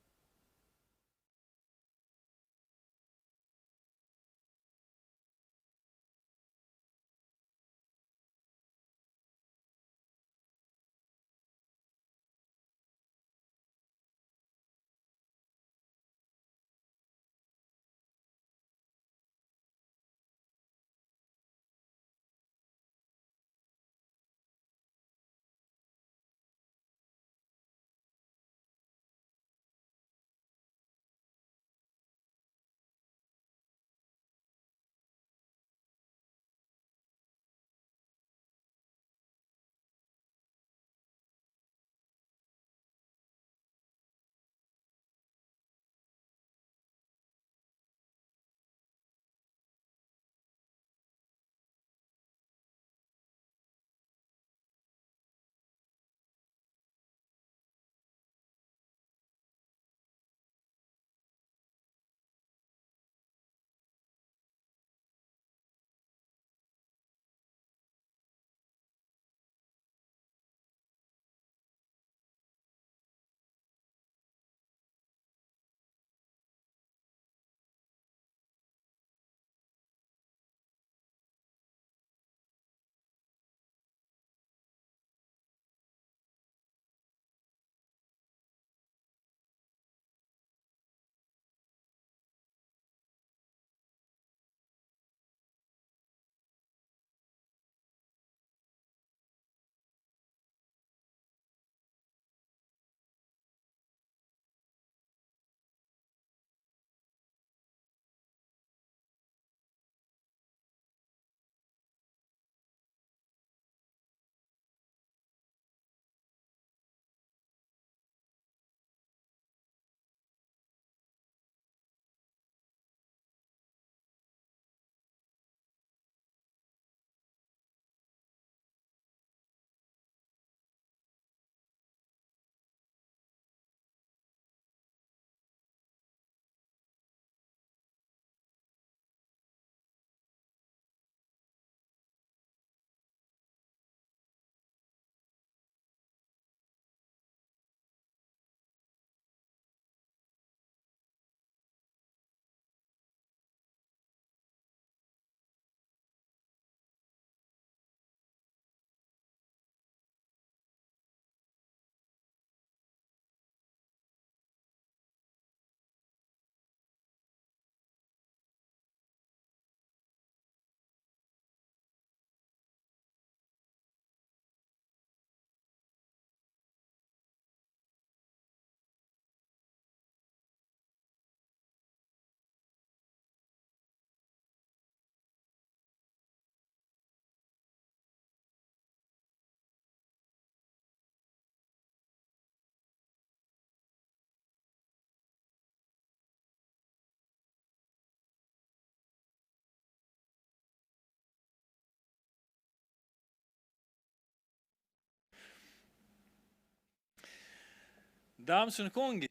Dāmas un kungi,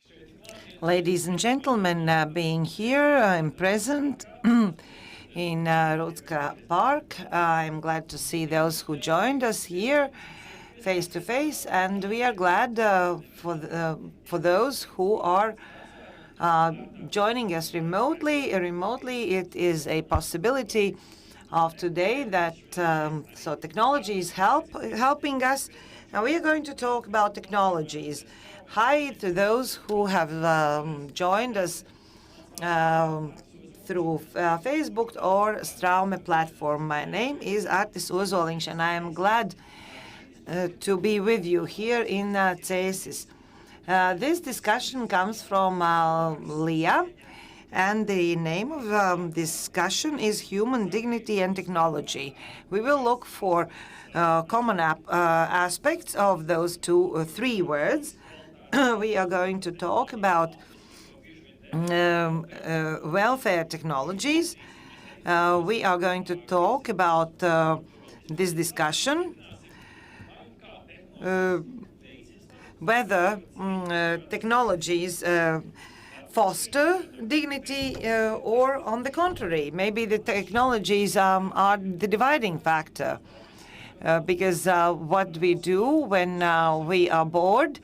Ladies and gentlemen, being here, I'm present in Rutska Park. I'm glad to see those who joined us here face to face, and we are glad for those who are joining us remotely. Remotely, it is a possibility of today that so technology is helping us, and we are going to talk about technologies. Hi to those who have joined us through Facebook or Straume platform. My name is Artis Ozoliņš, and I am glad to be with you here in Cēsis. This discussion comes from Leah, and the name of discussion is Human Dignity and Technology. We will look for common aspects of those three words. We are going to talk about welfare technologies. We are going to talk about this discussion, whether technologies foster dignity or on the contrary. Maybe the technologies are the dividing factor because what we do when we are bored,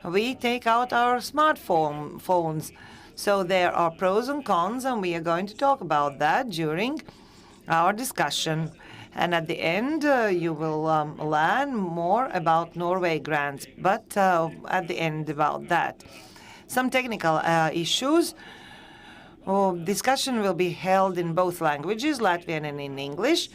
we take out our phones. So there are pros and cons, and we are going to talk about that during our discussion. And at the end, you will learn more about Norway grants, but at the end about that. Some technical issues. Discussion will be held in both languages, Latvian and in English.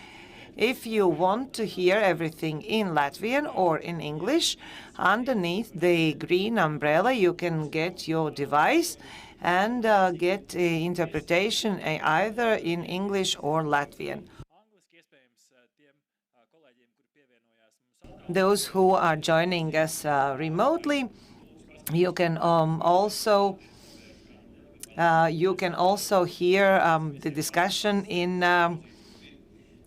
If you want to hear everything in Latvian or in English, underneath the green umbrella, you can get your device and get interpretation either in English or Latvian. Those who are joining us remotely, you can also hear the discussion in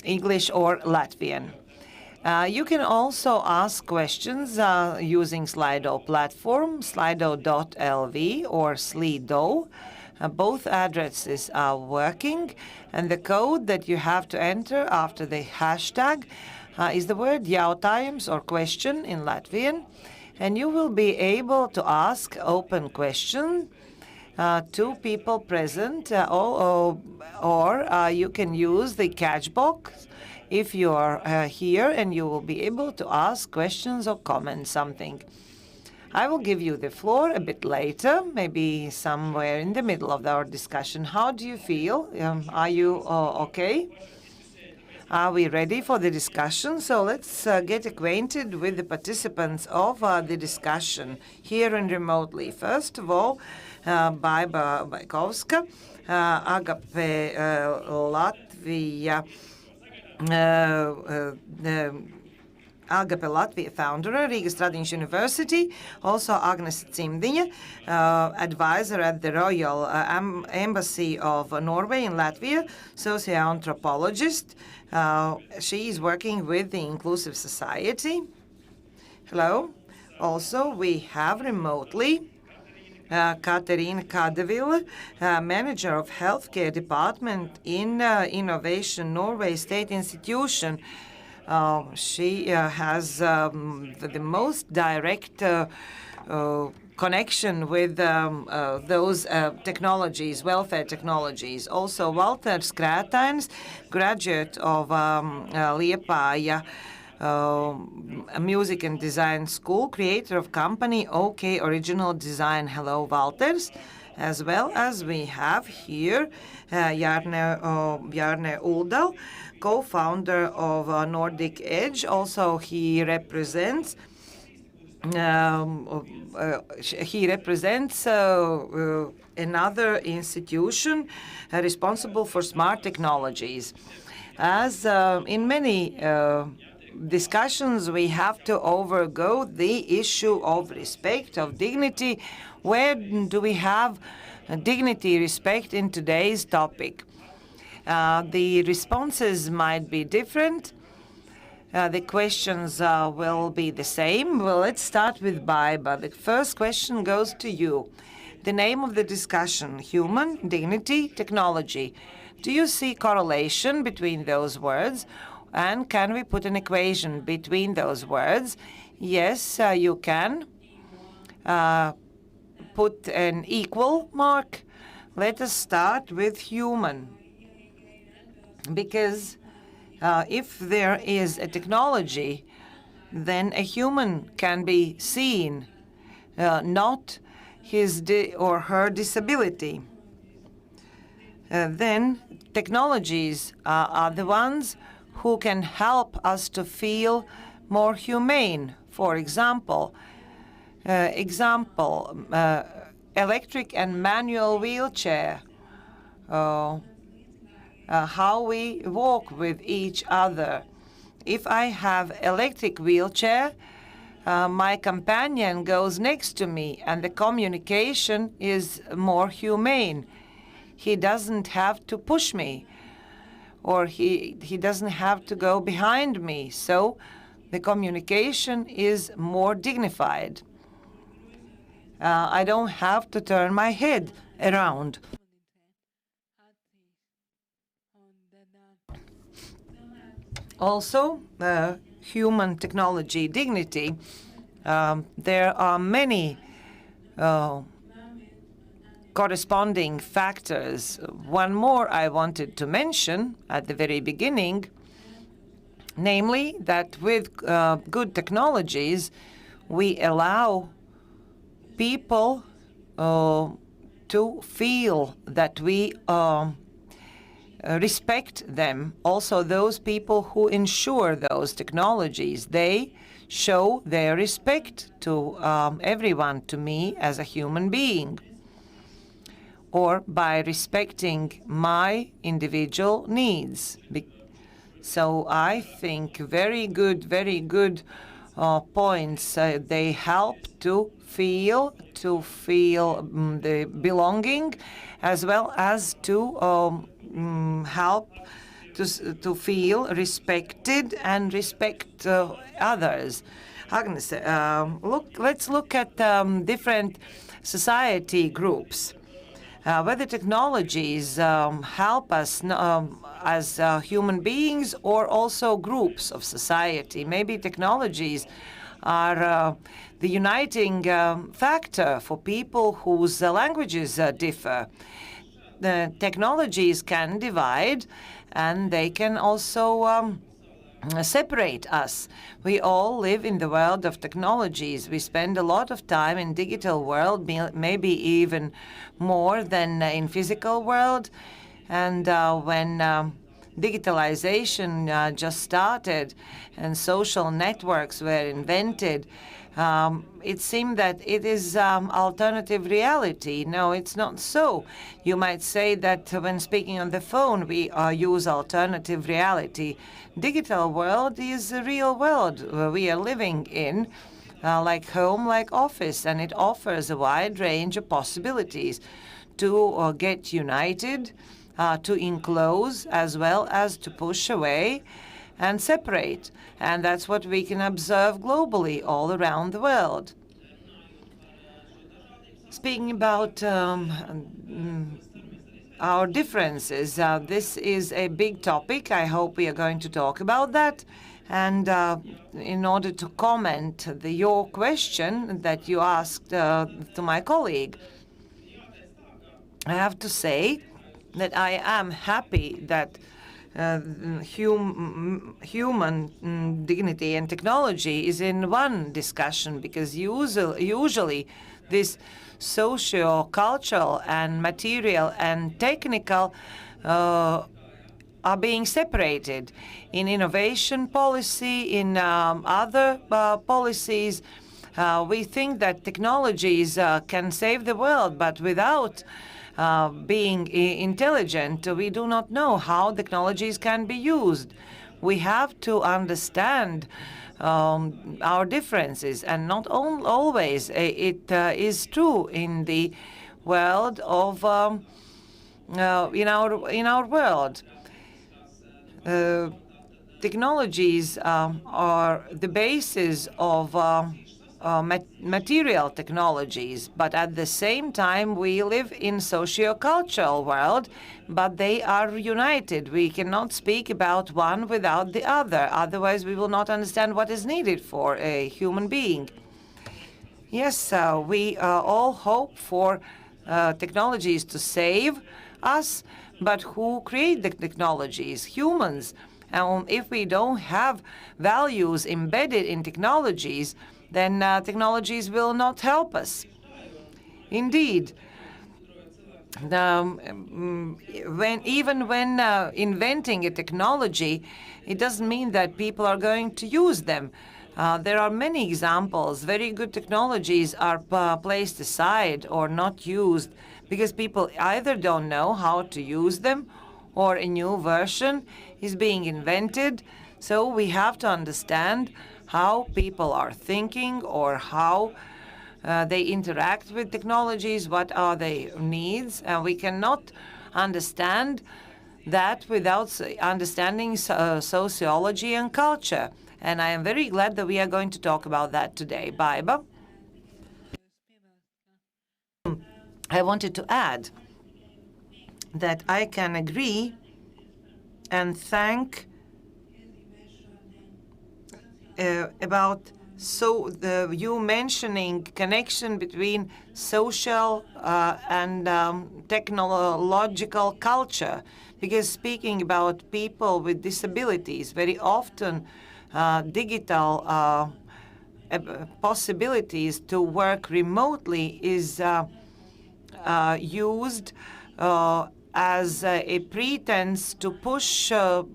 English or Latvian. You can also ask questions using Slido platform, slido.lv or Slido. Both addresses are working, and the code that you have to enter after the hashtag is the word jautājums or question in Latvian, and you will be able to ask open question to people present, or you can use the catch box if you are here, and you will be able to ask questions or comment something. I will give you the floor a bit later, maybe somewhere in the middle of our discussion. How do you feel? Are you okay? Are we ready for the discussion? So let's get acquainted with the participants of the discussion here and remotely. First of all, Baiba Baikovska, Agape Latvija, Agape Latvija founder, Rīgas Tradiņš University, also Agnes Cimdiņa, advisor at the Royal Embassy of Norway in Latvia, socio-anthropologist. She is working with the Inclusive Society. Hello. Also, we have remotely Katerina Kadeville, manager of healthcare department in Innovation Norway State Institution. She has the most direct connection with those technologies, welfare technologies. Also, Walter Skrētains, graduate of Liepāja Music and Design School, creator of company OK Original Design. Hello, Walters. As well as we have here Bjarne Uldal, co-founder of Nordic Edge. Also, he represents another institution responsible for smart technologies. As in many discussions, we have to overgo the issue of respect, of dignity. Where do we have dignity, respect in today's topic? The responses might be different. The questions will be the same. Well, let's start with Baiba. The first question goes to you. The name of the discussion, human, dignity, technology. Do you see correlation between those words? And can we put an equation between those words? Yes, you can. Put an equal mark. Let us start with human. Because if there is a technology, then a human can be seen, not his or her disability. Then technologies are the ones who can help us to feel more humane. For example, electric and manual wheelchair. How we walk with each other. If I have electric wheelchair, my companion goes next to me and the communication is more humane. He doesn't have to push me or he doesn't have to go behind me. So the communication is more dignified. I don't have to turn my head around. Also, human technology dignity. There are many corresponding factors. One more I wanted to mention at the very beginning, namely that with good technologies, we allow people to feel that we respect them. Also, those people who ensure those technologies, they show their respect to everyone, to me as a human being, or by respecting my individual needs. So I think very good points. They help to feel the belonging, as well as to help to feel respected and respect others. Agnes, let's look at different society groups. Whether technologies help us as human beings or also groups of society. Maybe technologies are the uniting factor for people whose languages differ. The technologies can divide and they can also separate us. We all live in the world of technologies. We spend a lot of time in digital world, maybe even more than in physical world. And when digitalization just started and social networks were invented, it seemed that it is alternative reality. No, it's not so. You might say that when speaking on the phone, we use alternative reality. Digital world is a real world we are living in, like home, like office, and it offers a wide range of possibilities to get united, to enclose, as well as to push away and separate. And that's what we can observe globally all around the world. Speaking about our differences, this is a big topic. I hope we are going to talk about that. And in order to comment your question that you asked to my colleague, I have to say that I am happy that human dignity and technology is in one discussion, because usually this socio-cultural and material and technical are being separated. In innovation policy, in other policies, we think that technologies can save the world, but without being intelligent, we do not know how technologies can be used. We have to understand our differences, and not always it is true in the world of in our world. technologies are the basis of material technologies, but at the same time we live in socio-cultural world, but they are united. We cannot speak about one without the other, otherwise we will not understand what is needed for a human being. Yes, we all hope for technologies to save us, but who create the technologies? Humans. If we don't have values embedded in technologies, then technologies will not help us. Indeed, even when inventing a technology, it doesn't mean that people are going to use them. There are many examples. Very good technologies are placed aside or not used because people either don't know how to use them or a new version is being invented. So we have to understand how people are thinking or how they interact with technologies, what are their needs. We cannot understand that without understanding sociology and culture. And I am very glad that we are going to talk about that today. Baiba? I wanted to add that I can agree and thank about you mentioning connection between social and technological culture, because speaking about people with disabilities, very often digital possibilities to work remotely is used as a pretense to push a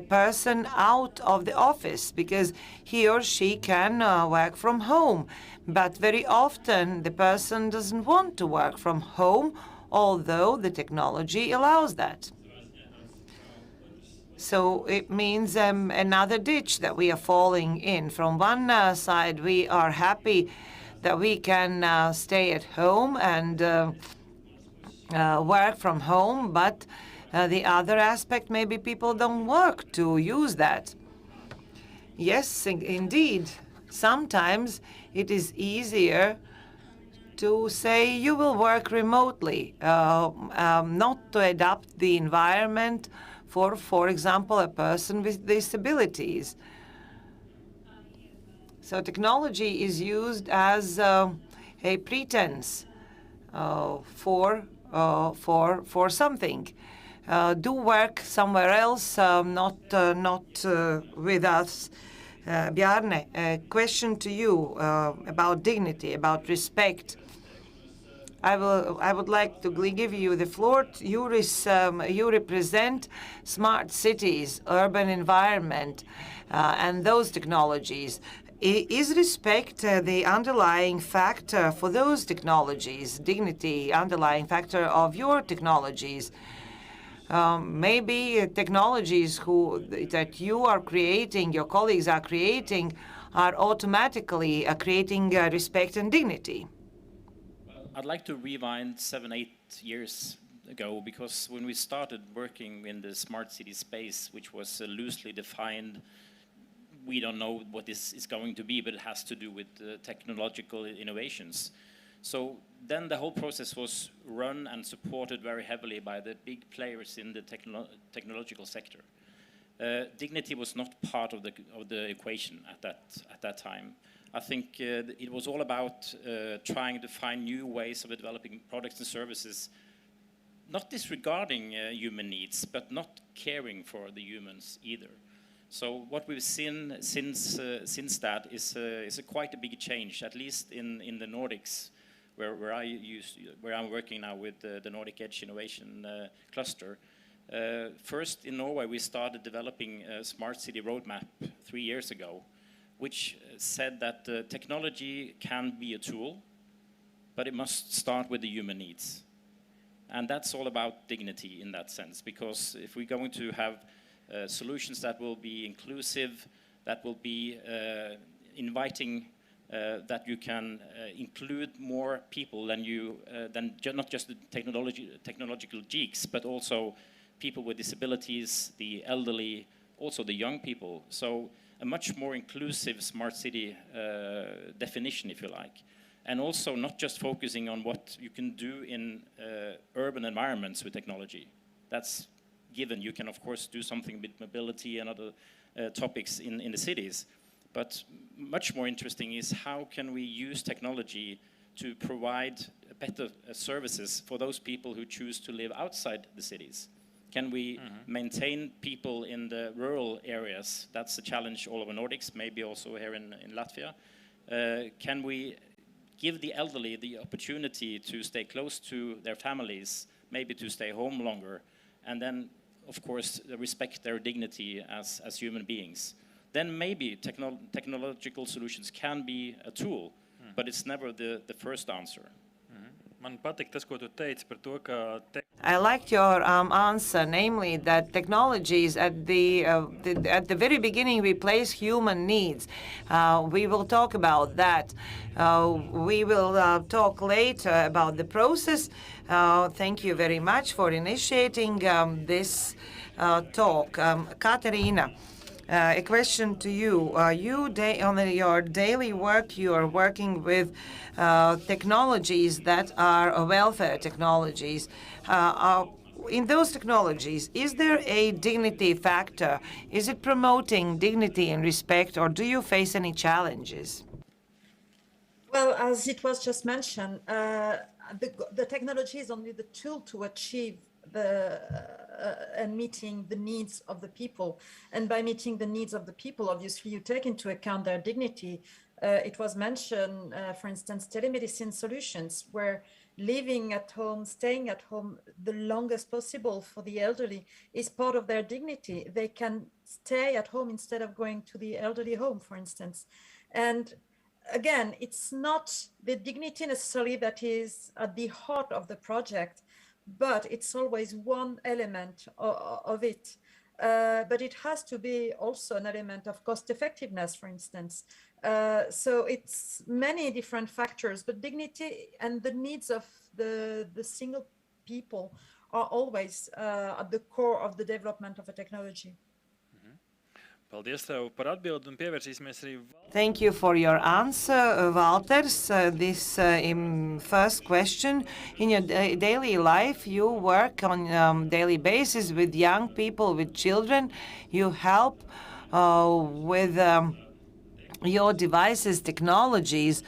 person out of the office because he or she can work from home. But very often the person doesn't want to work from home, although the technology allows that. So it means another ditch that we are falling in. From one side, we are happy that we can stay at home and work from home, but the other aspect, maybe people don't work to use that. Yes, indeed. Sometimes it is easier to say you will work remotely, not to adapt the environment for example, a person with disabilities. So technology is used as a pretense for something. Do work somewhere else, not with us. Bjarne, a question to you about dignity, about respect. I would like to give you the floor. You represent smart cities, urban environment, and those technologies. Is respect the underlying factor for those technologies, dignity, underlying factor of your technologies? Maybe technologies that you are creating, your colleagues are creating, are automatically creating respect and dignity. I'd like to rewind 7-8 years ago, because when we started working in the smart city space, which was loosely defined, we don't know what this is going to be, but it has to do with technological innovations. So then the whole process was run and supported very heavily by the big players in the technological sector. Dignity was not part of the equation at that time. I think it was all about trying to find new ways of developing products and services, not disregarding human needs, but not caring for the humans either. So what we've seen since that is quite a big change, at least in the Nordics, where I'm working now with the Nordic Edge Innovation Cluster. First in Norway, we started developing a smart city roadmap 3 years ago, which said that technology can be a tool, but it must start with the human needs. And that's all about dignity in that sense, because if we're going to have solutions that will be inclusive, that will be inviting, that you can include more people than not just the technological geeks, but also people with disabilities, the elderly, also the young people. So a much more inclusive smart city definition, if you like. And also not just focusing on what you can do in urban environments with technology. That's given. You can, of course, do something with mobility and other topics in the cities. But much more interesting is how can we use technology to provide better services for those people who choose to live outside the cities? Can we maintain people in the rural areas? That's a challenge all over Nordics, maybe also here in Latvia. Can we give the elderly the opportunity to stay close to their families, maybe to stay home longer, and then, of course, respect their dignity as human beings? Then maybe technological solutions can be a tool, but it's never the first answer. Man patīk tas, ko tu teici par to, ka I liked your answer, namely that technologies at the very beginning replace human needs. We will talk about that. We will talk later about the process. Thank you very much for initiating this talk. Katerina, a question to you. On your daily work, you are working with technologies that are welfare technologies. In those technologies, is there a dignity factor? Is it promoting dignity and respect, or do you face any challenges? Well, as it was just mentioned, the technology is only the tool to achieve and meeting the needs of the people. And by meeting the needs of the people, obviously, you take into account their dignity. It was mentioned, for instance, telemedicine solutions, where living at home, staying at home the longest possible for the elderly is part of their dignity. They can stay at home instead of going to the elderly home, for instance. And again, it's not the dignity necessarily that is at the heart of the project, but it's always one element of it. But it has to be also an element of cost effectiveness, for instance. So it's many different factors, but dignity and the needs of the single people are always at the core of the development of a technology. Paldies tev par atbildi un pievērsīsimies arī. Thank you for your answer, Walters. This first question. In your daily life, you work on daily basis with young people, with children. You help with your devices, technologies,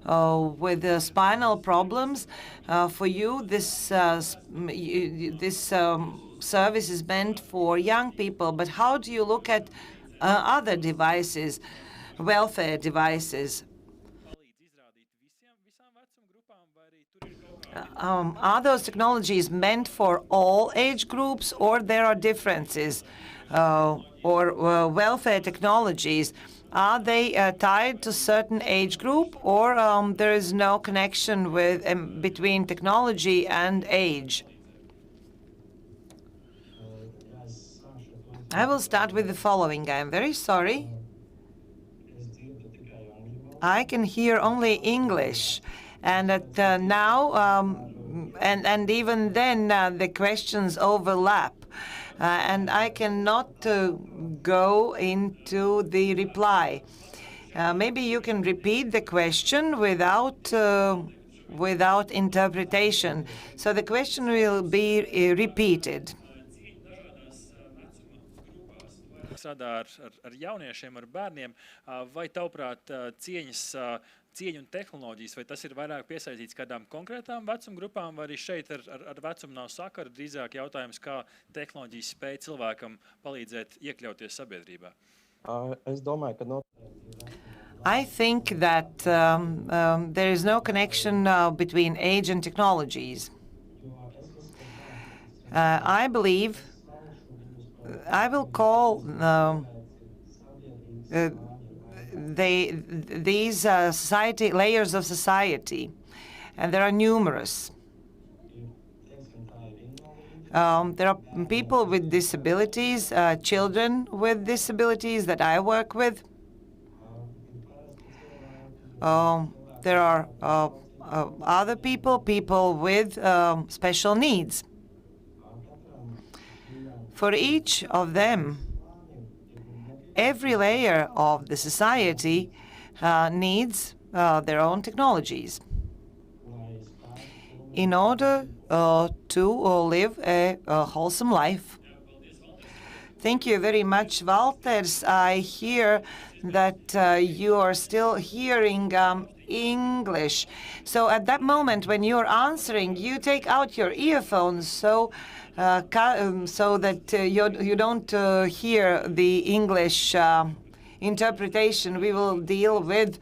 with spinal problems. For you, this service is meant for young people. But how do you look at other devices, welfare devices? Are those technologies meant for all age groups, or there are differences? Or welfare technologies, are they tied to certain age group, or there is no connection with between technology and age? I will start with the following. I am very sorry. I can hear only English, and now, and even then, the questions overlap, and I cannot go into the reply. Maybe you can repeat the question without interpretation. So the question will be repeated. Strādā ar jauniešiem, ar bērniem, vai tavuprāt cieņu un tehnoloģijas, vai tas ir vairāk piesaistīts kādām konkrētām vecuma grupām, vai arī šeit ar vecumu nav sakara, drīzāk jautājums, kā tehnoloģijas spēj cilvēkam palīdzēt iekļauties sabiedrībā? Es domāju, ka no... I think that there is no connection between age and technologies. I believe I will call these society layers of society, and there are numerous. There are people with disabilities, children with disabilities that I work with. There are other people with special needs. For each of them, every layer of the society needs their own technologies in order to live a wholesome life. Thank you very much, Walters. I hear that you are still hearing English. So at that moment when you're answering, you take out your earphones so that you don't hear the English interpretation. We will deal with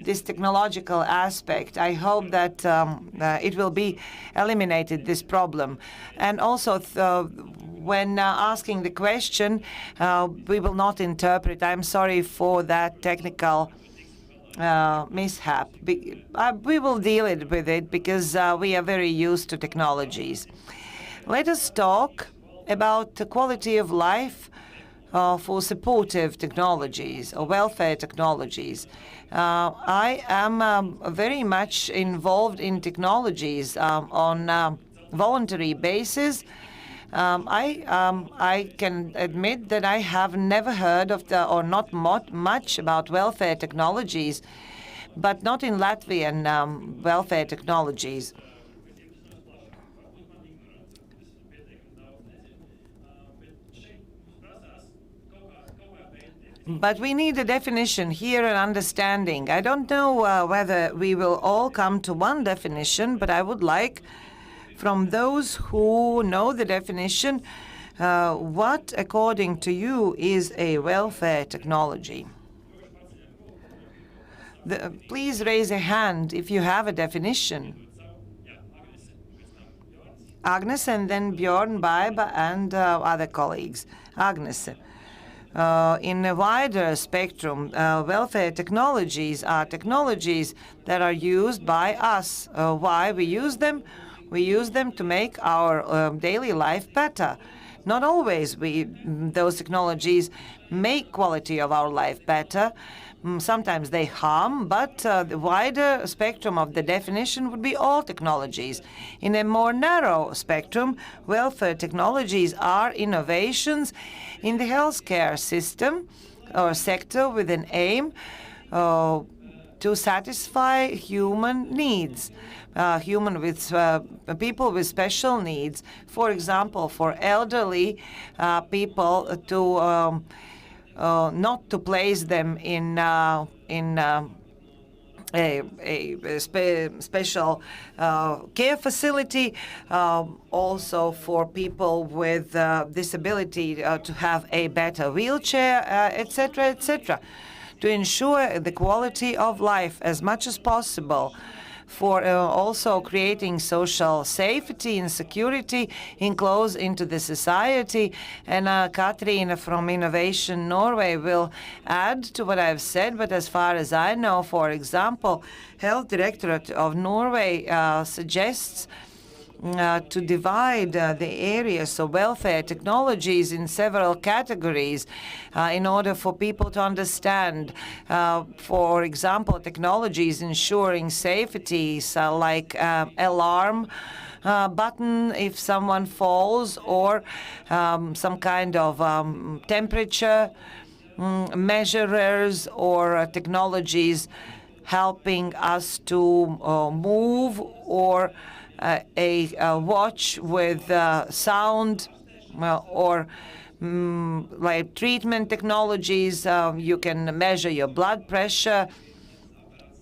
this technological aspect. I hope that it will be eliminated, this problem. And also, when asking the question, we will not interpret. I'm sorry for that technical mishap. We will deal with it because we are very used to technologies. Let us talk about the quality of life for supportive technologies or welfare technologies. I am very much involved in technologies on a voluntary basis. I can admit that I have never heard of or not much about welfare technologies, but not in Latvian welfare technologies. But we need a definition here and understanding. I don't know whether we will all come to one definition, but I would like from those who know the definition, what, according to you, is a welfare technology? Please raise a hand if you have a definition. Agnes, and then Bjorn, Baiba, and other colleagues. Agnes. In a wider spectrum, welfare technologies are technologies that are used by us. Why we use them? We use them to make our daily life better. Not always those technologies make quality of our life better. Sometimes they harm, but the wider spectrum of the definition would be all technologies. In a more narrow spectrum, welfare technologies are innovations in the healthcare system or sector with an aim to satisfy human needs, people with special needs. For example, for elderly people to not to place them in a special care facility, also for people with disability to have a better wheelchair, etc., etc., to ensure the quality of life as much as possible, for also creating social safety and security into the society. And Katrina from Innovation Norway will add to what I've said, but as far as I know, for example, Health Directorate of Norway suggests to divide the areas of welfare technologies in several categories in order for people to understand. For example, technologies ensuring safety, so like alarm button if someone falls, or some kind of temperature measurers, or technologies helping us to move, or a watch with sound, or like treatment technologies. You can measure your blood pressure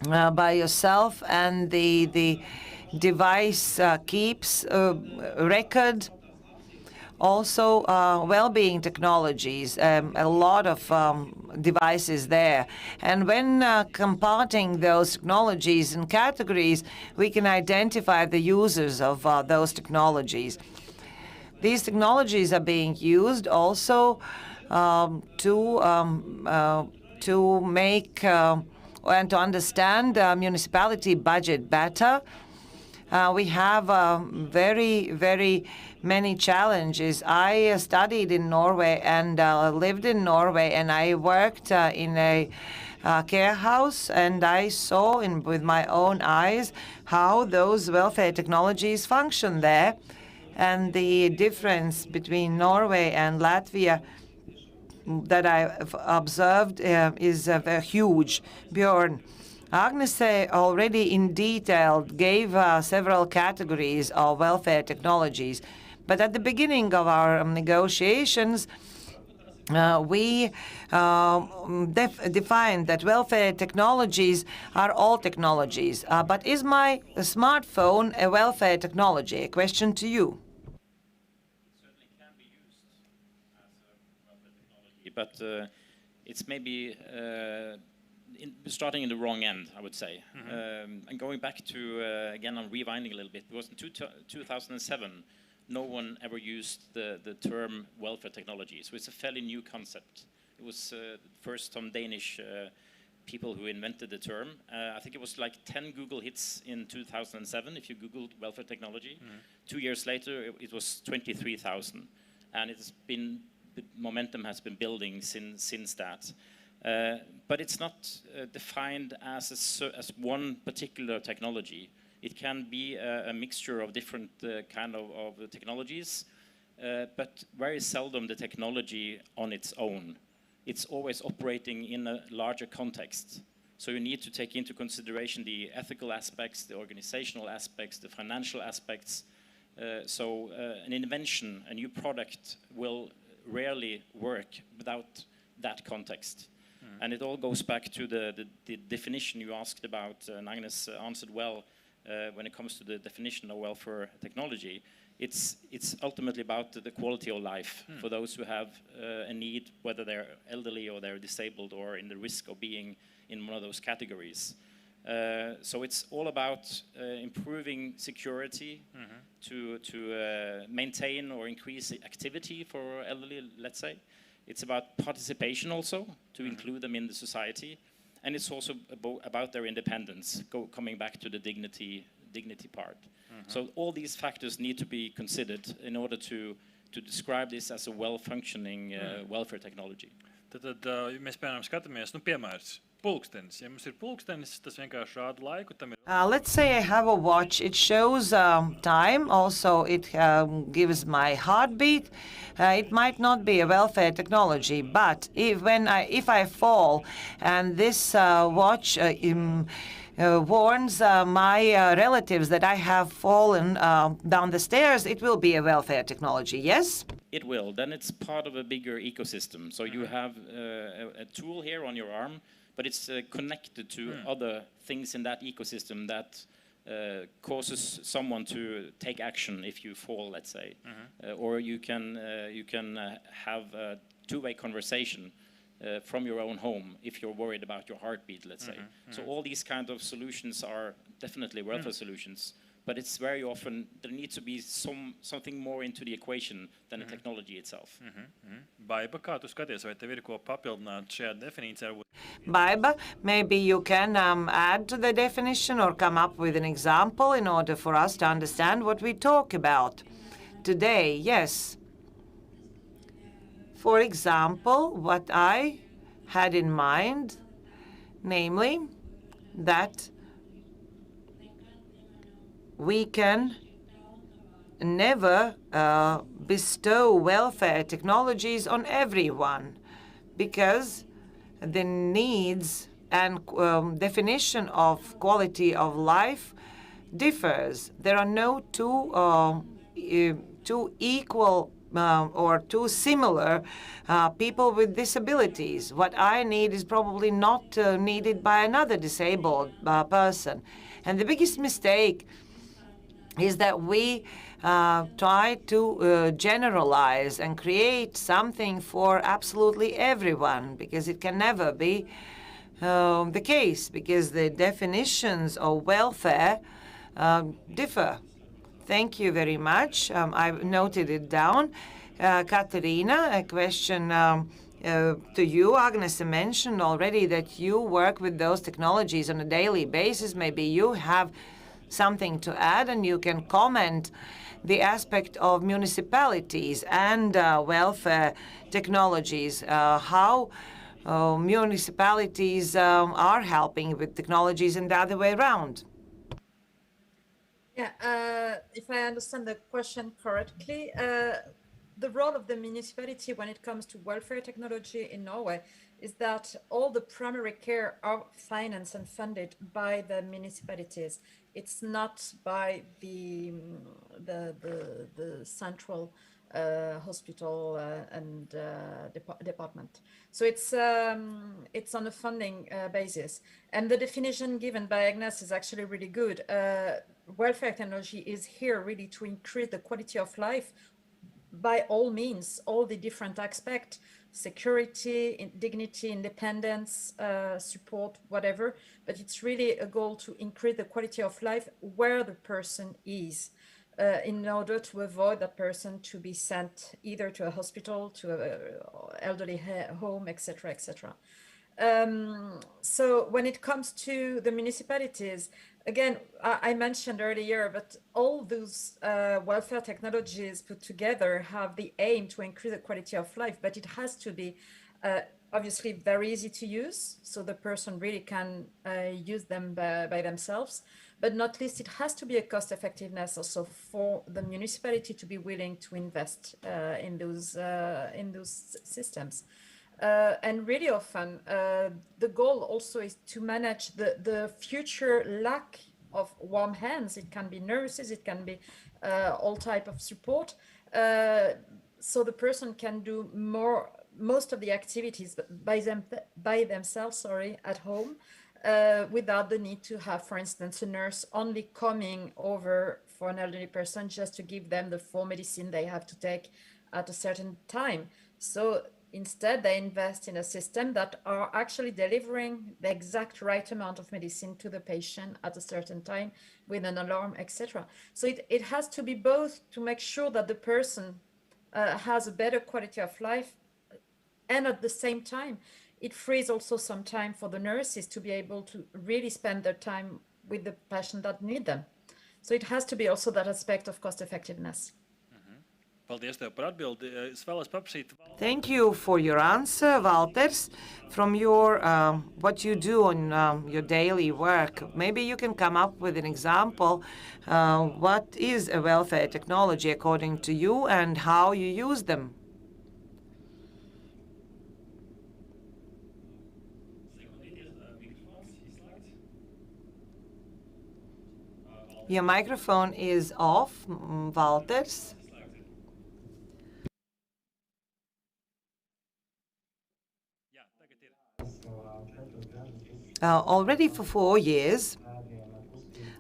by yourself, and the device keeps record. Also, well-being technologies, a lot of devices there. And when comparting those technologies in categories, we can identify the users of those technologies. These technologies are being used also to make and to understand municipality budget better. We have very, very many challenges. I studied in Norway and lived in Norway, and I worked in a care house, and I saw with my own eyes how those welfare technologies function there. And the difference between Norway and Latvia that I've observed is very huge. Björn, Agnes already in detail gave several categories of welfare technologies, but at the beginning of our negotiations, we defined that welfare technologies are all technologies. But is my smartphone a welfare technology? A question to you. It certainly can be used as a welfare technology, but it's maybe starting in the wrong end, I would say. And going back to, again, I'm rewinding a little bit, because in 2007, no one ever used the term welfare technology. So it's a fairly new concept. It was first some Danish people who invented the term. I think it was like 10 Google hits in 2007 if you Googled welfare technology. 2 years later, it was 23,000. And it's been, the momentum has been building since that. But it's not defined as one particular technology. It can be a mixture of different kind of technologies, but very seldom the technology on its own. It's always operating in a larger context. So you need to take into consideration the ethical aspects, the organizational aspects, the financial aspects. So an invention, a new product will rarely work without that context. And it all goes back to the definition you asked about, and Agnes answered well. When it comes to the definition of welfare technology, it's ultimately about the quality of life for those who have a need, whether they're elderly or they're disabled or in the risk of being in one of those categories. So it's all about improving security to maintain or increase activity for elderly, let's say. It's about participation also, to include them in the society. And it's also about their independence, coming back to the dignity part. So all these factors need to be considered in order to describe this as a well-functioning welfare technology. Tad mēs, piemēram, skatāmies, piemērs, pulkstenis. Ja mums ir pulkstenis, tas vienkārši rāda laiku. Let's say I have a watch. It shows time. Also, it gives my heartbeat. It might not be a welfare technology, but if I fall and this watch warns my relatives that I have fallen down the stairs, it will be a welfare technology, yes? It will. Then it's part of a bigger ecosystem. So you have a tool here on your arm, but it's connected to other things in that ecosystem that causes someone to take action if you fall, let's say. Or you can have a two-way conversation from your own home if you're worried about your heartbeat, let's say. So all these kind of solutions are definitely welfare solutions, but it's very often there needs to be something more into the equation than the technology itself. Baiba, kā tu skaties, vai tev ir ko papildināt šajā definīcijā? Baiba, maybe you can add to the definition or come up with an example in order for us to understand what we talk about today. Yes. For example, what I had in mind, namely, that we can never bestow welfare technologies on everyone, because the needs and definition of quality of life differs. There are no two equal or two similar people with disabilities. What I need is probably not needed by another disabled person. And the biggest mistake is that we try to generalize and create something for absolutely everyone, because it can never be the case, because the definitions of welfare differ. Thank you very much. I've noted it down. Katerina, a question to you. Agnes mentioned already that you work with those technologies on a daily basis. Maybe you have something to add, and you can comment the aspect of municipalities and welfare technologies, how municipalities are helping with technologies and the other way around. Yeah, if I understand the question correctly, the role of the municipality when it comes to welfare technology in Norway is that all the primary care are financed and funded by the municipalities. It's not by the central hospital and department. So it's on a funding basis. And the definition given by Agnes is actually really good. Welfare technology is here really to increase the quality of life by all means, all the different aspects, security, dignity, independence, support, whatever. But it's really a goal to increase the quality of life where the person is. In order to avoid that person to be sent either to a hospital, to an elderly home, etc., etc. So when it comes to the municipalities, again, I mentioned earlier, but all those welfare technologies put together have the aim to increase the quality of life, but it has to be obviously very easy to use, so the person really can use them by themselves. But not least, it has to be a cost effectiveness also for the municipality to be willing to invest in those systems. And really often, the goal also is to manage the future lack of warm hands. It can be nurses, it can be all type of support. So the person can do most of the activities by themselves, at home. Without the need to have, for instance, a nurse only coming over for an elderly person just to give them the full medicine they have to take at a certain time. So instead, they invest in a system that are actually delivering the exact right amount of medicine to the patient at a certain time with an alarm, etc. So it has to be both to make sure that the person has a better quality of life, and at the same time, it frees also some time for the nurses to be able to really spend their time with the patient that need them. So it has to be also that aspect of cost effectiveness. Thank you for your answer, Valters. From your what you do on your daily work, maybe you can come up with an example. What is a welfare technology according to you, and how you use them? Your microphone is off, Valters. Already for 4 years,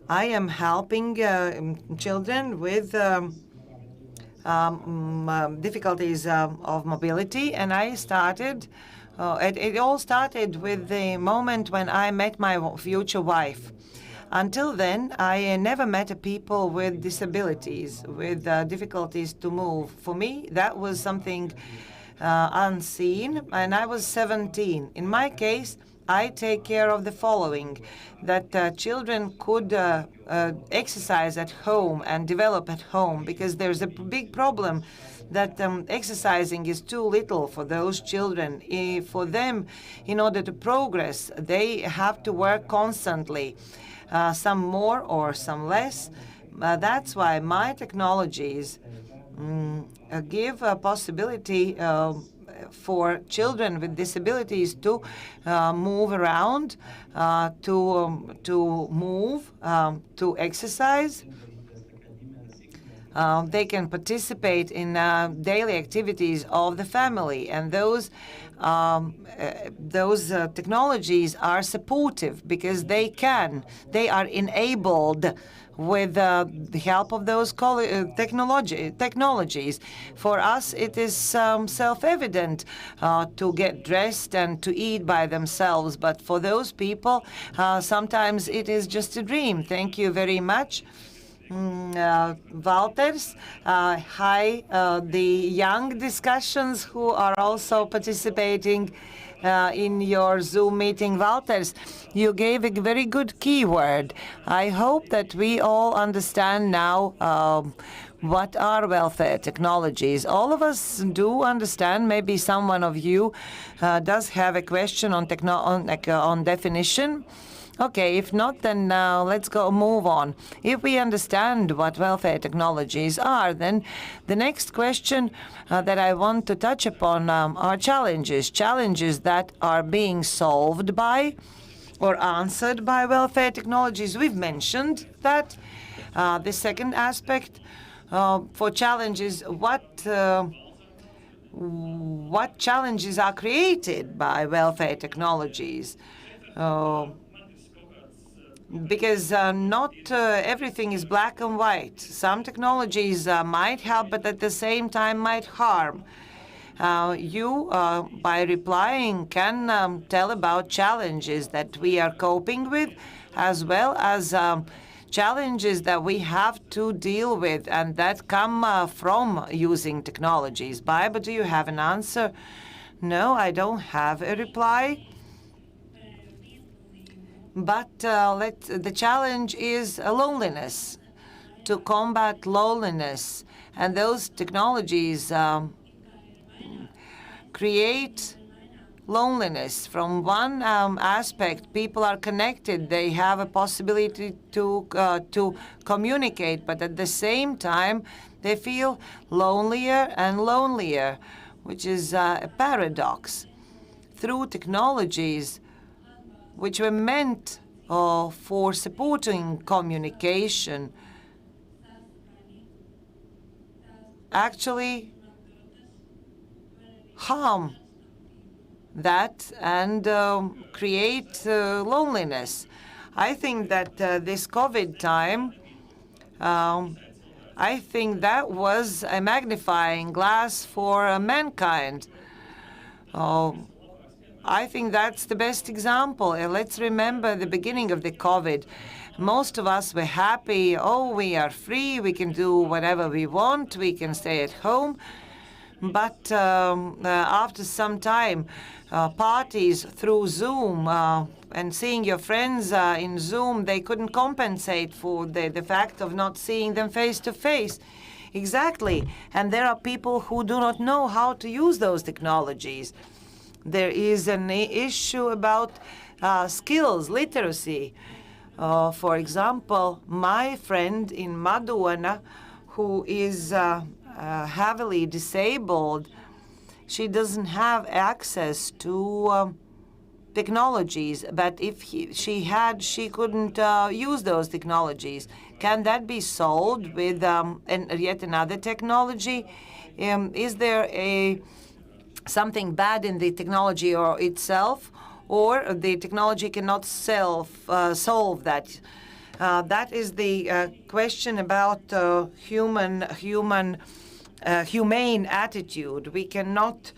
I am helping children with difficulties of mobility, and I started. It all started with the moment when I met my future wife. Until then, I never met people with disabilities, with difficulties to move. For me, that was something unseen, and I was 17. In my case, I take care of the following, that children could exercise at home and develop at home, because there's a big problem that exercising is too little for those children. For them, in order to progress, they have to work constantly. Some more or some less. That's why my technologies give a possibility for children with disabilities to move around, to move, to exercise. They can participate in daily activities of the family, and those technologies are supportive because they are enabled with the help of those technologies. For us, it is self-evident to get dressed and to eat by themselves, but for those people, sometimes it is just a dream. Thank you very much. Valters, hi, the young discussions who are also participating in your Zoom meeting. Valters, you gave a very good keyword. I hope that we all understand now what are welfare technologies. All of us do understand. Maybe someone of you does have a question on definition. Okay, if not, then let's move on. If we understand what welfare technologies are, then the next question that I want to touch upon are challenges that are being solved by or answered by welfare technologies. We've mentioned that. The second aspect for challenges, what challenges are created by welfare technologies? Because not everything is black and white. Some technologies might help, but at the same time might harm. You, by replying, can tell about challenges that we are coping with, as well as challenges that we have to deal with and that come from using technologies. Baiba, do you have an answer? No, I don't have a reply. But the challenge is loneliness, to combat loneliness. And those technologies create loneliness. From one aspect, people are connected. They have a possibility to communicate, but at the same time, they feel lonelier and lonelier, which is a paradox. Through technologies which were meant for supporting communication, actually harm that and create loneliness. I think that this COVID time, I think that was a magnifying glass for mankind. I think that's the best example. Let's remember the beginning of the COVID. Most of us were happy. Oh, we are free. We can do whatever we want. We can stay at home. But after some time, parties through Zoom and seeing your friends in Zoom, they couldn't compensate for the fact of not seeing them face to face. Exactly. And there are people who do not know how to use those technologies. There is an issue about skills, literacy. For example, my friend in Madona, who is heavily disabled, she doesn't have access to technologies, but if she had, she couldn't use those technologies. Can that be solved with yet another technology? Is there something bad in the technology or itself, or the technology cannot solve that? That is the question about humane attitude. We cannot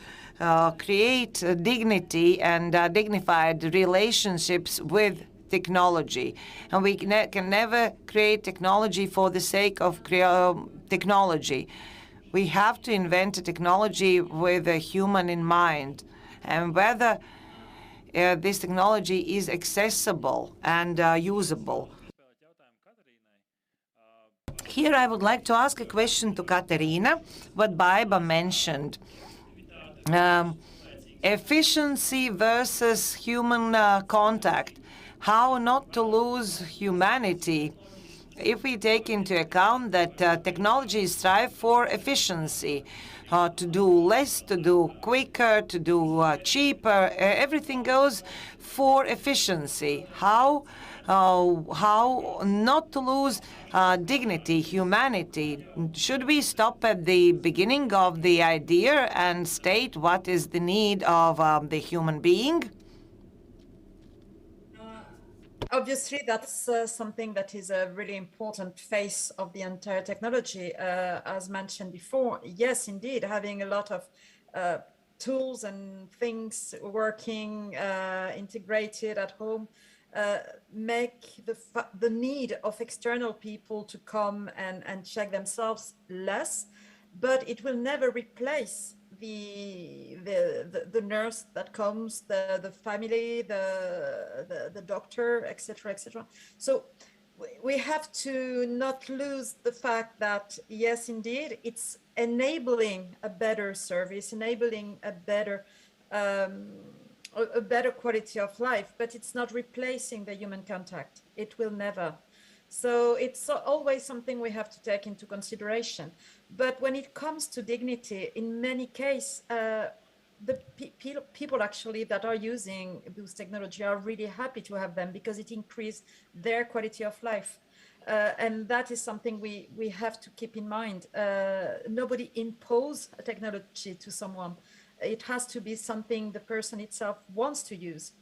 create dignity and dignified relationships with technology. And we can never create technology for the sake of technology. We have to invent a technology with a human in mind, and whether this technology is accessible and usable. Here I would like to ask a question to Katerina, what Baiba mentioned. Efficiency versus human contact. How not to lose humanity if we take into account that technologies strive for efficiency, to do less, to do quicker, to do cheaper. Everything goes for efficiency. How not to lose dignity, humanity? Should we stop at the beginning of the idea and state what is the need of the human being? Obviously, that's something that is a really important phase of the entire technology. As mentioned before, yes, indeed, having a lot of tools and things working integrated at home make the need of external people to come and check themselves less, but it will never replace the nurse that comes, the family, the doctor, etc., etc. So we have to not lose the fact that, yes, indeed, it's enabling a better service, enabling a better a better quality of life, but it's not replacing the human contact. It will never. So it's always something we have to take into consideration. But when it comes to dignity, in many cases, the people actually that are using those technology are really happy to have them because it increases their quality of life. And that is something we have to keep in mind. Nobody impose a technology to someone. It has to be something the person itself wants to use.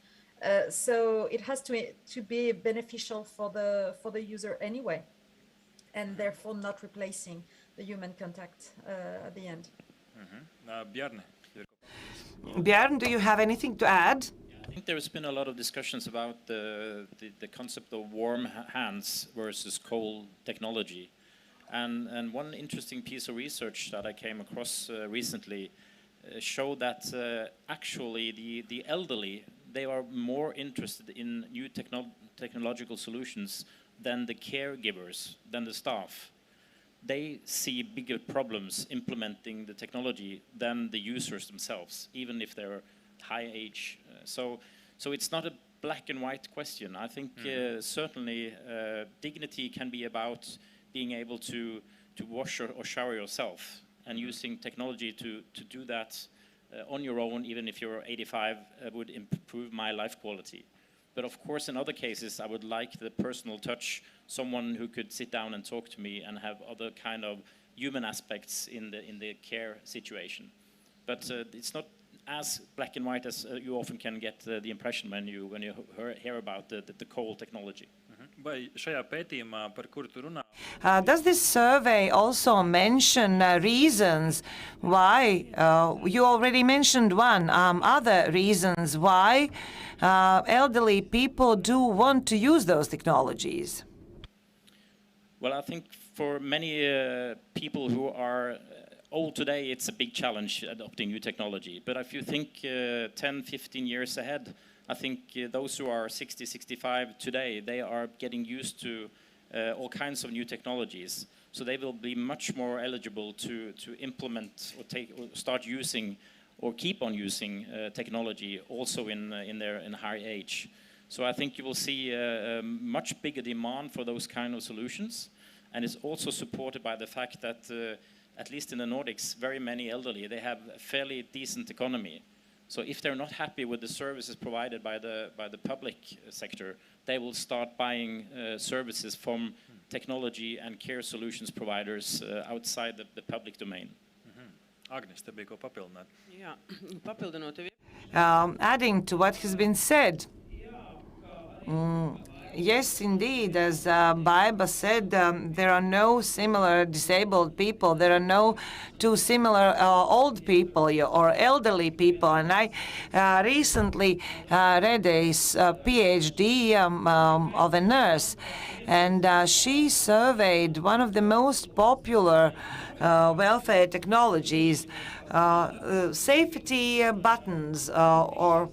So it has to be beneficial for the user anyway, and therefore not replacing the human contact at the end. Bjarne. Björn, do you have anything to add? I think there's been a lot of discussions about the concept of warm hands versus cold technology. And one interesting piece of research that I came across recently showed that actually the elderly, they are more interested in new technological solutions than the caregivers, than the staff. They see bigger problems implementing the technology than the users themselves, even if they're high age. So it's not a black and white question. I think certainly dignity can be about being able to wash or shower yourself, and using technology to do that on your own, even if you're 85, would improve my life quality. But of course, in other cases, I would like the personal touch, someone who could sit down and talk to me and have other kind of human aspects in the care situation. But it's not as black and white as you often can get the impression when you hear about the cold technology. Vai šajā pētījumā, par kuru tu runā? Does this survey also mention reasons why, you already mentioned one, other reasons why elderly people do want to use those technologies? Well, I think for many people who are old today, it's a big challenge adopting new technology. But if you think 10, 15 years ahead, I think those who are 60, 65 today, they are getting used to all kinds of new technologies. So they will be much more eligible to implement or start using or keep on using technology also in high age. So I think you will see a much bigger demand for those kind of solutions. And it's also supported by the fact that, at least in the Nordics, very many elderly, they have a fairly decent economy. So if they're not happy with the services provided by the public sector, they will start buying services from technology and care solutions providers outside the public domain. Agnes, tev bija ko papildināt? Jā, papildinot tevi. Adding to what has been said. Yes, indeed, as Baiba said, there are no similar disabled people. There are no two similar old people or elderly people. And I recently read a PhD of a nurse, and she surveyed one of the most popular welfare technologies, safety buttons, or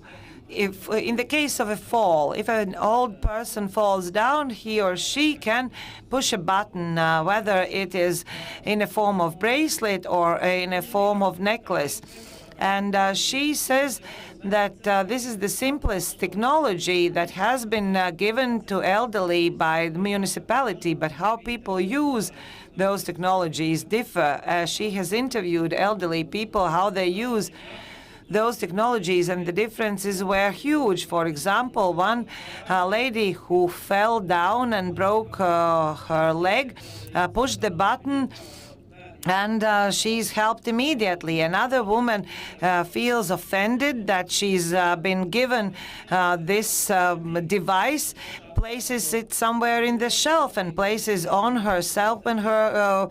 if in the case of a fall, if an old person falls down, he or she can push a button, whether it is in a form of bracelet or in a form of necklace. And she says that this is the simplest technology that has been given to elderly by the municipality, but how people use those technologies differ. She has interviewed elderly people, how they use those technologies, and the differences were huge. For example, one lady who fell down and broke her leg pushed the button, and she's helped immediately. Another woman feels offended that she's been given this device, places it somewhere in the shelf and places on herself when her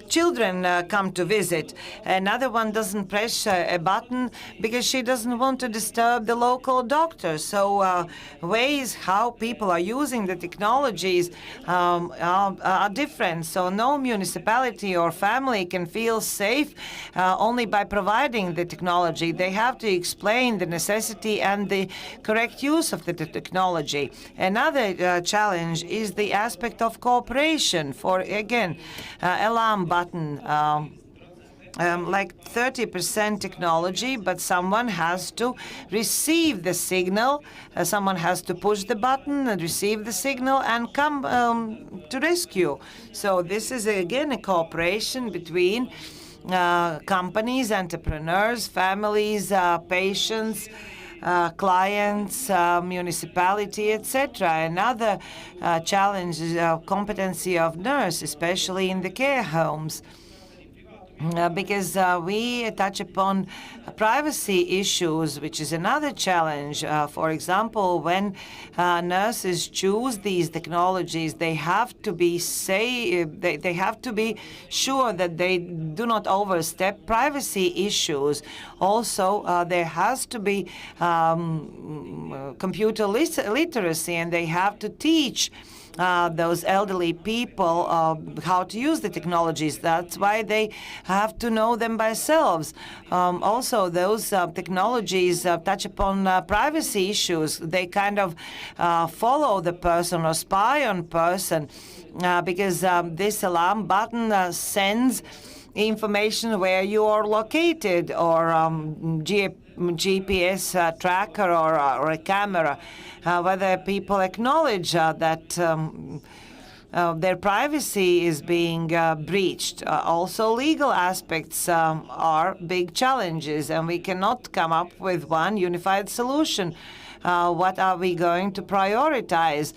children come to visit. Another one doesn't press a button because she doesn't want to disturb the local doctor. So ways how people are using the technologies are different. So no municipality or family can feel safe only by providing the technology. They have to explain the necessity and the correct use of the technology. Another challenge is the aspect of cooperation. For again, alarm button. like 30% technology, but someone has to receive the signal. Someone has to push the button and receive the signal and come to rescue. So this is again a cooperation between companies, entrepreneurs, families, patients, clients, municipality, etc. Another challenge is competency of nurse, especially in the care homes. Because we touch upon privacy issues, which is another challenge. For example, when nurses choose these technologies, they have to be they have to be sure that they do not overstep privacy issues. Also, there has to be computer literacy, and they have to teach those elderly people how to use the technologies. That's why they have to know them by themselves. Also, those technologies touch upon privacy issues. They kind of follow the person or spy on person because this alarm button sends information where you are located, or GPS tracker or a camera, whether people acknowledge that their privacy is being breached. Also, legal aspects are big challenges, and we cannot come up with one unified solution. What are we going to prioritize?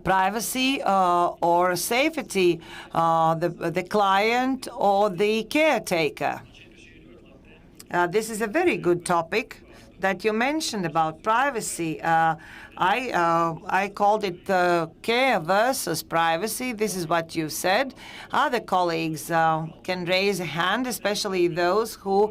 Privacy or safety, the client or the caretaker? This is a very good topic that you mentioned about privacy. I called it care versus privacy. This is what you said. Other colleagues can raise a hand, especially those who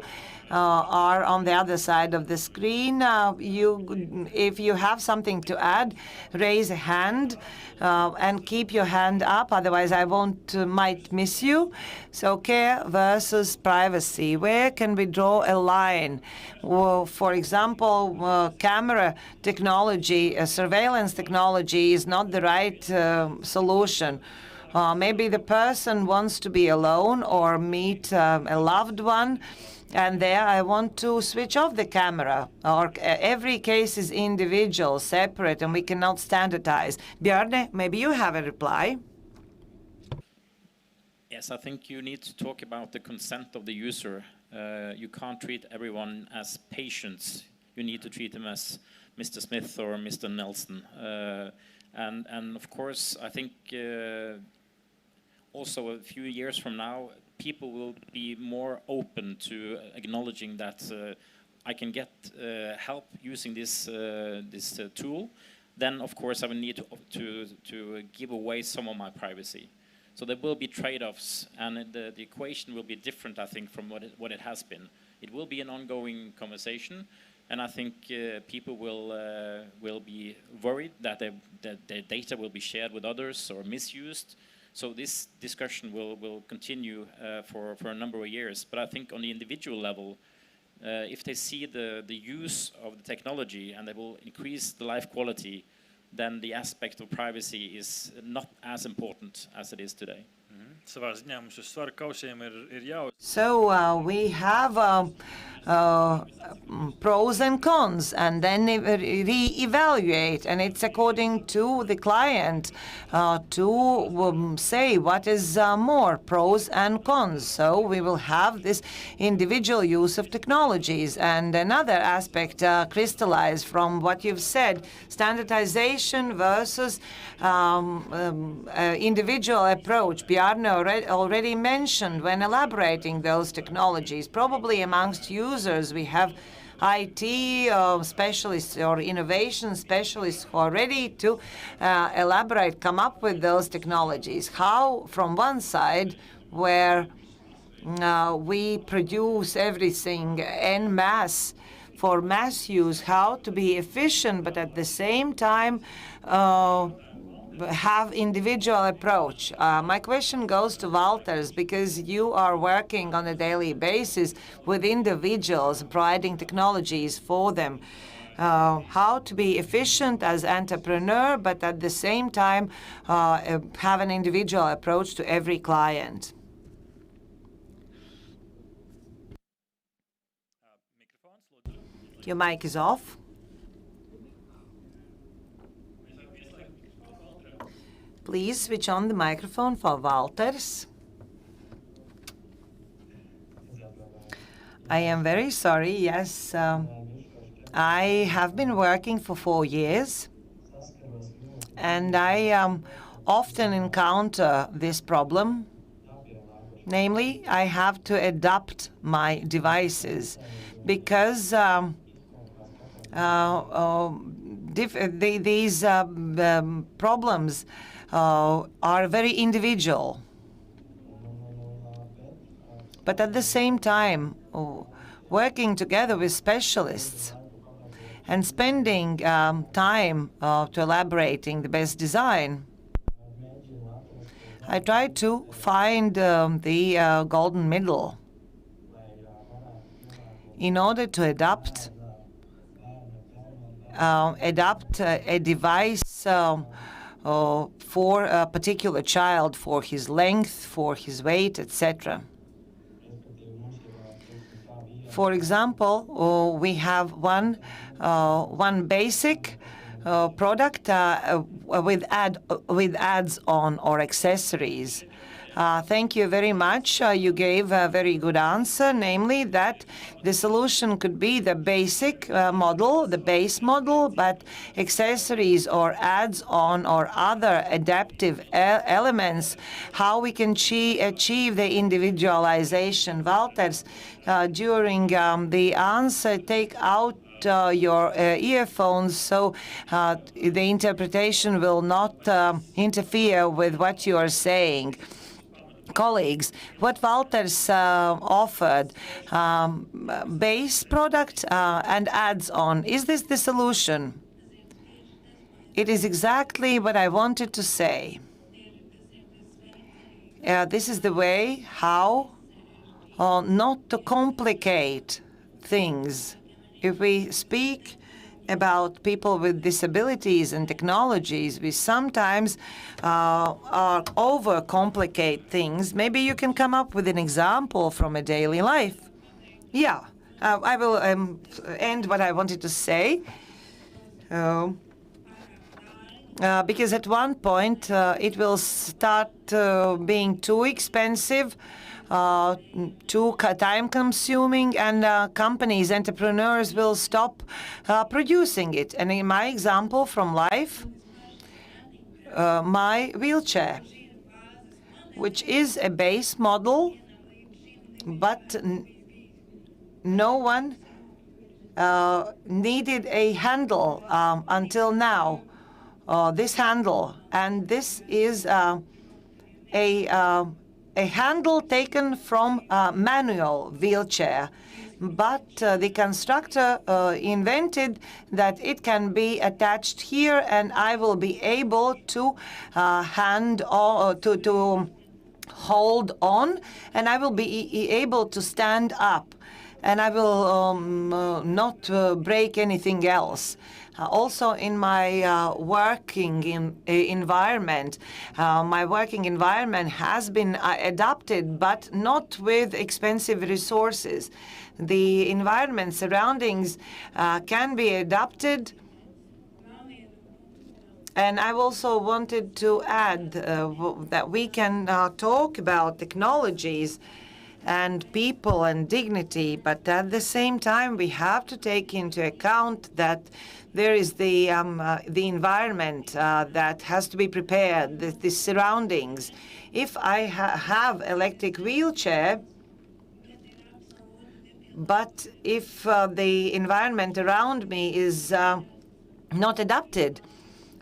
are on the other side of the screen. If you have something to add, raise a hand and keep your hand up. Otherwise, I might miss you. So, care versus privacy. Where can we draw a line? Well, for example, camera technology, surveillance technology is not the right solution. Maybe the person wants to be alone or meet a loved one, and there I want to switch off the camera. Or every case is individual, separate, and we cannot standardize. Bjarne, maybe you have a reply. Yes, I think you need to talk about the consent of the user. You can't treat everyone as patients. You need to treat them as Mr. Smith or Mr. Nelson. And of course, I think also a few years from now, people will be more open to acknowledging that I can get help using this tool. Then, of course, I will need to give away some of my privacy. So there will be trade-offs, and the equation will be different, I think, from what it has been. It will be an ongoing conversation, and I think people will be worried that their data will be shared with others or misused. So this discussion will continue for a number of years. But I think on the individual level, if they see the use of the technology and they will increase the life quality, then the aspect of privacy is not as important as it is today. So we have pros and cons, and then re-evaluate, and it's according to the client to say what is more pros and cons. So we will have this individual use of technologies. And another aspect crystallized from what you've said, standardization versus individual approach. Bjarne already mentioned when elaborating those technologies. Probably amongst users, we have IT specialists or innovation specialists who are ready to elaborate, come up with those technologies. How, from one side, where we produce everything en masse for mass use, how to be efficient, but at the same time have individual approach. My question goes to Walters, because you are working on a daily basis with individuals, providing technologies for them. How to be efficient as entrepreneur, but at the same time have an individual approach to every client. Your mic is off. Please switch on the microphone for Walters. I am very sorry. Yes, I have been working for 4 years, and I often encounter this problem. Namely, I have to adapt my devices because these problems are very individual. But at the same time, working together with specialists and spending time to elaborating the best design, I try to find the golden middle in order to adapt a device for a particular child, for his length, for his weight, etc. For example, we have one basic product with ads on or accessories. Thank you very much. You gave a very good answer, namely that the solution could be the basic model, the base model, but accessories or ads on or other adaptive elements, how we can achieve the individualization. Walters, during the answer, take out your earphones so the interpretation will not interfere with what you are saying. Colleagues, what Walters offered, base product and ads on, is this the solution? It is exactly what I wanted to say. This is the way how not to complicate things. If we speak about people with disabilities and technologies, we sometimes overcomplicate things. Maybe you can come up with an example from a daily life. Yeah, I will end what I wanted to say. Because at one point it will start being too expensive, too time-consuming, and companies, entrepreneurs will stop producing it. And in my example from life, my wheelchair, which is a base model, but no one needed a handle until now. This handle, and this is a handle taken from a manual wheelchair, but the constructor invented that it can be attached here, and I will be able to to hold on, and I will be able to stand up, and I will not break anything else. Also in my working environment, my working environment has been adapted, but not with expensive resources. The environment surroundings can be adapted. And I also wanted to add that we can talk about technologies and people and dignity, but at the same time we have to take into account that there is the environment that has to be prepared, the surroundings. If I have electric wheelchair, but if the environment around me is not adapted,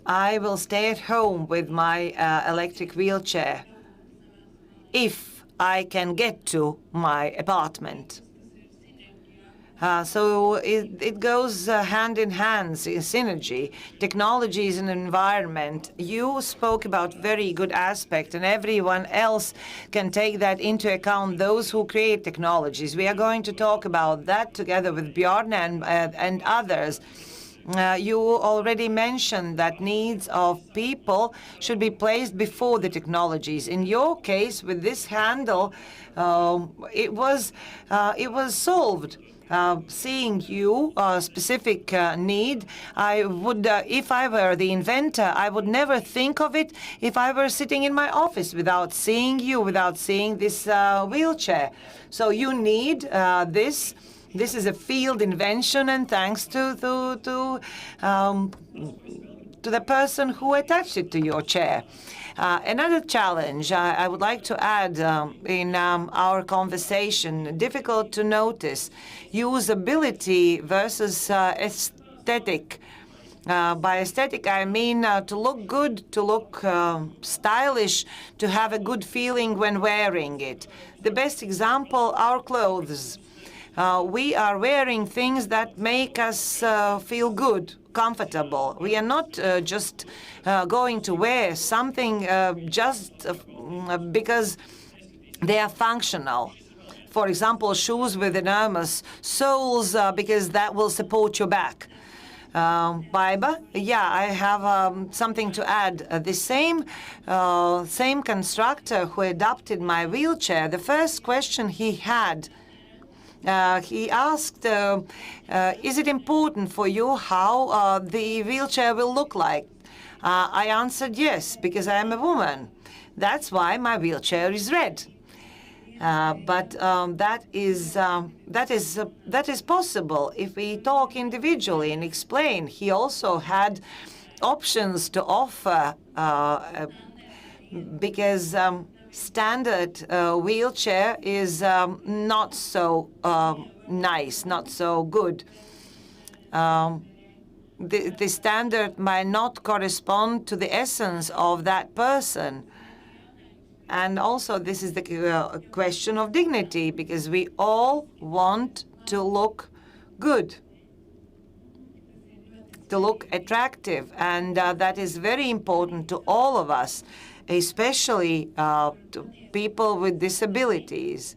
I will stay at home with my electric wheelchair if I can get to my apartment. So it goes hand in hand, synergy. Technology is an environment. You spoke about very good aspect, and everyone else can take that into account, those who create technologies. We are going to talk about that together with Bjorn and others. You already mentioned that needs of people should be placed before the technologies. In your case, with this handle, it was solved. seeing you, specific need, I would, if I were the inventor, I would never think of it if I were sitting in my office without seeing you, without seeing this wheelchair. So you need this. This is a field invention, and thanks to the person who attached it to your chair. Another challenge I would like to add in our conversation, difficult to notice, usability versus aesthetic. By aesthetic, I mean to look good, to look stylish, to have a good feeling when wearing it. The best example, our clothes. We are wearing things that make us feel good, comfortable. We are not just going to wear something just because they are functional. For example, shoes with enormous soles because that will support your back. Baiba, yeah, I have something to add. The same constructor who adopted my wheelchair, the first question he had, he asked, is it important for you how the wheelchair will look like? I answered yes, because I am a woman. That's why my wheelchair is red. But that is possible if we talk individually and explain. He also had options to offer because standard wheelchair is not so nice, not so good. The standard might not correspond to the essence of that person. And also, this is the question of dignity, because we all want to look good, to look attractive, and that is very important to all of us, especially to people with disabilities.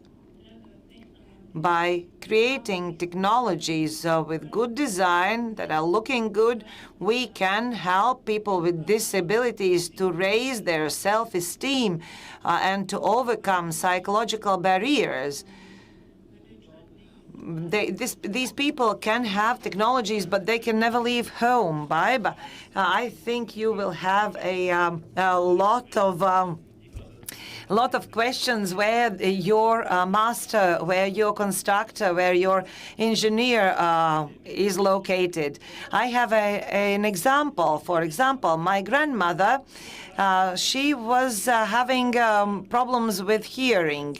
By creating technologies with good design that are looking good, we can help people with disabilities to raise their self-esteem and to overcome psychological barriers. These people can have technologies, but they can never leave home. Baiba, I think you will have a lot of questions where your master, where your constructor, where your engineer is located. I have an example. For example, my grandmother, she was having problems with hearing.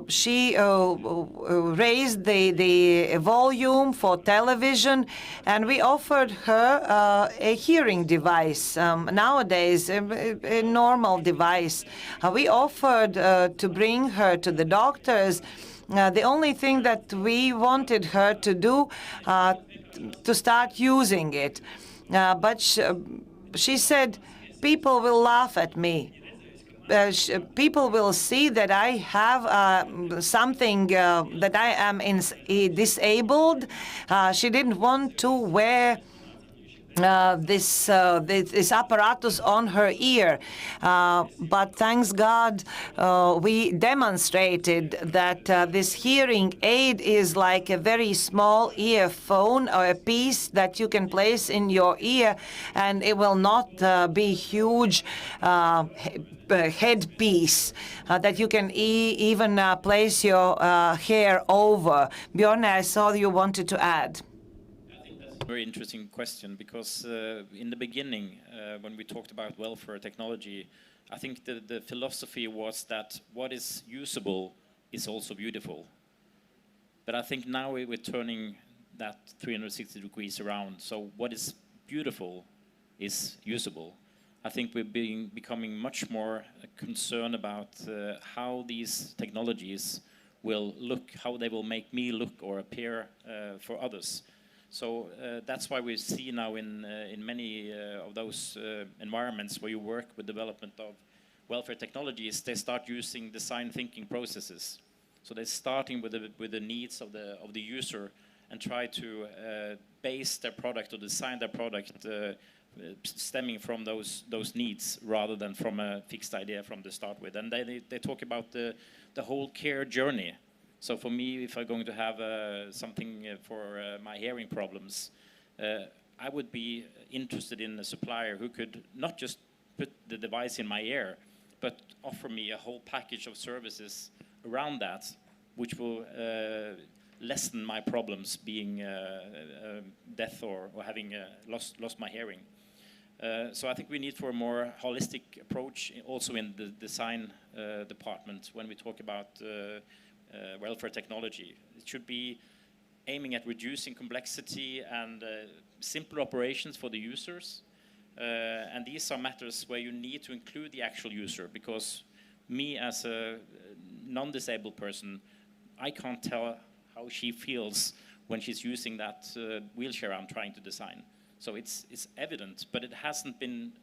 She raised the volume for television, and we offered her a hearing device. Nowadays, a normal device. We offered to bring her to the doctors. The only thing that we wanted her to do, to start using it. But she said, people will laugh at me. People will see that I have something, that I am disabled. She didn't want to wear this apparatus on her ear. But thanks God, we demonstrated that this hearing aid is like a very small earphone or a piece that you can place in your ear, and it will not be huge headpiece that you can even place your hair over. Bjorn, I saw you wanted to add. Very interesting question, because in the beginning, when we talked about welfare technology, I think the philosophy was that what is usable is also beautiful. But I think now we're turning that 360 degrees around. So what is beautiful is usable. I think we're becoming much more concerned about how these technologies will look, how they will make me look or appear for others. So that's why we see now in many of those environments where you work with development of welfare technologies, they start using design thinking processes. So they're starting with the needs of the user and try to base their product or design their product stemming from those needs rather than from a fixed idea from the start with. And they talk about the whole care journey. So for me, if I'm going to have something for my hearing problems, I would be interested in a supplier who could not just put the device in my ear, but offer me a whole package of services around that, which will lessen my problems being deaf or having lost my hearing. So I think we need for a more holistic approach also in the design department when we talk about welfare technology. It should be aiming at reducing complexity and simpler operations for the users. And these are matters where you need to include the actual user, because me as a non-disabled person, I can't tell how she feels when she's using that wheelchair I'm trying to design. So it's evident, but it hasn't been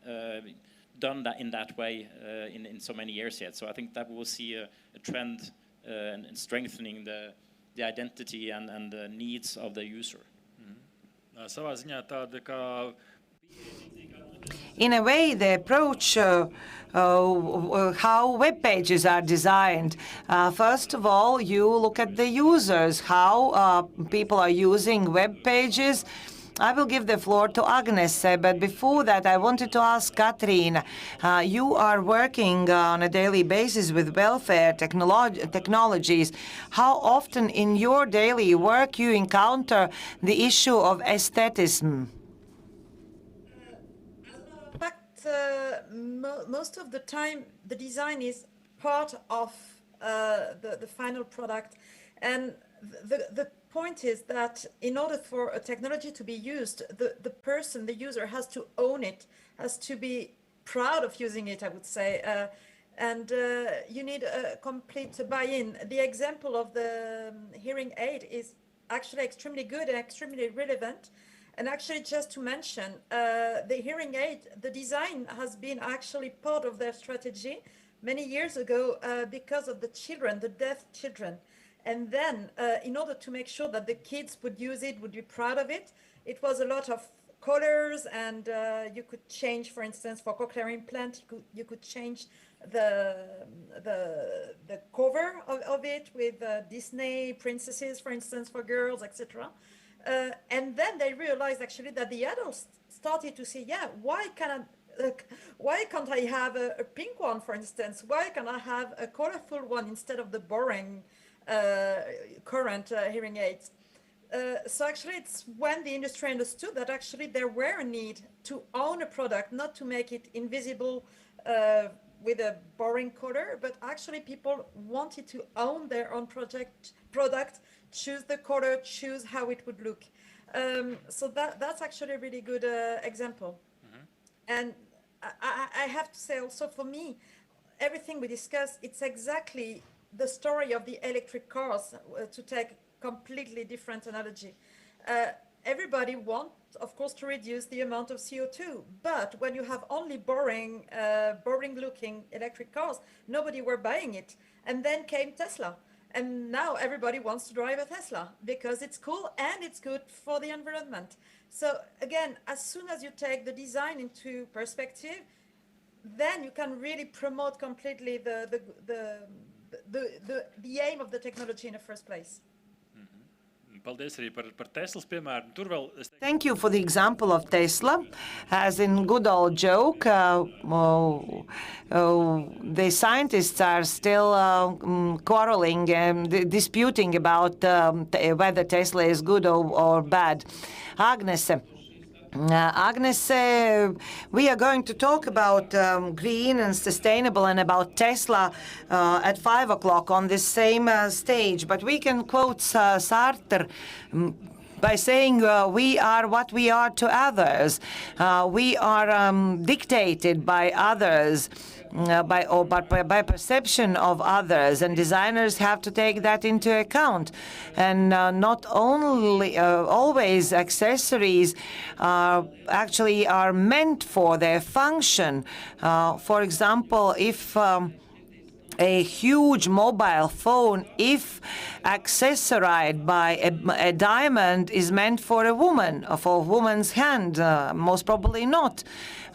done in that way in so many years yet. So I think that we will see a trend in strengthening the identity and the needs of the user. Savā ziņā tāda kā In a way, the approach how web pages are designed. First of all, you look at the users, how people are using web pages. I will give the floor to Agnes, but before that, I wanted to ask Katrīna. You are working on a daily basis with welfare technologies. How often in your daily work you encounter the issue of aestheticism? In fact, most of the time, the design is part of the final product, and the point is that in order for a technology to be used, the person, the user, has to own it, has to be proud of using it, I would say, and you need a complete buy-in. The example of the hearing aid is actually extremely good and extremely relevant. And actually, just to mention, the hearing aid, the design has been actually part of their strategy many years ago because of the children, the deaf children. And then, in order to make sure that the kids would use it, would be proud of it, it was a lot of colors, and you could change, for instance, for cochlear implant, you could change the cover of it with Disney princesses, for instance, for girls, etc. And then they realized actually that the adults started to say, yeah, why can't I have a pink one, for instance? Why can't I have a colorful one instead of the boring current hearing aids? So actually, it's when the industry understood that actually there were a need to own a product, not to make it invisible with a boring color, but actually people wanted to own their own product, choose the color, choose how it would look. So that's actually a really good example. And I have to say also, for me, everything we discuss, it's exactly the story of the electric cars, to take completely different analogy. Everybody wants, of course, to reduce the amount of CO2, but when you have only boring looking electric cars, nobody were buying it. And then came Tesla. And now everybody wants to drive a Tesla because it's cool and it's good for the environment. So again, as soon as you take the design into perspective, then you can really promote completely the aim of the technology in the first place. Paldies arī par Teslas piemēru. Tur vēl Thank you for the example of Tesla. As in good old joke, the scientists are still quarreling and disputing about whether Tesla is good or bad. Agnes, we are going to talk about green and sustainable and about Tesla at 5 o'clock on this same stage. But we can quote Sartre by saying we are what we are to others. We are dictated by others. By perception of others, and designers have to take that into account. And not only always accessories actually are meant for their function. For example, if a huge mobile phone, if accessorized by a diamond, is meant for a woman, or for a woman's hand, most probably not.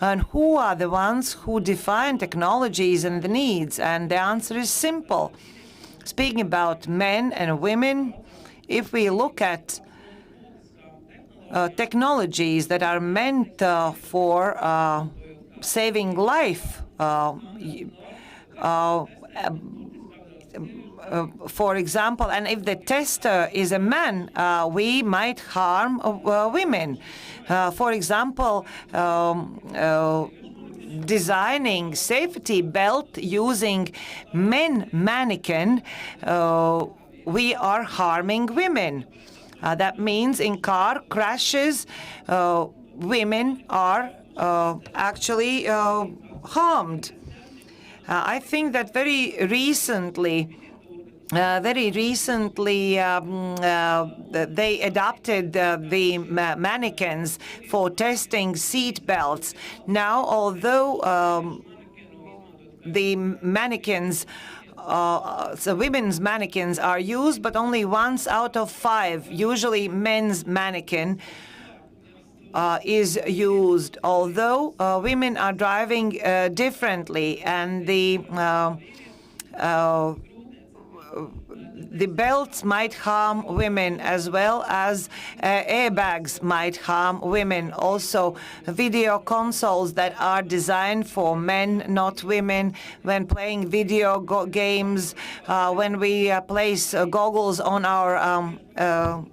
And who are the ones who define technologies and the needs? And the answer is simple. speaking about men and women, if we look at technologies that are meant for saving life, for example, and if the tester is a man, we might harm women. For example, designing safety belt using men mannequin, we are harming women. That means in car crashes, women are actually harmed. I think that very recently, they adopted the mannequins for testing seat belts. Now, although the mannequins, so women's mannequins are used, but only once out of 5. Usually men's mannequin is used, although women are driving differently, and the belts might harm women as well as airbags might harm women. Also, video consoles that are designed for men, not women. When playing video games, when we place goggles on our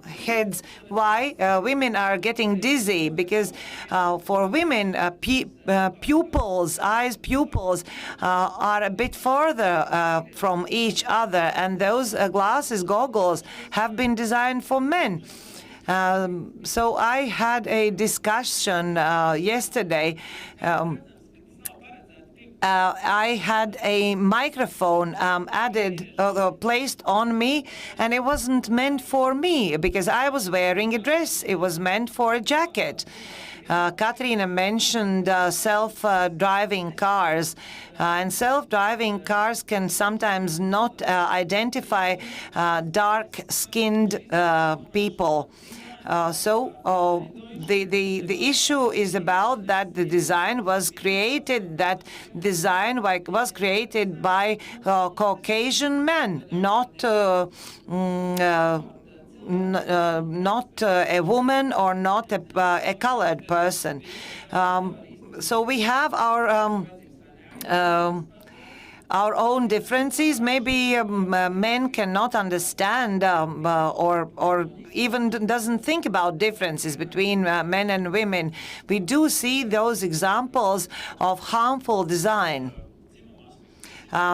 heads, why women are getting dizzy? Because for women, pupils are a bit further from each other, and those goggles have been designed for men. So I had a discussion yesterday. I had a microphone placed on me, and it wasn't meant for me because I was wearing a dress. It was meant for a jacket. Katrina mentioned self-driving cars, and self-driving cars can sometimes not identify dark-skinned people. So the issue is about that the design was created. That design was created by Caucasian men, not a woman or not a colored person. So we have our own differences. Maybe men cannot understand or even doesn't think about differences between men and women. We do see those examples of harmful design.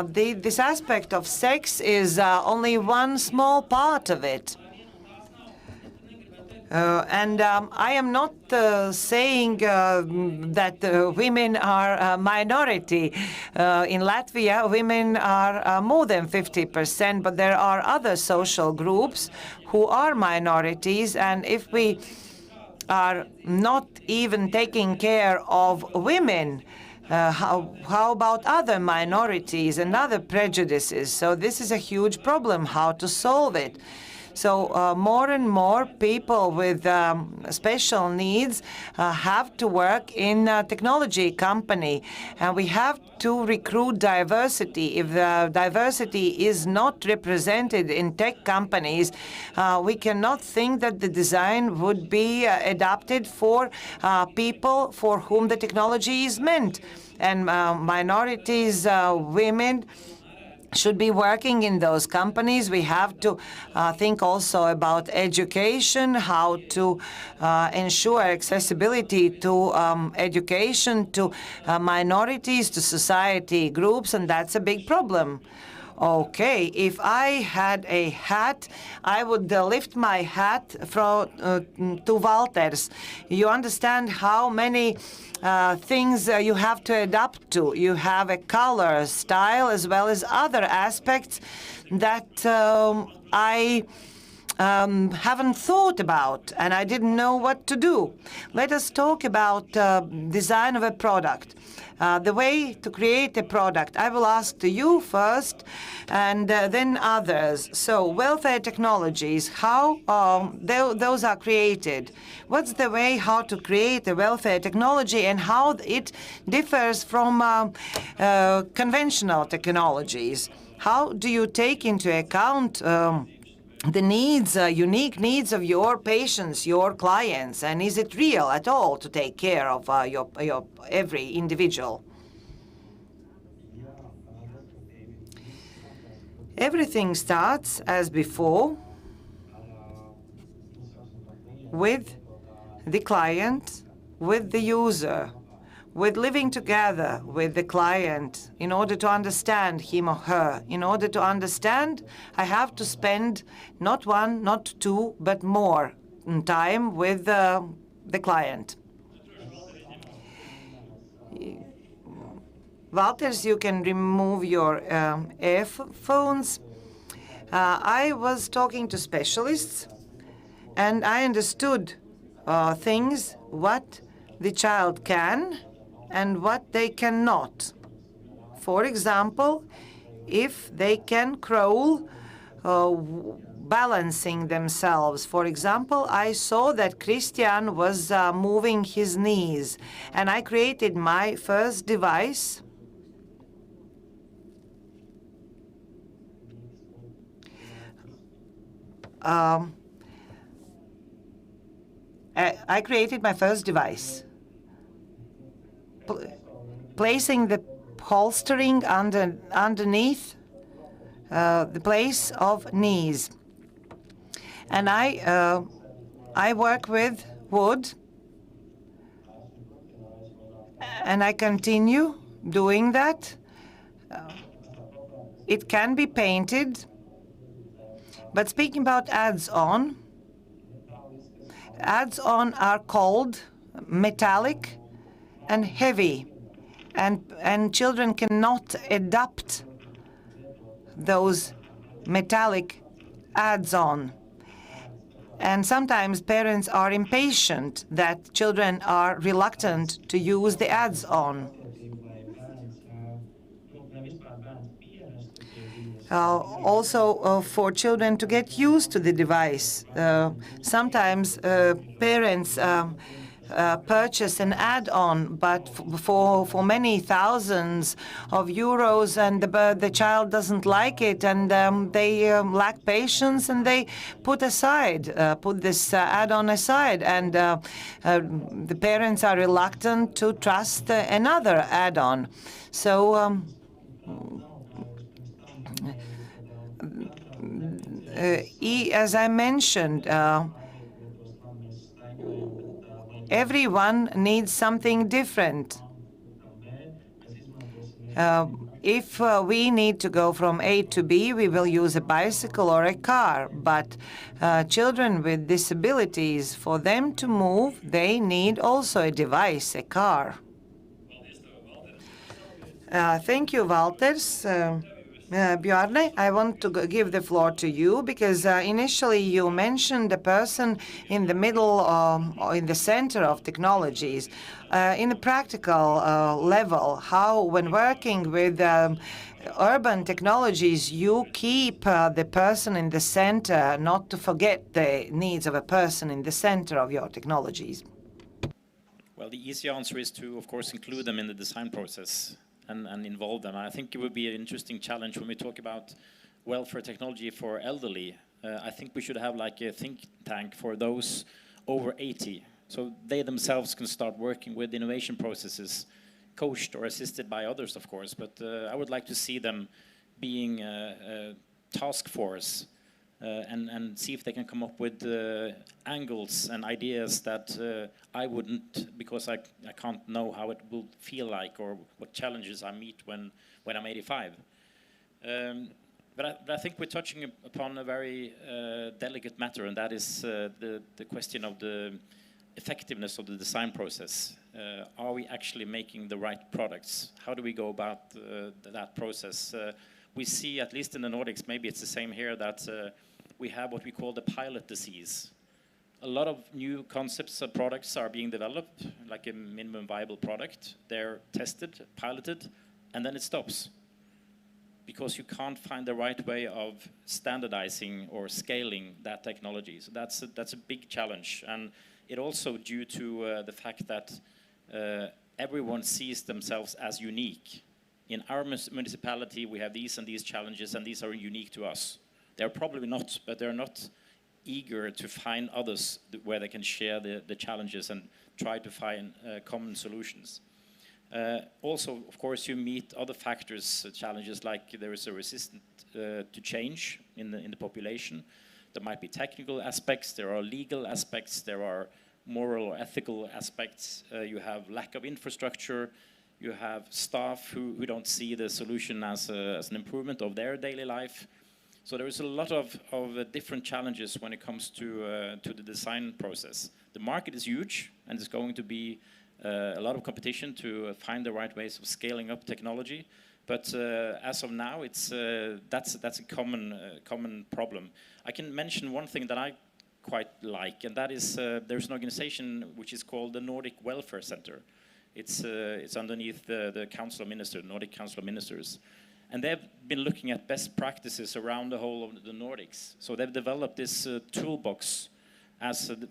This aspect of sex is only one small part of it. And I am not saying that women are a minority. In Latvia, women are more than 50%, but there are other social groups who are minorities. And if we are not even taking care of women, how about other minorities and other prejudices? So this is a huge problem, how to solve it. So more and more people with special needs have to work in a technology company, and we have to recruit diversity. If the diversity is not represented in tech companies, we cannot think that the design would be adapted for people for whom the technology is meant. And minorities, women, should be working in those companies. We have to think also about education, how to ensure accessibility to education to minorities, to society groups, and that's a big problem. Okay, if I had a hat, I would lift my hat to Walters. You understand how many things you have to adapt to. You have a color, style, as well as other aspects that I haven't thought about, and I didn't know what to do. Let us talk about design of a product. The way to create a product. I will ask to you first, and then others. So, welfare technologies, how those are created? What's the way how to create a welfare technology and how it differs from conventional technologies? How do you take into account the needs, unique needs of your patients, your clients, and is it real at all to take care of your every individual? Everything starts as before with the client, with the user, with living together with the client in order to understand him or her. In order to understand, I have to spend not one, not two, but more time with the client. Walters, you can remove your earphones. I was talking to specialists, and I understood things, what the child can and what they cannot. For example, if they can crawl, balancing themselves. For example, I saw that Christian was moving his knees, and I created my first device. I created my first device, placing the holstering underneath the place of knees. And I work with wood, and I continue doing that. It can be painted, but speaking about adds-on are cold, metallic, and heavy, and children cannot adapt those metallic adds-on. And sometimes parents are impatient that children are reluctant to use the adds-on. Also for children to get used to the device. Sometimes parents purchase an add-on, but for many thousands of euros, and the child doesn't like it, and they lack patience, and they put this add-on aside, and the parents are reluctant to trust another add-on. So as I mentioned, everyone needs something different. If we need to go from A to B, we will use a bicycle or a car. But children with disabilities, for them to move, they need also a device, a car. Thank you, Walters. Bjarne, I want to give the floor to you because initially you mentioned the person in the middle or in the center of technologies. In a practical level, how when working with urban technologies, you keep the person in the center, not to forget the needs of a person in the center of your technologies? Well, the easy answer is to, of course, include them in the design process and involve them. I think it would be an interesting challenge when we talk about welfare technology for elderly. I think we should have like a think tank for those over 80. So they themselves can start working with innovation processes, coached or assisted by others, of course. But I would like to see them being a task force and see if they can come up with angles and ideas that I wouldn't, because I can't know how it will feel like or what challenges I meet when I'm 85. But I think we're touching upon a very delicate matter, and that is the question of the effectiveness of the design process. Are we actually making the right products? How do we go about that process? We see, at least in the Nordics, maybe it's the same here, that we have what we call the pilot disease. A lot of new concepts and products are being developed, like a minimum viable product. They're tested, piloted, and then it stops, because you can't find the right way of standardizing or scaling that technology. So that's a big challenge, and it also due to the fact that everyone sees themselves as unique. In our municipality, we have these and these challenges, and these are unique to us. They're probably not, but they're not eager to find others where they can share the challenges and try to find common solutions. Also, of course, you meet other factors, challenges like there is a resistance to change in the population. There might be technical aspects, there are legal aspects, there are moral or ethical aspects. You have lack of infrastructure, you have staff who don't see the solution as an improvement of their daily life. So there is a lot of different challenges when it comes to the design process. The market is huge, and there's going to be a lot of competition to find the right ways of scaling up technology. But as of now, that's a common problem. I can mention one thing that I quite like, and that is there's an organization which is called the Nordic Welfare Center. It's underneath the Council of Ministers, Nordic Council of Ministers. And they've been looking at best practices around the whole of the Nordics. So they've developed this toolbox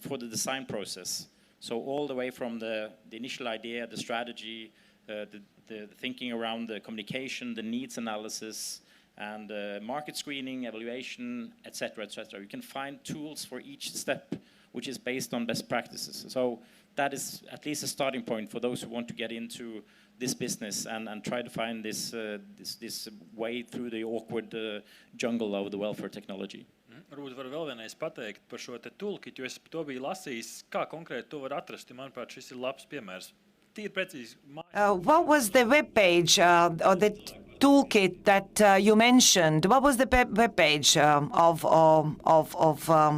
for the design process. So all the way from the initial idea, the strategy, the thinking around the communication, the needs analysis, and market screening, evaluation, etc., etc. You can find tools for each step, which is based on best practices. So that is at least a starting point for those who want to get into this business and try to find this way through the awkward jungle of the welfare technology. Varbūt var vēl vienreiz pateikt par šo te toolkit, jo es to biju lasījis, kā konkrēti to var atrast. Manuprāt, šis ir labs piemērs. Tīri precīzi. What was the web page or the toolkit that you mentioned? What was the web page of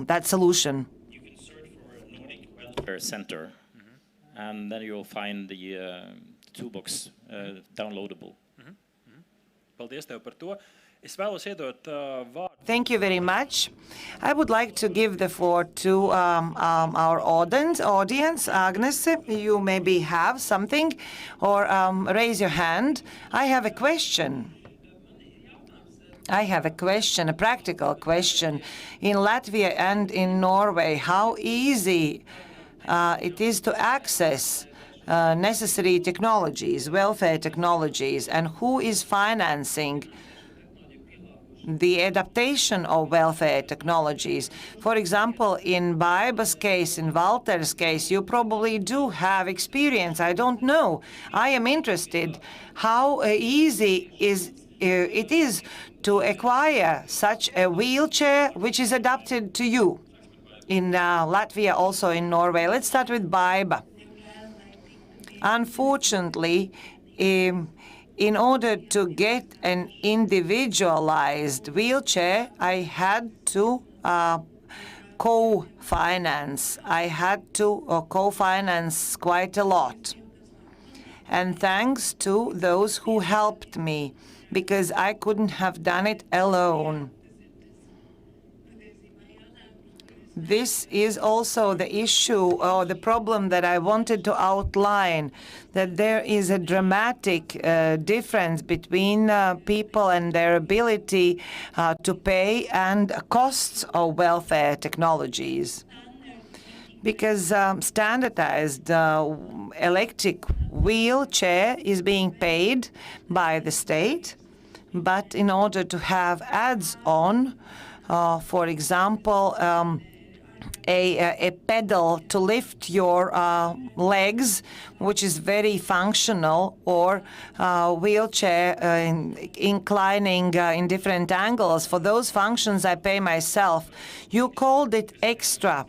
that solution? You can search for a Nordic Welfare Center, and then you'll find the toolbox downloadable. Paldies tev par to. Es vēlos iedot vārdu. Thank you very much. I would like to give the floor to our audience. Agnes, you maybe have something, or raise your hand. I have a question. A practical question. In Latvia and in Norway, how easy it is to access necessary technologies, welfare technologies, and who is financing the adaptation of welfare technologies? For example, in Baiba's case, in Walter's case, you probably do have experience. I don't know. I am interested how easy it is to acquire such a wheelchair which is adapted to you in Latvia, also in Norway. Let's start with Baiba. Unfortunately, in order to get an individualized wheelchair, I had to co-finance. I had to co-finance quite a lot. And thanks to those who helped me, because I couldn't have done it alone. This is also the issue or the problem that I wanted to outline, that there is a dramatic difference between people and their ability to pay and costs of welfare technologies. Because standardized electric wheelchair is being paid by the state, but in order to have ads-on, for example, a pedal to lift your legs, which is very functional, or wheelchair inclining in different angles. For those functions, I pay myself. You called it extra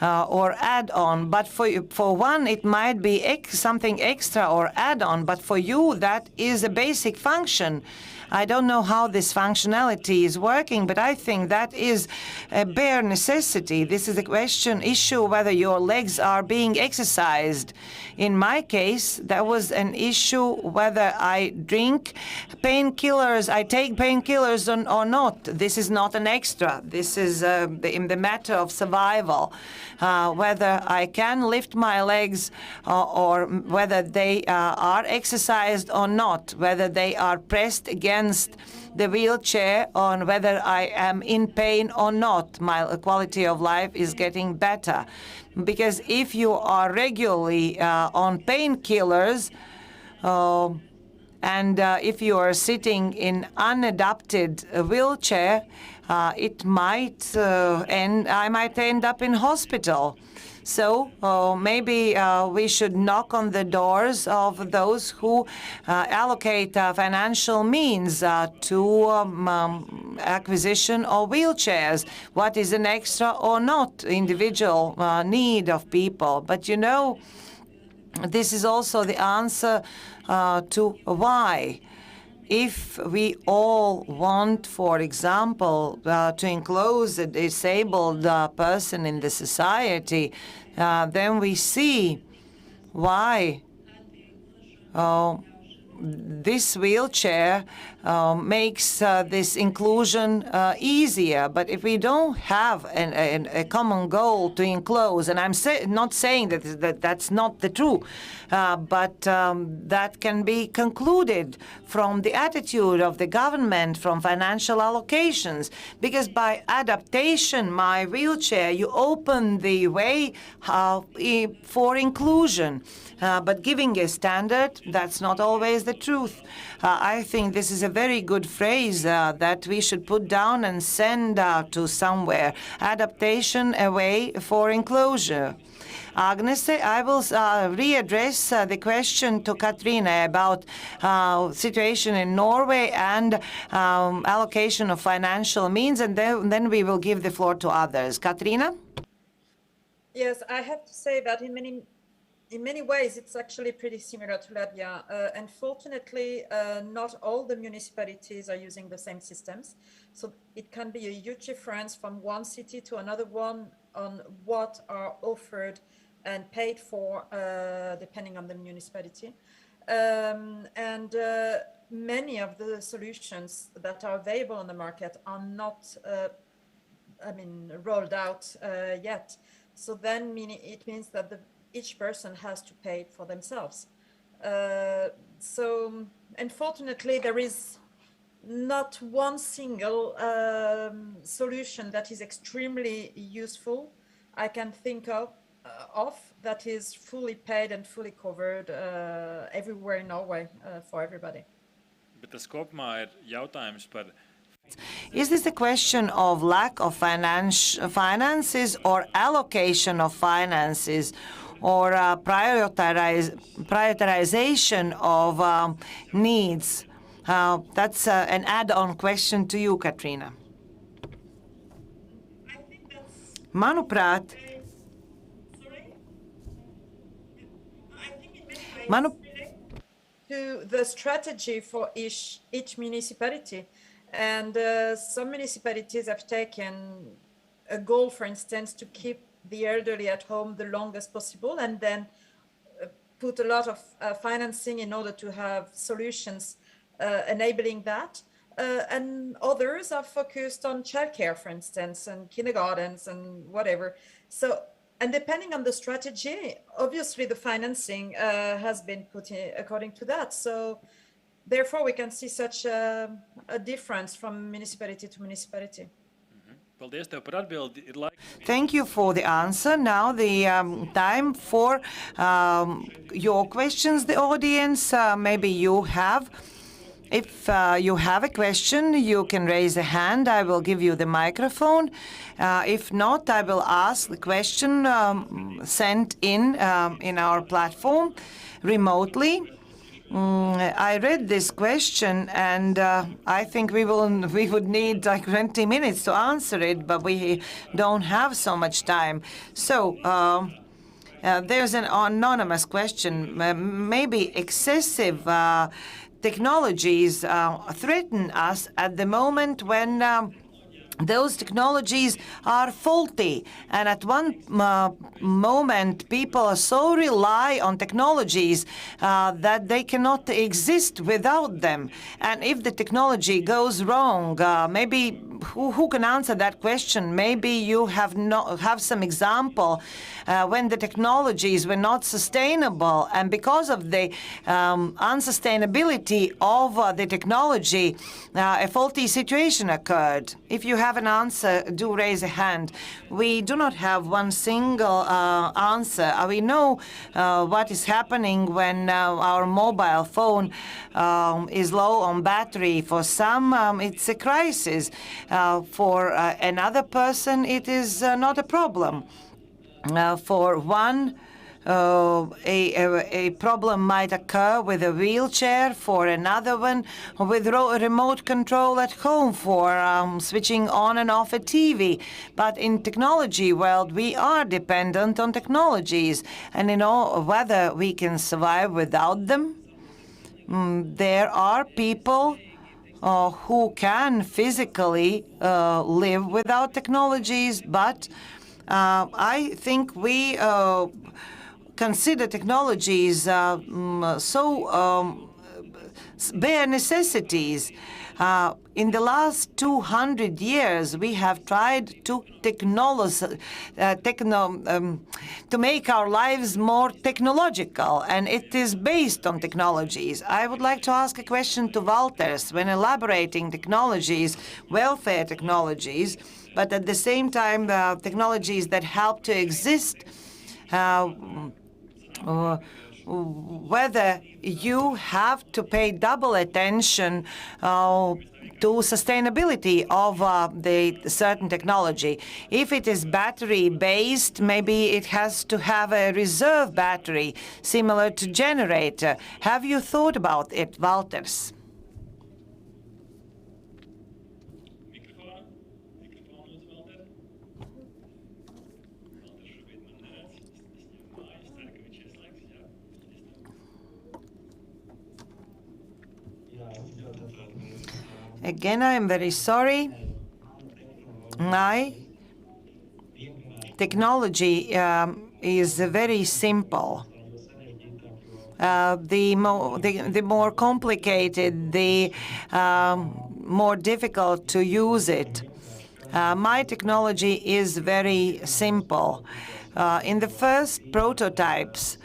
or add-on, but for one, it might be something extra or add-on, but for you, that is a basic function. I don't know how this functionality is working, but I think that is a bare necessity. This is a question issue whether your legs are being exercised. In my case, that was an issue whether I drink painkillers, I take painkillers or not. This is not an extra. This is in the matter of survival. Whether I can lift my legs or whether they are exercised or not, whether they are pressed against the wheelchair, on whether I am in pain or not, my quality of life is getting better. Because if you are regularly on painkillers, and if you are sitting in unadapted wheelchair, I might end up in hospital. So maybe we should knock on the doors of those who allocate financial means to acquisition of wheelchairs. What is an extra or not individual need of people? But you know, this is also the answer to why. If we all want, for example, to enclose a disabled person in the society, then we see why this wheelchair makes this inclusion easier. But if we don't have a common goal to enclose, and I'm not saying that that's not the truth, but that can be concluded from the attitude of the government, from financial allocations, because by adaptation, my wheelchair, you open the way for inclusion. But giving a standard, that's not always the truth. I think this is a very good phrase that we should put down and send to somewhere. Adaptation, a way for inclusion. Agnes, I will readdress the question to Katrina about situation in Norway and allocation of financial means, and then we will give the floor to others. Katrina? Yes, I have to say that in many ways, it's actually pretty similar to Latvia. Unfortunately, not all the municipalities are using the same systems. So it can be a huge difference from one city to another one on what are offered and paid for, depending on the municipality. Many of the solutions that are available on the market are not, rolled out yet. So then it means that each person has to pay it for themselves. So unfortunately, there is not one single solution that is extremely useful I can think of that is fully paid and fully covered everywhere in Norway for everybody. Bet tas kopumā ir jautājums par. Is this a question of lack of finances or allocation of finances, or prioritization of needs? That's an add-on question to you, Katrina. Manuprāt, to the strategy for each municipality. And some municipalities have taken a goal, for instance, to keep the elderly at home the longest possible, and then put a lot of financing in order to have solutions enabling that. And others are focused on childcare, for instance, and kindergartens and whatever. So, and depending on the strategy, obviously the financing has been put in according to that. So therefore, we can see such a difference from municipality to municipality. Thank you for the answer. Now the time for your questions, the audience. Maybe you have. If you have a question, you can raise a hand. I will give you the microphone. If not, I will ask the question sent in our platform remotely. I read this question, and I think we would need like 20 minutes to answer it, but we don't have so much time. So there's an anonymous question. Maybe excessive technologies threaten us at the moment when those technologies are faulty, and at one moment people so rely on technologies that they cannot exist without them. And if the technology goes wrong, maybe who can answer that question? Maybe you have some example when the technologies were not sustainable, and because of the unsustainability of the technology, a faulty situation occurred. If you have an answer, do raise a hand. We do not have one single answer. We know what is happening when our mobile phone is low on battery. For some, it's a crisis. For another person, it is not a problem. For one, a problem might occur with a wheelchair, for another one with remote control at home, for switching on and off a TV. But in technology world, we are dependent on technologies, and whether we can survive without them. There are people who can physically live without technologies, but I think we consider technologies bare necessities. In the last 200 years, we have tried to make our lives more technological, and it is based on technologies. I would like to ask a question to Valters. When elaborating technologies, welfare technologies, but at the same time, technologies that help to exist, whether you have to pay double attention to sustainability of the certain technology. If it is battery-based, maybe it has to have a reserve battery, similar to generator. Have you thought about it, Valters? Again, I am very sorry. My technology is very simple. The more complicated, the more difficult to use it. My technology is very simple. In the first prototypes,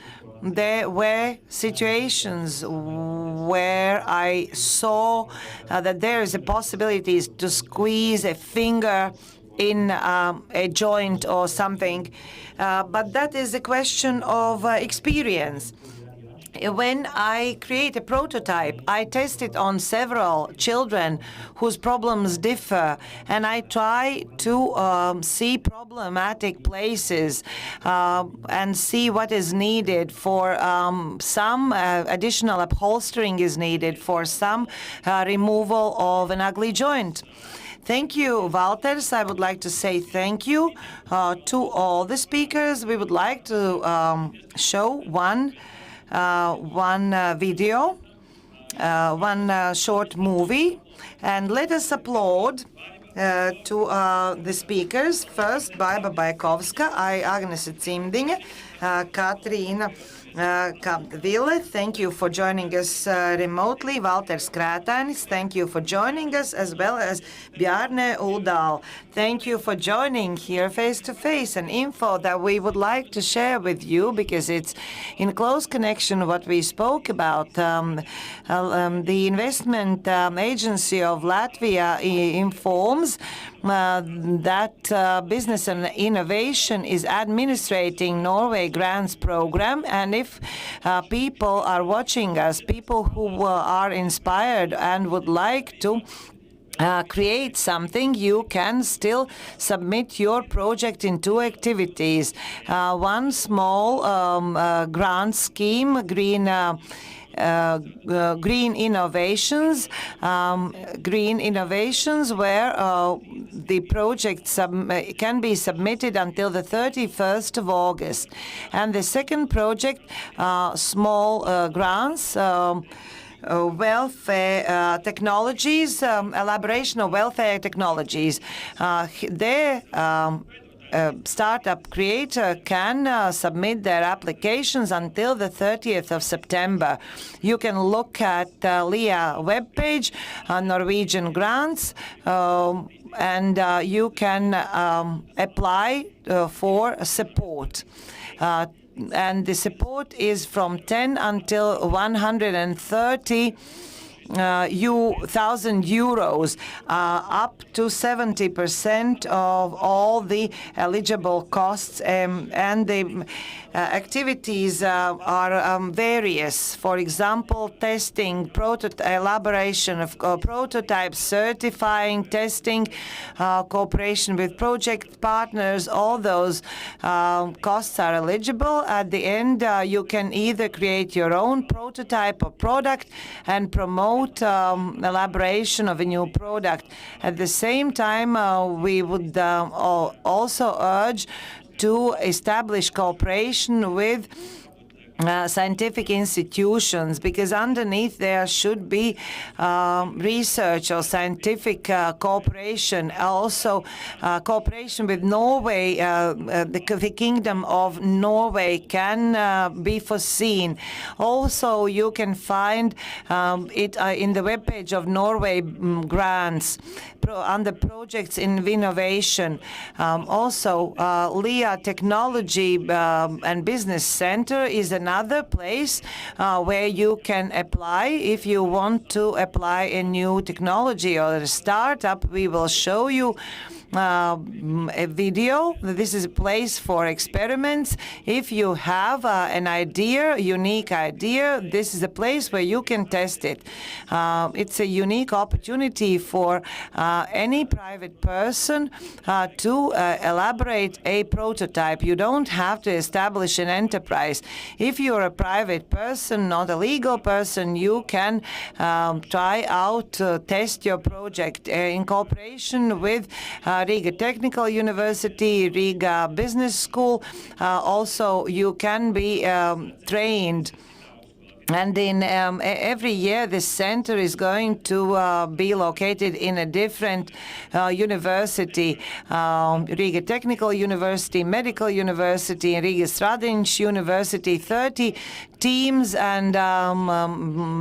there were situations where I saw that there is a possibility to squeeze a finger in a joint or something, but that is a question of experience. When I create a prototype, I test it on several children whose problems differ, and I try to see problematic places and see what is needed. For some, additional upholstering is needed. For some, removal of an ugly joint. Thank you, Valters. I would like to say thank you to all the speakers. We would like to show one video, one short movie, and let us applaud to the speakers. First, Baiba Baikovska, Agnese Cimdiņa, Katrīna Kapdeville, thank you for joining us remotely. Valters Krētainis, thank you for joining us, as well as Bjarne Udal. Thank you for joining here face-to-face, an info that we would like to share with you because it's in close connection what we spoke about. The investment agency of Latvia informs that Business and Innovation is administrating Norway Grants program, and if people are watching us, people who are inspired and would like to create something, you can still submit your project in two activities. One small grant scheme, Green Innovations, where the project can be submitted until the 31st of August. And the second project, small grants, welfare technologies, elaboration of welfare technologies. Their startup creator can submit their applications until the 30th of September. You can look at LEA webpage, Norwegian grants, and you can apply for support. And the support is from 10 until 130 thousand euros, up to 70% of all the eligible costs, and the activities are various. For example, testing, elaboration of prototypes, certifying, testing, cooperation with project partners. All those costs are eligible. At the end, you can either create your own prototype or product and promote elaboration of a new product. At the same time, we would also urge to establish cooperation with scientific institutions, because underneath there should be research or scientific cooperation. Also, cooperation with Norway, the Kingdom of Norway can be foreseen. Also, you can find it in the webpage of Norway grants under projects in innovation. Also, LEA Technology and Business Center is another place where you can apply. If you want to apply a new technology or a startup, we will show you a video. This is a place for experiments. If you have an idea, unique idea, this is a place where you can test it. It's a unique opportunity for any private person to elaborate a prototype. You don't have to establish an enterprise. If you're a private person, not a legal person, you can try out, test your project in cooperation with Riga Technical University, Riga Business School. Also, you can be trained. And in every year, this center is going to be located in a different university. Riga Technical University, Medical University, and Riga Stradiņš University. 30 teams and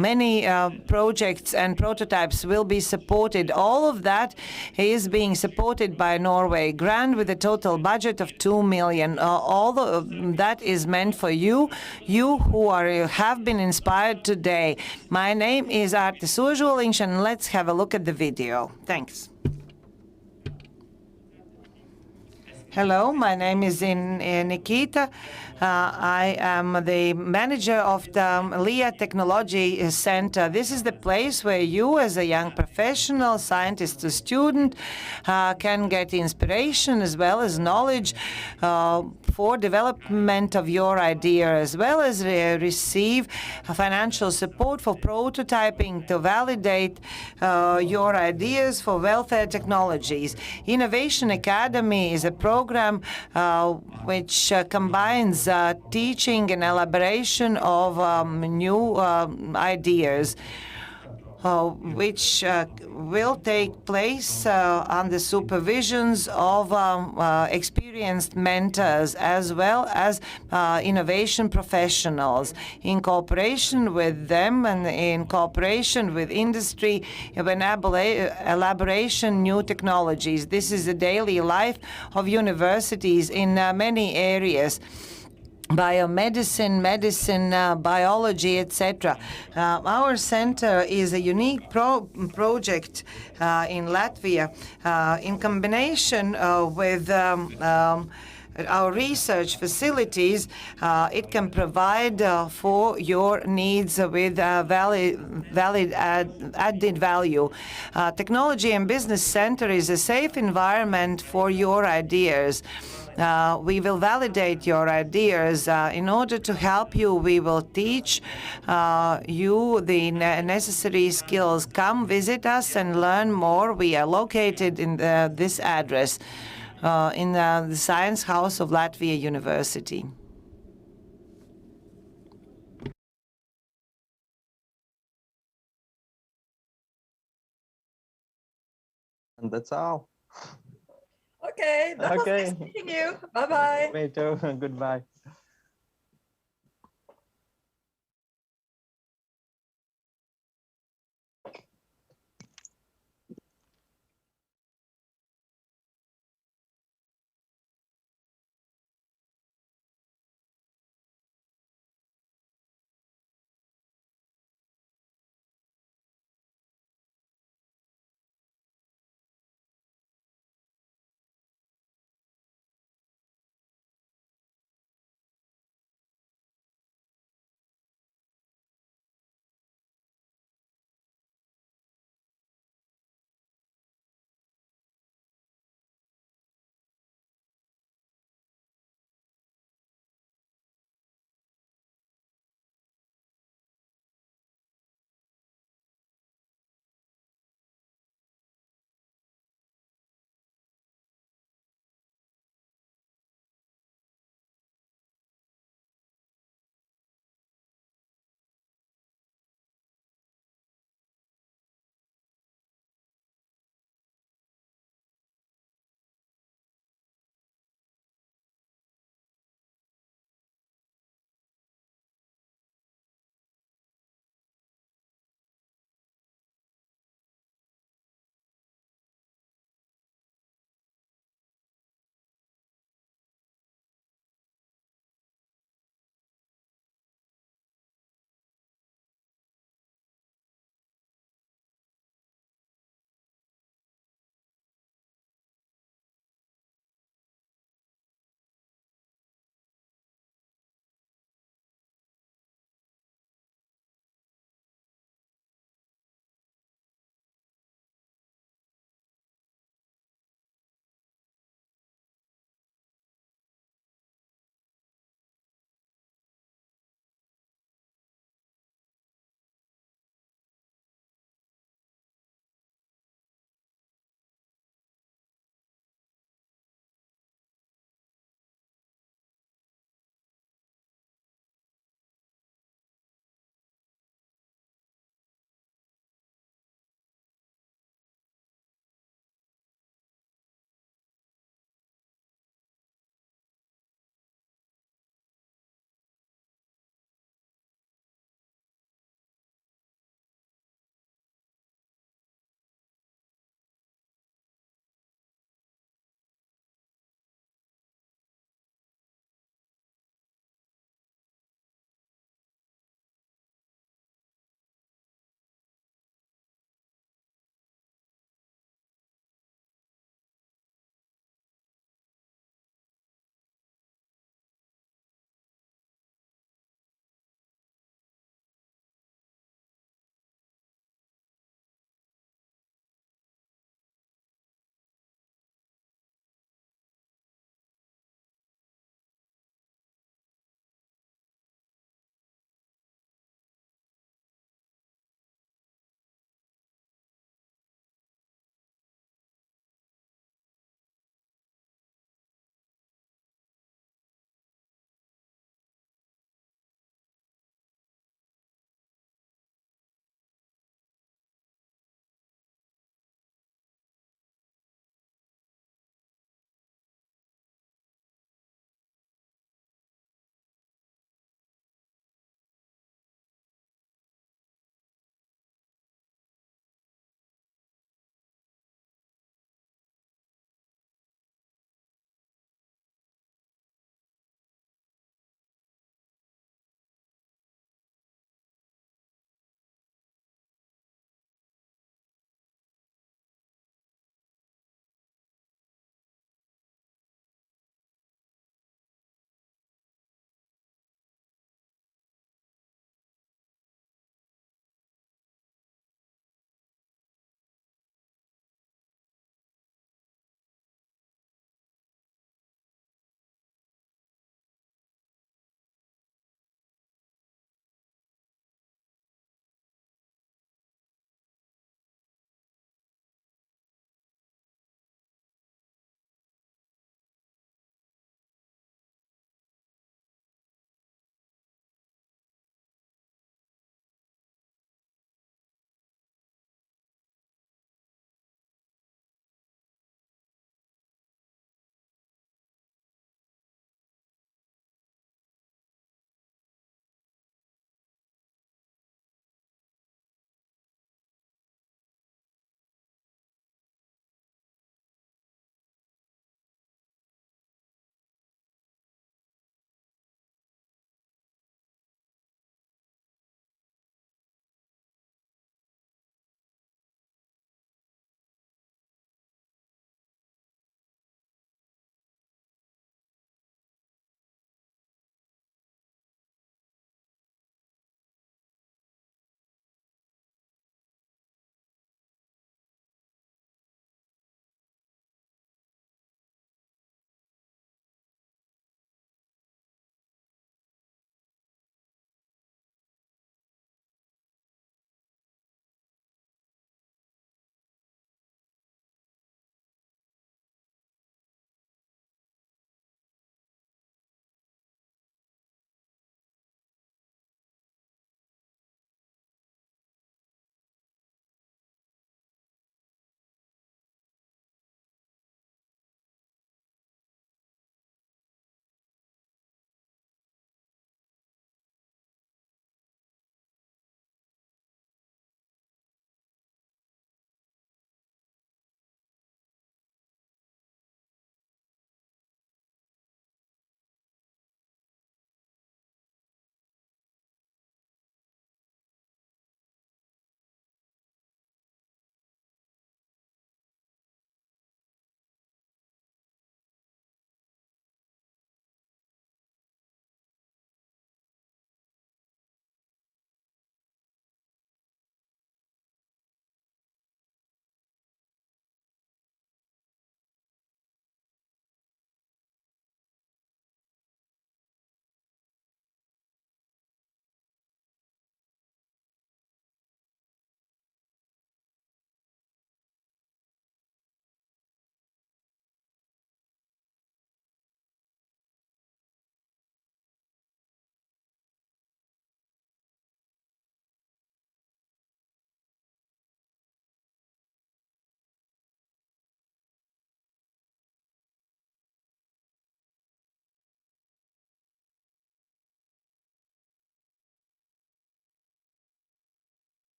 many projects and prototypes will be supported. All of that is being supported by Norway grant with a total budget of 2 million. All that is meant for you who have been inspired today. My name is Artis Ožoliņš, and let's have a look at the video. Thanks. Hello, my name is Nikita. I am the manager of the LEA Technology Center. This is the place where you, as a young professional, scientist or student, can get inspiration as well as knowledge for development of your idea, as well as receive financial support for prototyping to validate your ideas for welfare technologies. Innovation Academy is a program which combines teaching and elaboration of new ideas, which will take place under supervisions of experienced mentors as well as innovation professionals. In cooperation with them and in cooperation with industry, elaboration new technologies. This is the daily life of universities in many areas. Biomedicine, medicine, biology, etc. Our center is a unique project in Latvia in combination with our research facilities. It can provide for your needs with valid added value. Technology and Business Center is a safe environment for your ideas. We will validate your ideas. In order to help you, we will teach you the necessary skills. Come visit us and learn more. We are located in this address in the Science House of Latvia University. And that's all. Okay, that was nice meeting you. Bye-bye. Me too. Goodbye.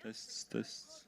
Tests.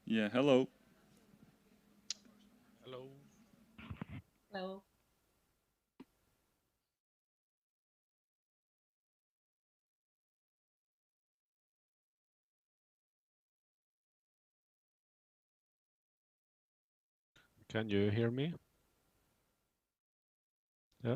Yeah, hello. Hello. Hello. Can you hear me? Yeah.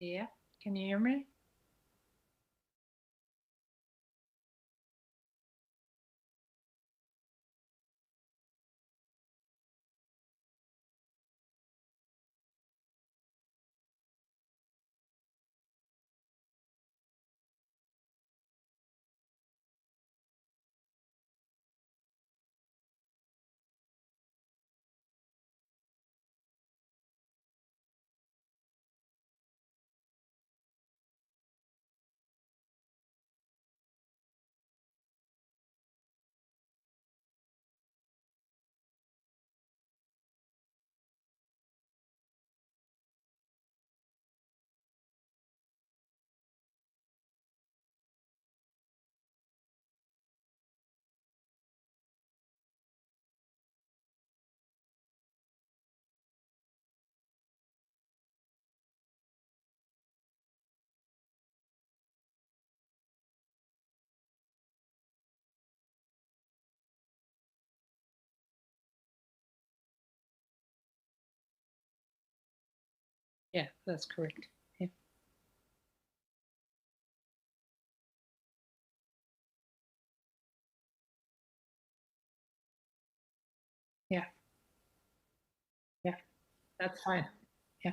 Yeah, can you hear me? Yeah, that's correct. Yeah. Yeah. Yeah, that's fine. Yeah.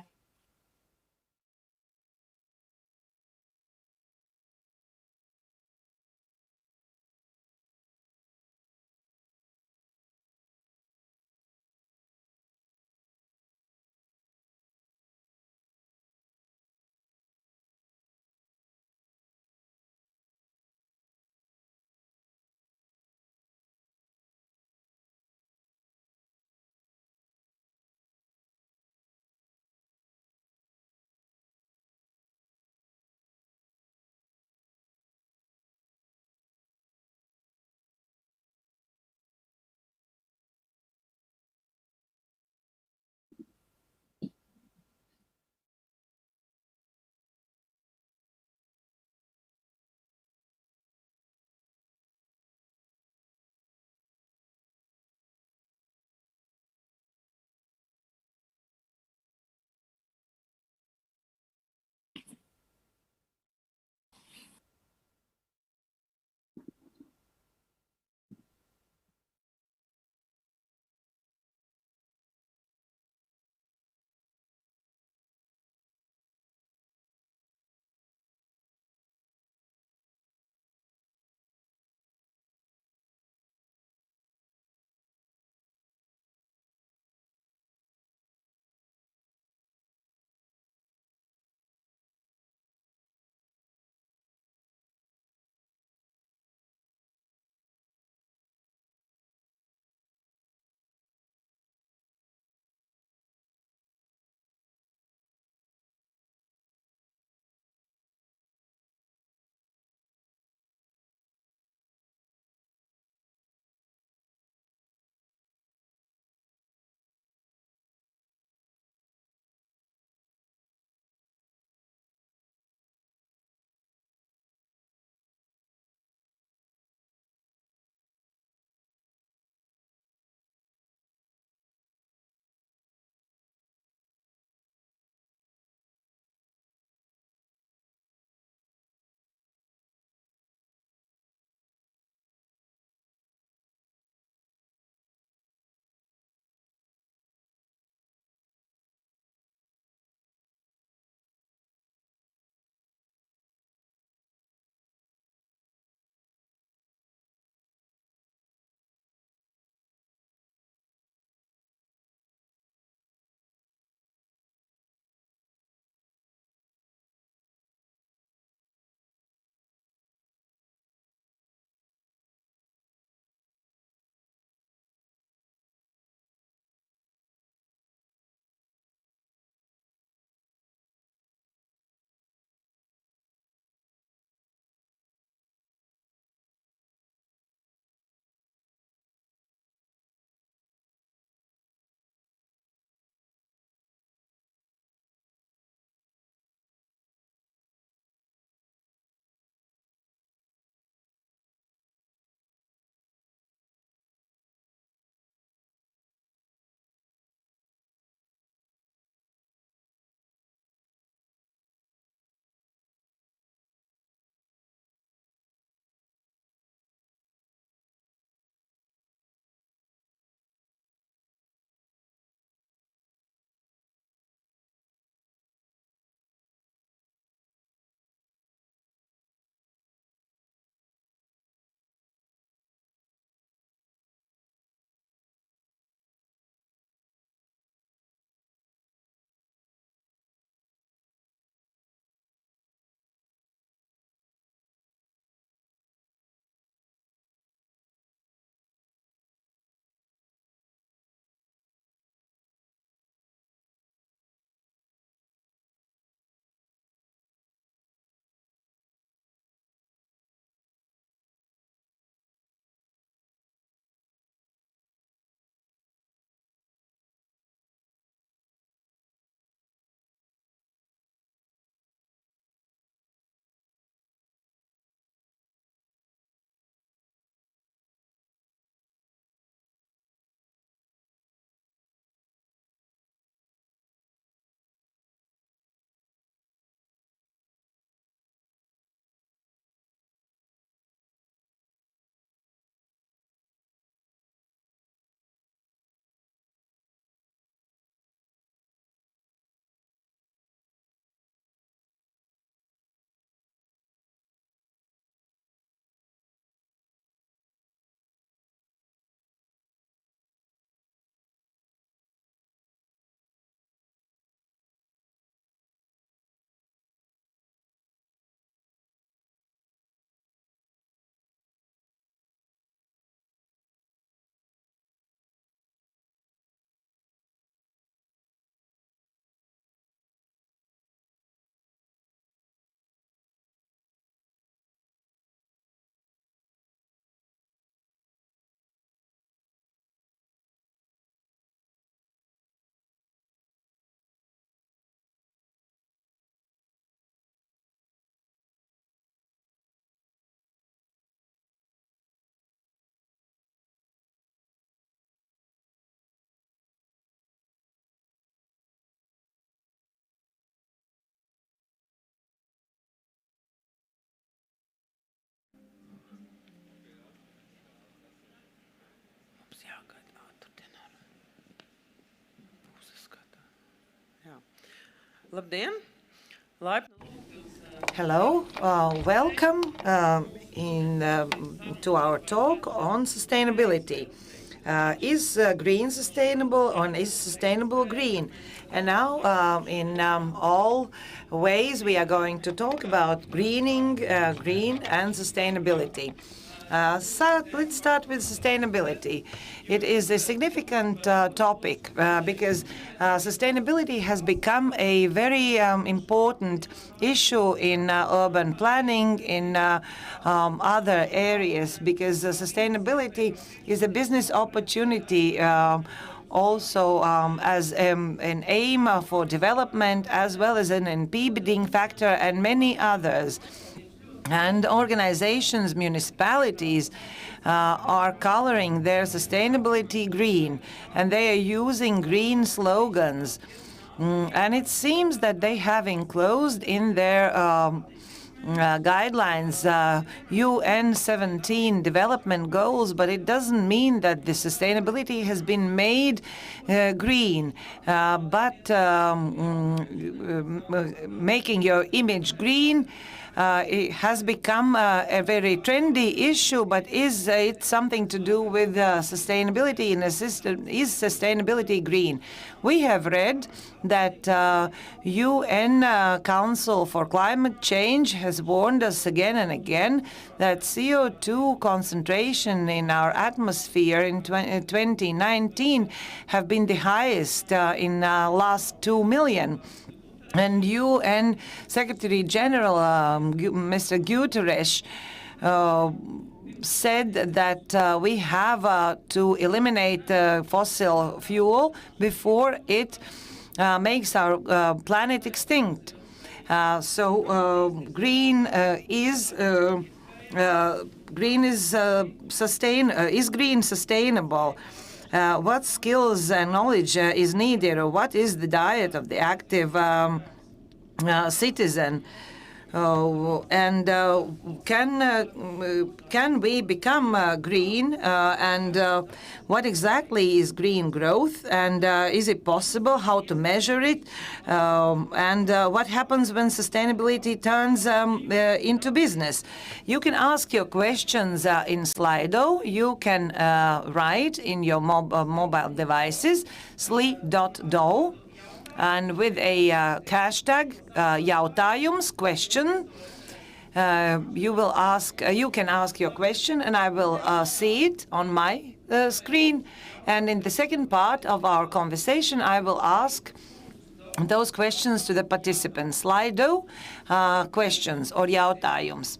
Labdien! Laipni! Hello, welcome to our talk on sustainability. Is green sustainable or is sustainable green? And now in all ways we are going to talk about greening, green and sustainability. So let's start with sustainability. It is a significant topic because sustainability has become a very important issue in urban planning, in other areas, because sustainability is a business opportunity also as an aim for development, as well as an impeding factor and many others. And organizations, municipalities are coloring their sustainability green, and they are using green slogans. And it seems that they have enclosed in their guidelines UN 17 development goals, but it doesn't mean that the sustainability has been made green. But making your image green it has become a very trendy issue, but is it something to do with sustainability in a system? Is sustainability green? We have read that UN Council for Climate Change has warned us again and again that CO2 concentration in our atmosphere in 2019 have been the highest in last 2 million. And UN Secretary General Mr. Guterres said that we have to eliminate fossil fuel before it makes our planet extinct. So green is green sustainable? What skills and knowledge is needed, or what is the diet of the active citizen? And can we become green? And what exactly is green growth? And is it possible? How to measure it? And what happens when sustainability turns into business? You can ask your questions in Slido. You can write in your mobile devices, sli.do. And with a hashtag jautājums, question, you can ask your question, and I will see it on my screen. And in the second part of our conversation, I will ask those questions to the participants. Slido questions or jautājums.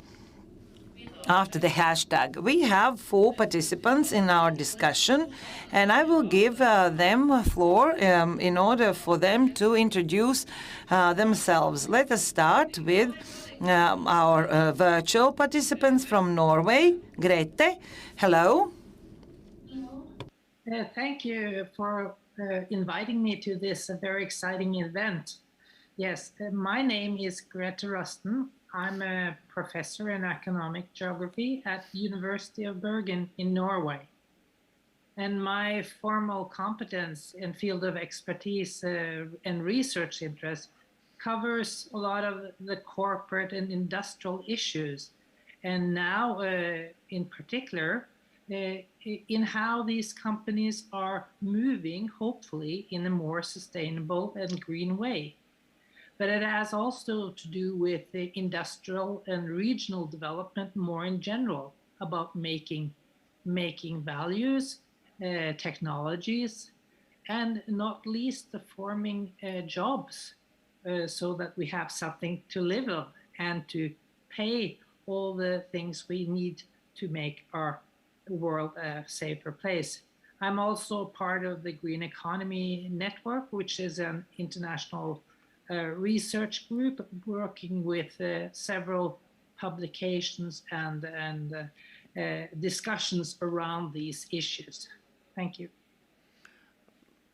After the hashtag. We have 4 participants in our discussion, and I will give them a floor in order for them to introduce themselves. Let us start with our virtual participants from Norway. Grete, hello. Thank you for inviting me to this very exciting event. Yes, my name is Grete Rusten. I'm a professor in economic geography at the University of Bergen in Norway. And my formal competence and field of expertise and research interest covers a lot of the corporate and industrial issues. And now, in particular, in how these companies are moving, hopefully, in a more sustainable and green way. But it has also to do with the industrial and regional development more in general, about making values, technologies, and not least the forming jobs so that we have something to live on and to pay all the things we need to make our world a safer place. I'm also part of the Green Economy Network, which is an international research group working with several publications and discussions around these issues. Thank you.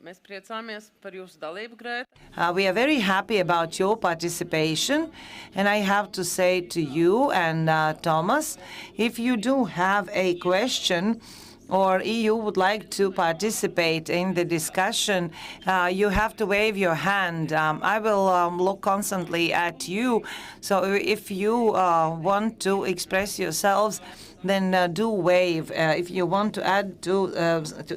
Mēs priecāmies par jūsu dalību, Grete. We are very happy about your participation, and I have to say to you and Thomas, if you do have a question or EU would like to participate in the discussion, you have to wave your hand. I will look constantly at you. So if you want to express yourselves, then do wave if you want to add to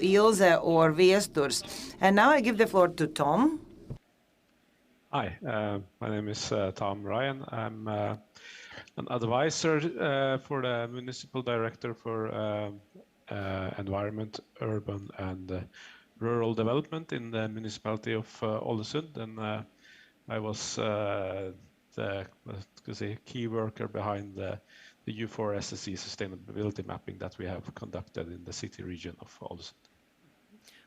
Ilse or Viesturs. And now I give the floor to Tom. Hi, my name is Tom Ryan. I'm an advisor for the municipal director for environment, urban and rural development in the municipality of Ålesund, and I was the key worker behind the U4 SSE sustainability mapping that we have conducted in the city region of Ålesund.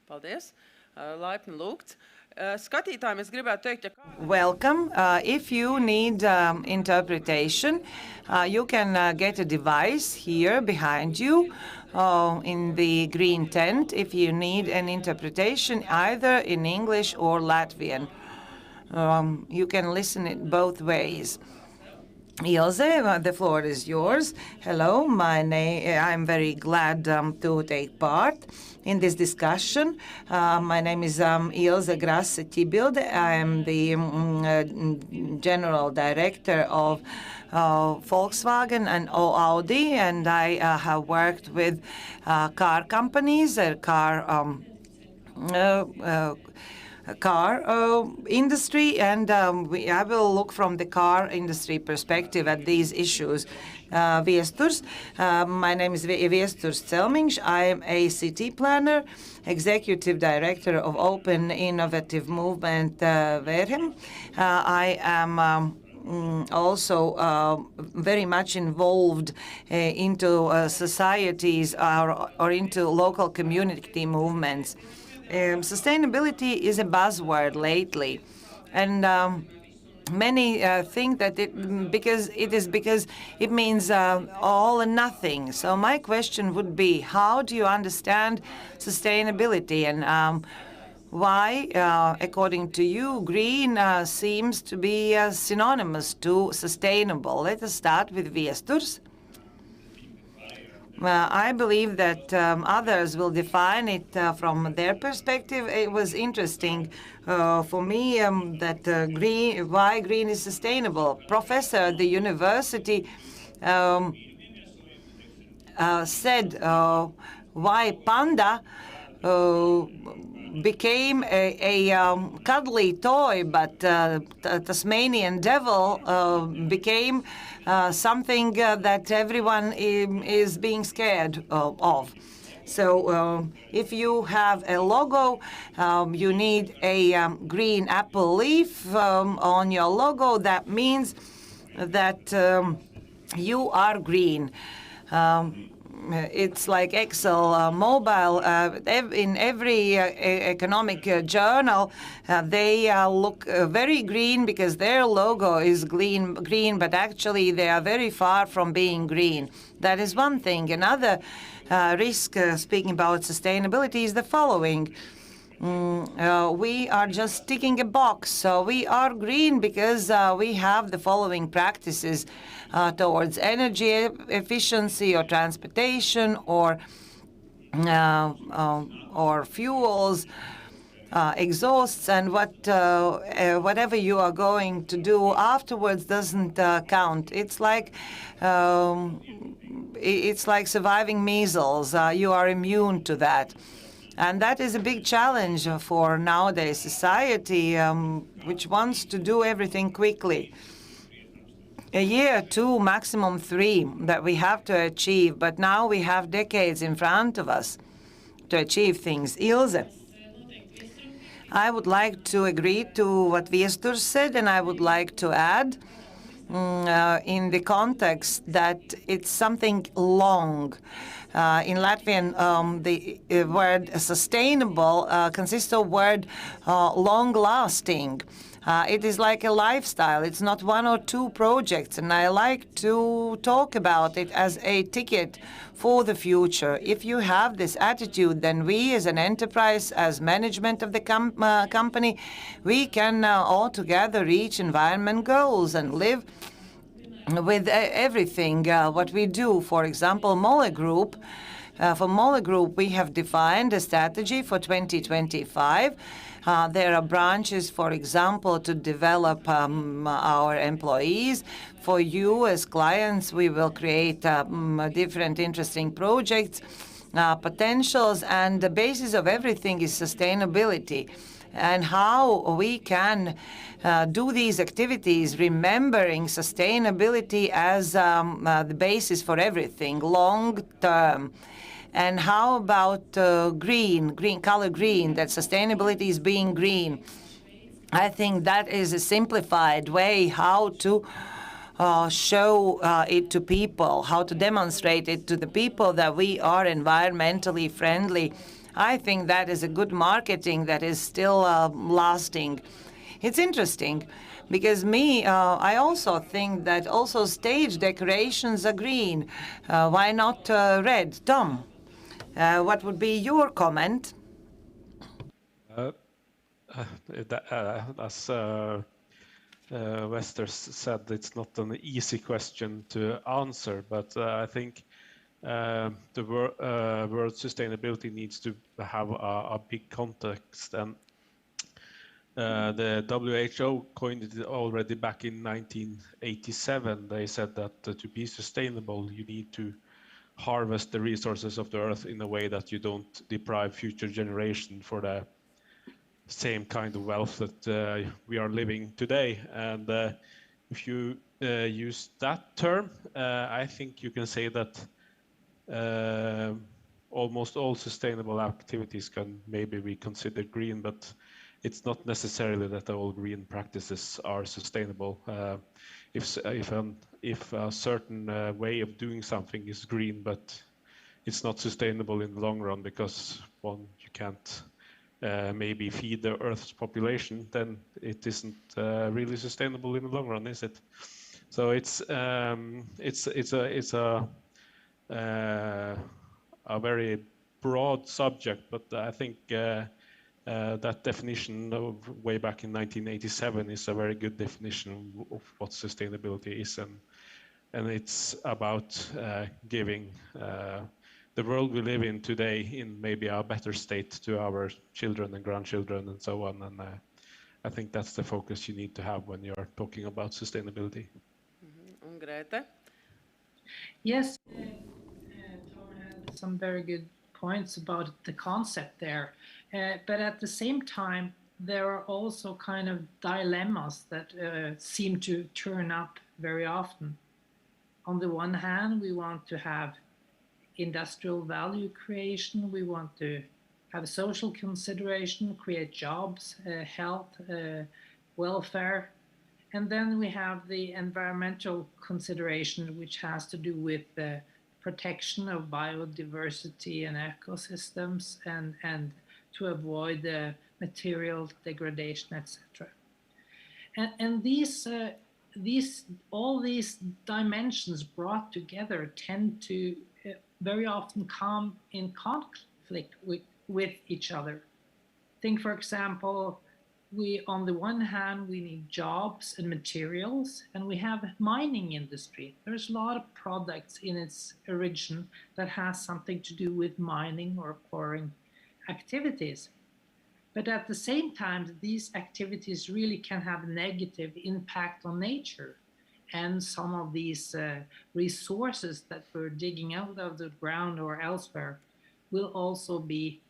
Paldies. Laipni lūgts. Skatītājiem es gribētu teikt, Welcome. If you need interpretation, you can get a device here behind you in the green tent if you need an interpretation either in English or Latvian. You can listen it both ways. Ilse, the floor is yours. Hello, I'm very glad to take part in this discussion. My name is Ilse Grasse-Ķibilde. I am the General Director of Volkswagen and Audi, and I have worked with car companies, car industry, and I will look from the car industry perspective at these issues. Viesturs. My name is Viesturs Celmiņš. I am a city planner, executive director of Open Innovative Movement Vērhem. I am also very much involved into societies or into local community movements. Sustainability is a buzzword lately, and many think that it means all and nothing. So my question would be, how do you understand sustainability, and why, according to you, green seems to be synonymous to sustainable? Let us start with Viesturs. I believe that others will define it from their perspective. It was interesting for me that why green is sustainable. Professor at the university said why panda became a cuddly toy, but Tasmanian devil became something that everyone is being scared of. So if you have a logo, you need a green apple leaf on your logo. That means that you are green. It's like Excel Mobile. In every economic journal, they look very green because their logo is green, but actually they are very far from being green. That is one thing. Another risk, speaking about sustainability, is the following. We are just ticking a box. So we are green because we have the following practices towards energy efficiency or transportation or fuels, exhausts, and whatever you are going to do afterwards doesn't count. It's like surviving measles. You are immune to that. And that is a big challenge for nowadays society, which wants to do everything quickly. A year, 2, maximum 3 that we have to achieve, but now we have decades in front of us to achieve things. Ilse, I would like to agree to what Viesturs said, and I would like to add in the context that it's something long. In Latvian, the word sustainable consists of the word long-lasting. It is like a lifestyle. It's not 1 or 2 projects, and I like to talk about it as a ticket for the future. If you have this attitude, then we as an enterprise, as management of the company, we can all together reach environment goals and live with everything what we do. For example, Mole Group For MOLE Group, we have defined a strategy for 2025. There are branches, for example, to develop our employees. For you as clients, we will create different interesting projects, potentials, and the basis of everything is sustainability. And how we can do these activities, remembering sustainability as the basis for everything, long term. And how about green color green, that sustainability is being green? I think that is a simplified way how to show it to people, how to demonstrate it to the people that we are environmentally friendly. I think that is a good marketing that is still lasting. It's interesting because I also think that also stage decorations are green. Why not red? Tom, what would be your comment? As Wester said, it's not an easy question to answer, but I think the world sustainability needs to have a big context, and the WHO coined it already back in 1987. They said that to be sustainable, you need to harvest the resources of the earth in a way that you don't deprive future generations for the same kind of wealth that we are living today. And if you use that term, I think you can say that almost all sustainable activities can maybe be considered green, but it's not necessarily that all green practices are sustainable. If a certain way of doing something is green, but it's not sustainable in the long run because you can't maybe feed the Earth's population, then it isn't really sustainable in the long run, is it? So it's a very broad subject, but I think that definition of way back in 1987 is a very good definition of what sustainability is, and it's about giving the world we live in today in maybe a better state to our children and grandchildren and so on. And I think that's the focus you need to have when you're talking about sustainability. And Grete? Yes, Tom had some very good points about the concept there. But at the same time, there are also kind of dilemmas that seem to turn up very often. On the one hand, we want to have industrial value creation, we want to have social consideration, create jobs, health, welfare. And then we have the environmental consideration, which has to do with the protection of biodiversity and ecosystems and to avoid the material degradation, etc. And all these dimensions brought together tend to very often come in conflict with each other. Think, for example, on the one hand, we need jobs and materials, and we have mining industry. There's a lot of products in its origin that has something to do with mining or quarrying activities. But at the same time, these activities really can have a negative impact on nature. And some of these resources that we're digging out of the ground or elsewhere will also be,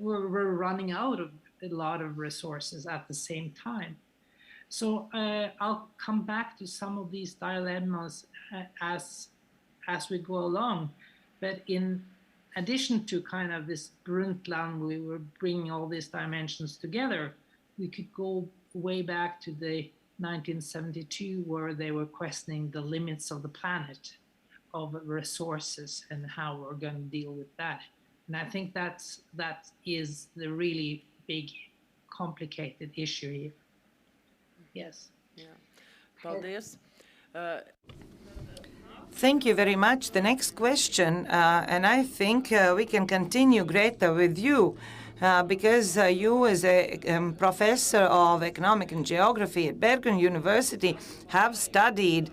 we're running out of a lot of resources at the same time. So I'll come back to some of these dilemmas as we go along. But in addition to kind of this Brundtland, we were bringing all these dimensions together, we could go way back to the 1972, where they were questioning the limits of the planet, of resources, and how we're going to deal with that. And I think that is the really big, complicated issue here. Yes. Yeah. Paldies. Thank you very much. The next question, and I think we can continue, Greta, with you, because you, as a professor of economic and geography at Bergen University, have studied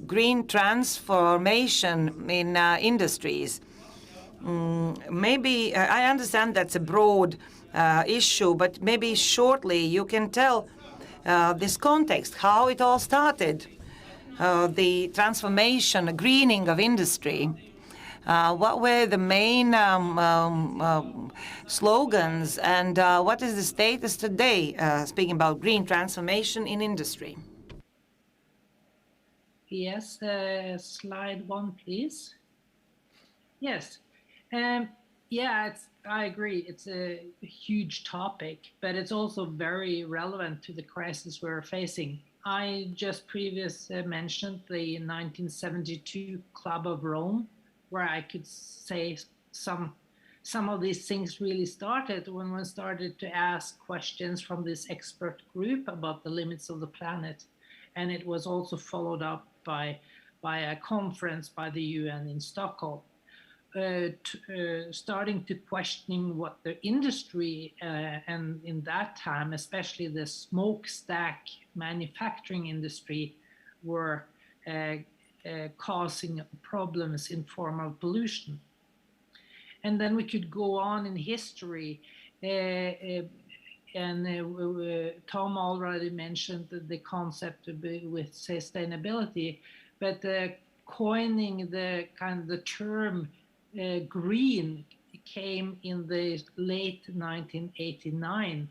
green transformation in industries. Maybe I understand that's a broad issue, but maybe shortly you can tell this context, how it all started. The transformation, the greening of industry. What were the main slogans, and what is the status today, speaking about green transformation in industry? Yes, slide 1, please. Yes. Yeah, I agree. It's a huge topic, but it's also very relevant to the crisis we're facing. I just previously mentioned the 1972 Club of Rome, where I could say some of these things really started when one started to ask questions from this expert group about the limits of the planet. And it was also followed up by a conference by the UN in Stockholm. Starting to questioning what the industry and in that time, especially the smokestack manufacturing industry, were causing problems in form of pollution. And then we could go on in history, and Tom already mentioned the concept with sustainability, but coining the term green came in the late 1989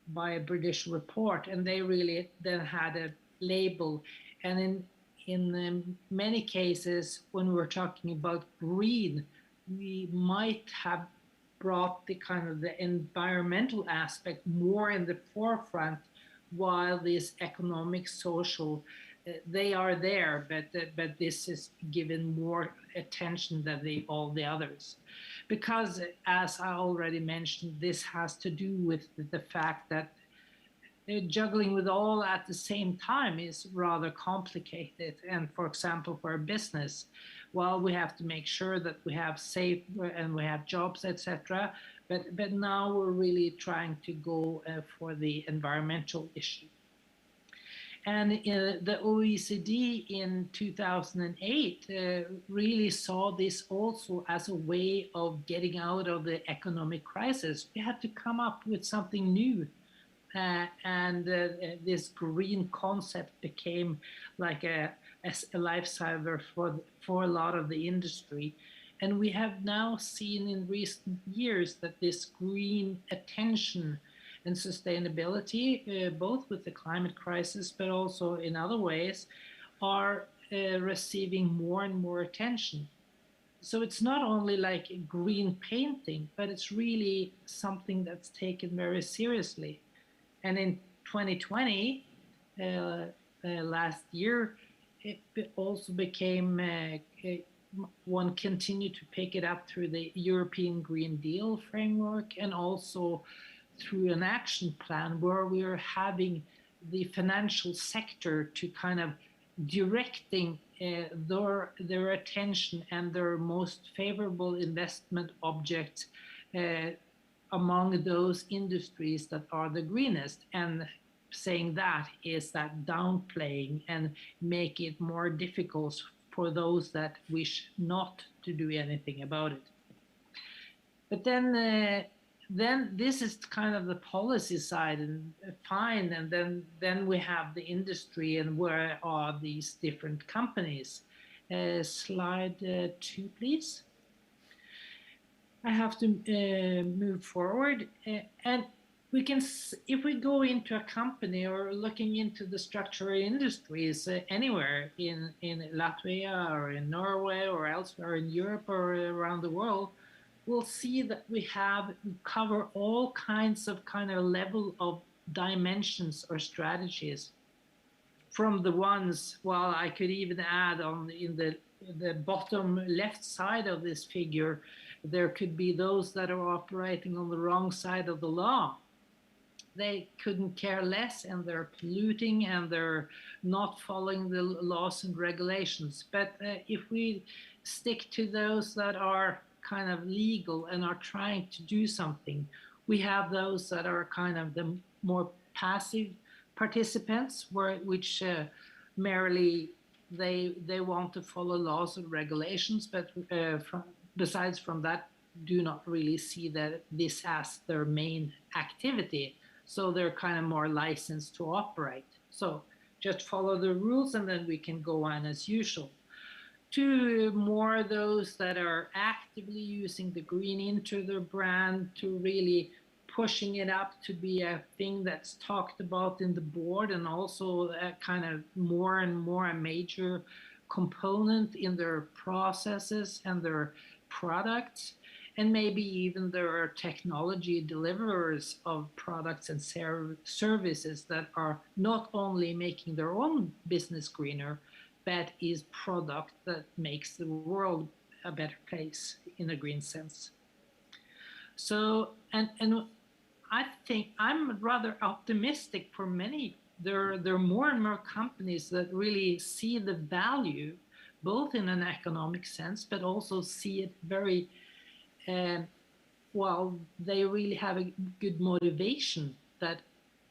by a British report, and they really then had a label. And in many cases, when we're talking about green, we might have brought the environmental aspect more in the forefront, while this economic, social, they are there, but this is given more attention than all the others. Because, as I already mentioned, this has to do with the fact that juggling with all at the same time is rather complicated. And for example, for a business, well, we have to make sure that we have safe and we have jobs, etc. But now we're really trying to go for the environmental issue. And the OECD in 2008 really saw this also as a way of getting out of the economic crisis. We had to come up with something new. And this green concept became like a lifesaver for a lot of the industry. And we have now seen in recent years that this green attention and sustainability, both with the climate crisis, but also in other ways, are receiving more and more attention. So it's not only like green painting, but it's really something that's taken very seriously. And in 2020, last year, it also became, one continued to pick it up through the European Green Deal framework, and also through an action plan where we are having the financial sector to kind of directing their attention and their most favorable investment objects among those industries that are the greenest. And saying that is that downplaying and make it more difficult for those that wish not to do anything about it. But then this is kind of the policy side, and fine, and then we have the industry, and where are these different companies? Slide 2, please. I have to move forward, and we can, if we go into a company or looking into the structural industries anywhere in Latvia or in Norway or elsewhere in Europe or around the world, we'll see that we cover all kinds of level of dimensions or strategies. From the ones, well, I could even add in the bottom left side of this figure, there could be those that are operating on the wrong side of the law. they couldn't care less, and they're polluting and they're not following the laws and regulations. But if we stick to those that are kind of legal and are trying to do something, we have those that are kind of the more passive participants, which merely they want to follow laws and regulations, but besides from that, do not really see that this as their main activity. So they're kind of more licensed to operate. So just follow the rules and then we can go on as usual. To more those that are actively using the green into their brand, to really pushing it up to be a thing that's talked about in the board, and also a kind of more and more a major component in their processes and their products. And maybe even there are technology deliverers of products and services that are not only making their own business greener, but is product that makes the world a better place in a green sense. So, and I think I'm rather optimistic for many. There are more and more companies that really see the value, both in an economic sense, but also see it very well, they really have a good motivation that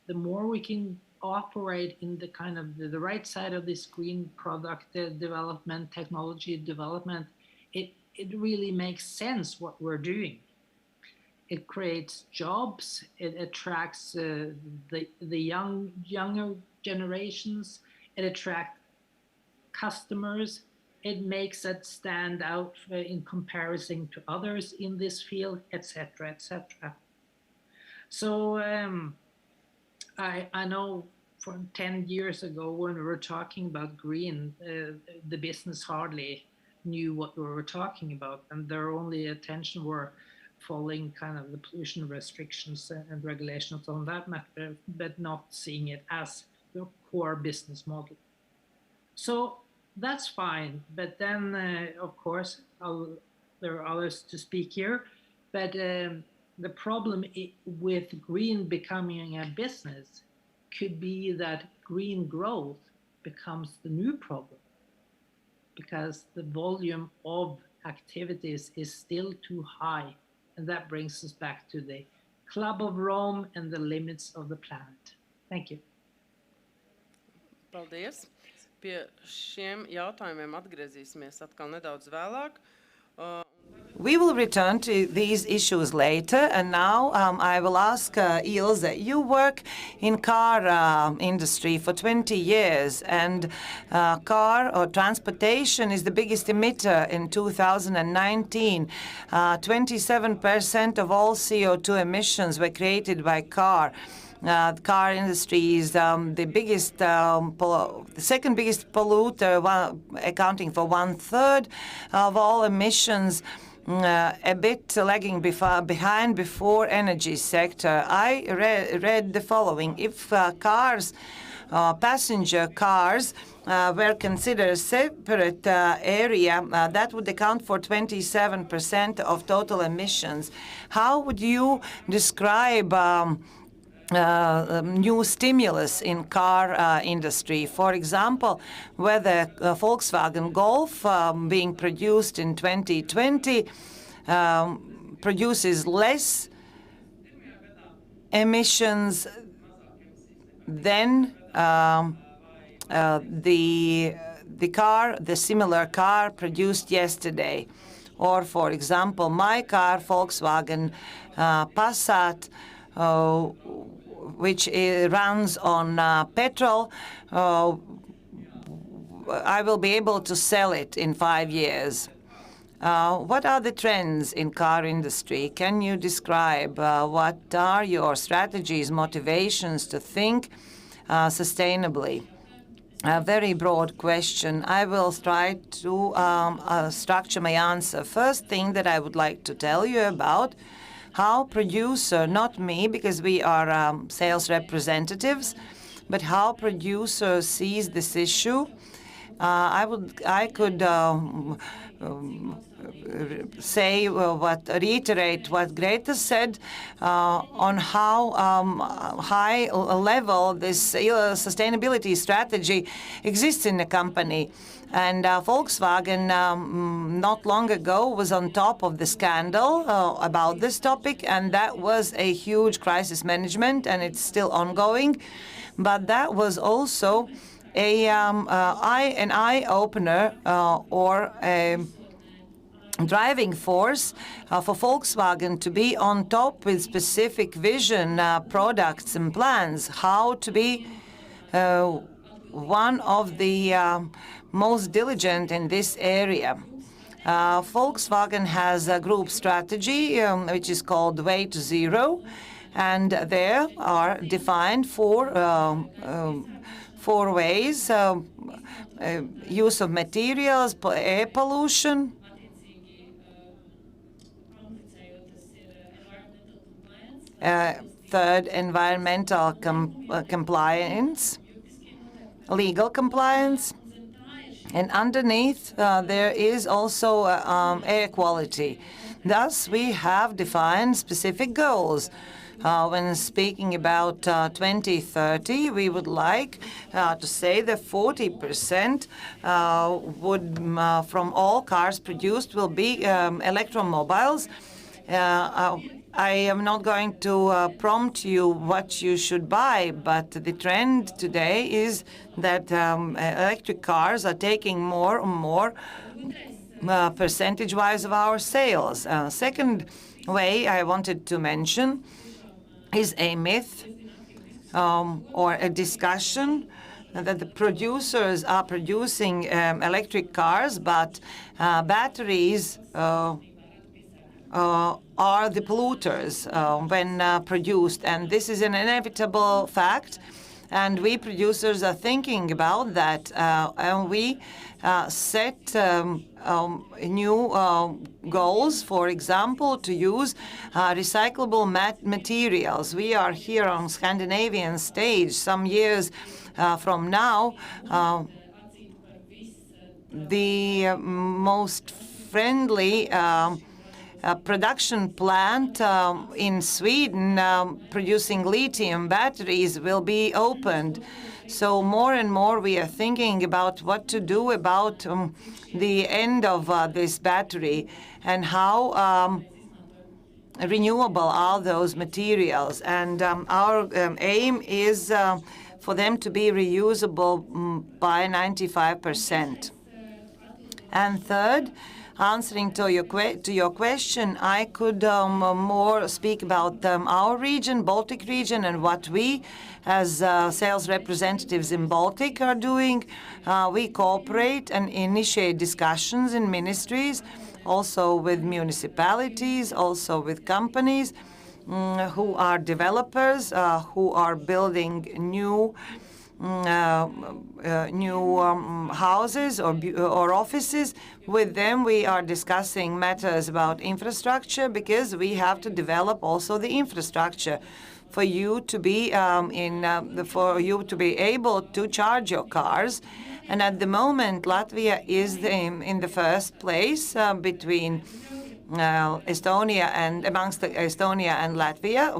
the more we can operate in the kind of the right side of this green product development, technology development, it really makes sense what we're doing. It creates jobs, it attracts the younger generations, it attracts customers, it makes it stand out in comparison to others in this field, etc., etc. So I know from 10 years ago when we were talking about green, the business hardly knew what we were talking about, and their only attention were following kind of the pollution restrictions and regulations on that matter, but not seeing it as the core business model. So that's fine, but then of course there are others to speak here, but the problem with green becoming a business could be that green growth becomes the new problem, because the volume of activities is still too high, and that brings us back to the Club of Rome and the limits of the planet. Thank you. Paldies. Pie šiem jautājumiem atgriezīsimies atkal nedaudz vēlāk. We will return to these issues later, and now I will ask Ilse. You work in car industry for 20 years, and car or transportation is the biggest emitter in 2019. 27% of all CO2 emissions were created by car. The car industry is the second biggest polluter, accounting for 1/3 of all emissions. A bit lagging behind before energy sector. I read the following: if cars, passenger cars, were considered a separate area, that would account for 27% of total emissions. How would you describe new stimulus in car industry? For example, whether Volkswagen Golf being produced in 2020 produces less emissions than the similar car produced yesterday. Or, for example, my car, Volkswagen Passat, which runs on petrol, I will be able to sell it in 5 years. What are the trends in car industry? Can you describe what are your strategies, motivations to think sustainably? A very broad question. I will try to structure my answer. First thing that I would like to tell you about how producer, not me, because we are sales representatives, but how producer sees this issue I could reiterate what Greta said on how high level this sustainability strategy exists in the company. And Volkswagen not long ago was on top of the scandal about this topic, and that was a huge crisis management, and it's still ongoing. But that was also an eye-opener or a driving force for Volkswagen to be on top with specific vision, products and plans, how to be one of the most diligent in this area. Volkswagen has a group strategy which is called Way to Zero, and there are defined four ways: use of materials, air pollution, third, environmental compliance, legal compliance, and underneath there is also air quality. Thus, we have defined specific goals. When speaking about 2030, we would like to say that 40% from all cars produced will be electromobiles. I am not going to prompt you what you should buy, but the trend today is that electric cars are taking more and more percentage-wise of our sales. Second way I wanted to mention is a myth or a discussion that the producers are producing electric cars, but batteries are the polluters when produced, and this is an inevitable fact, and we producers are thinking about that, and we set new goals, for example, to use recyclable materials. We are here on Scandinavian stage. Some years from now, the most friendly production plant in Sweden producing lithium batteries will be opened. So more and more we are thinking about what to do about the end of this battery and how renewable are those materials. And our aim is for them to be reusable by 95%. And third, answering to your question, I could more speak about our region, Baltic region, and what we as sales representatives in Baltic are doing. We cooperate and initiate discussions in ministries, also with municipalities, also with companies who are developers, who are building new houses or offices. With them, we are discussing matters about infrastructure, because we have to develop also the infrastructure for you to be able to charge your cars. And at the moment, Latvia is in the first place between Estonia and amongst Estonia and Latvia.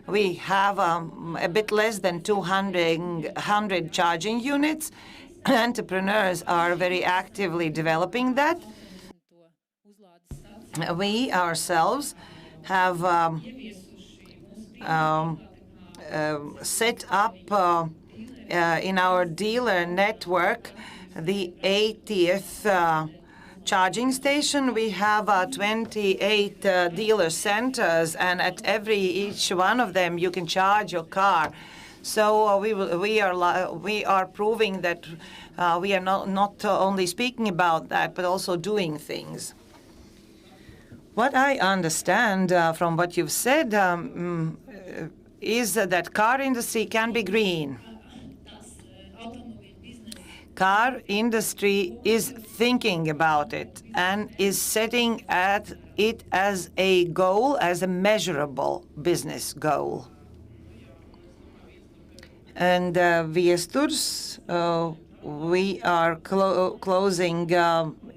We have a bit less than 200 charging units. Entrepreneurs are very actively developing that. We ourselves have set up in our dealer network the 80th charging station. We have 28 dealer centers, and at each one of them you can charge your car. So we are proving that we are not only speaking about that, but also doing things. What I understand from what you've said is that car industry can be green. Car industry is thinking about it and is setting at it as a goal, as a measurable business goal. And Viesturs we are closing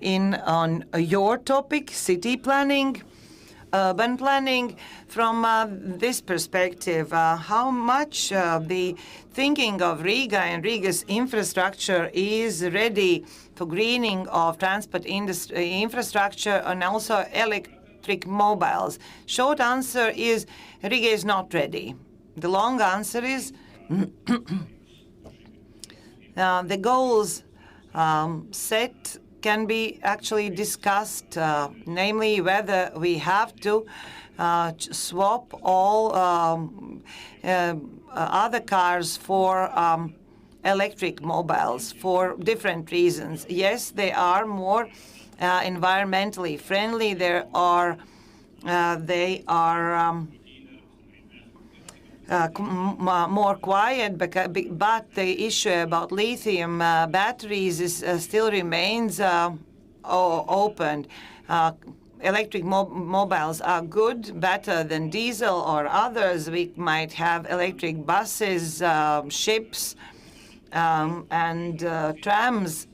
in on your topic, city planning, urban planning. From this perspective, how much the thinking of Riga and Riga's infrastructure is ready for greening of transport industry infrastructure and also electric mobiles? Short answer is Riga is not ready. The long answer is the goals set can be actually discussed, namely whether we have to swap all other cars for electric mobiles for different reasons. Yes, they are more environmentally friendly. They are more quiet, but the issue about lithium batteries still remains open. Electric mobiles are good, better than diesel or others. We might have electric buses, ships, and trams.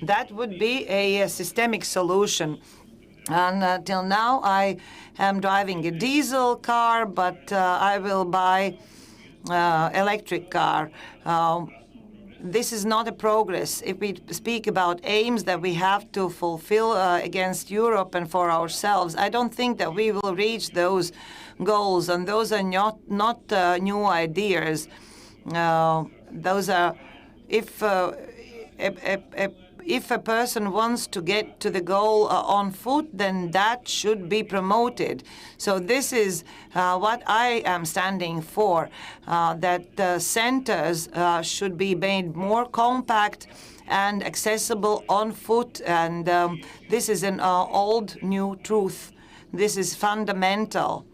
That would be a systemic solution. And till now, I am driving a diesel car, but I will buy electric car. This is not a progress. If we speak about aims that we have to fulfill against Europe and for ourselves, I don't think that we will reach those goals, and those are not new ideas. Those are, if a person wants to get to the goal on foot, then that should be promoted. So this is what I am standing for, that centers should be made more compact and accessible on foot. And this is an old new truth. This is fundamental.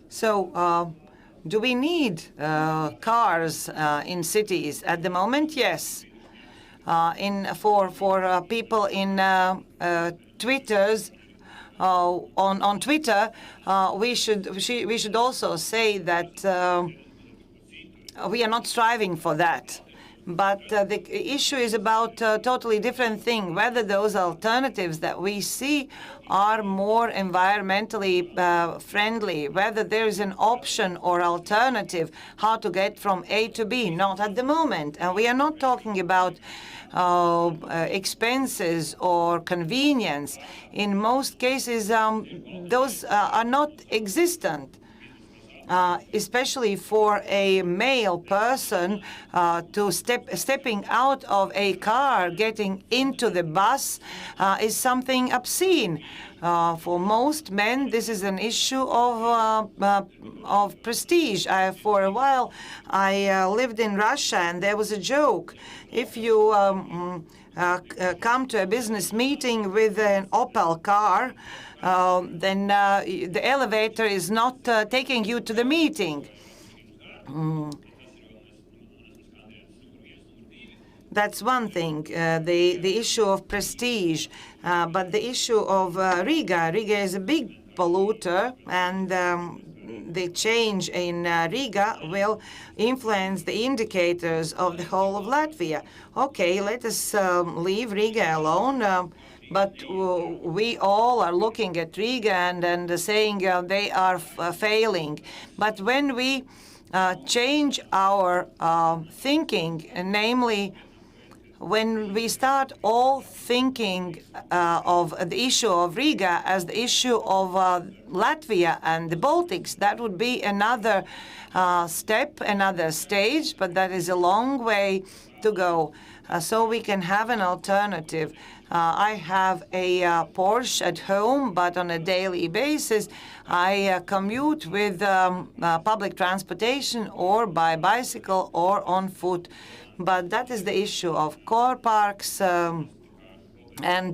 So do we need cars in cities at the moment? Yes. For people in on Twitter, we should also say that we are not striving for that. But the issue is about a totally different thing, whether those alternatives that we see are more environmentally friendly, whether there is an option or alternative how to get from A to B. Not at the moment. And we are not talking about expenses or convenience. In most cases, those are not existent. Especially for a male person to stepping out of a car, getting into the bus is something obscene. For most men, this is an issue of prestige. For a while, I lived in Russia, and there was a joke. If you come to a business meeting with an Opel car, then the elevator is not taking you to the meeting. That's one thing, the issue of prestige. But the issue of Riga is a big polluter, and the change in Riga will influence the indicators of the whole of Latvia. Okay, let us leave Riga alone. But we all are looking at Riga and saying they are failing. But when we change our thinking, namely, when we start all thinking of the issue of Riga as the issue of Latvia and the Baltics, that would be another step, another stage, but that is a long way to go. So we can have an alternative. I have a Porsche at home, but on a daily basis, I commute with public transportation or by bicycle or on foot. But that is the issue of car parks and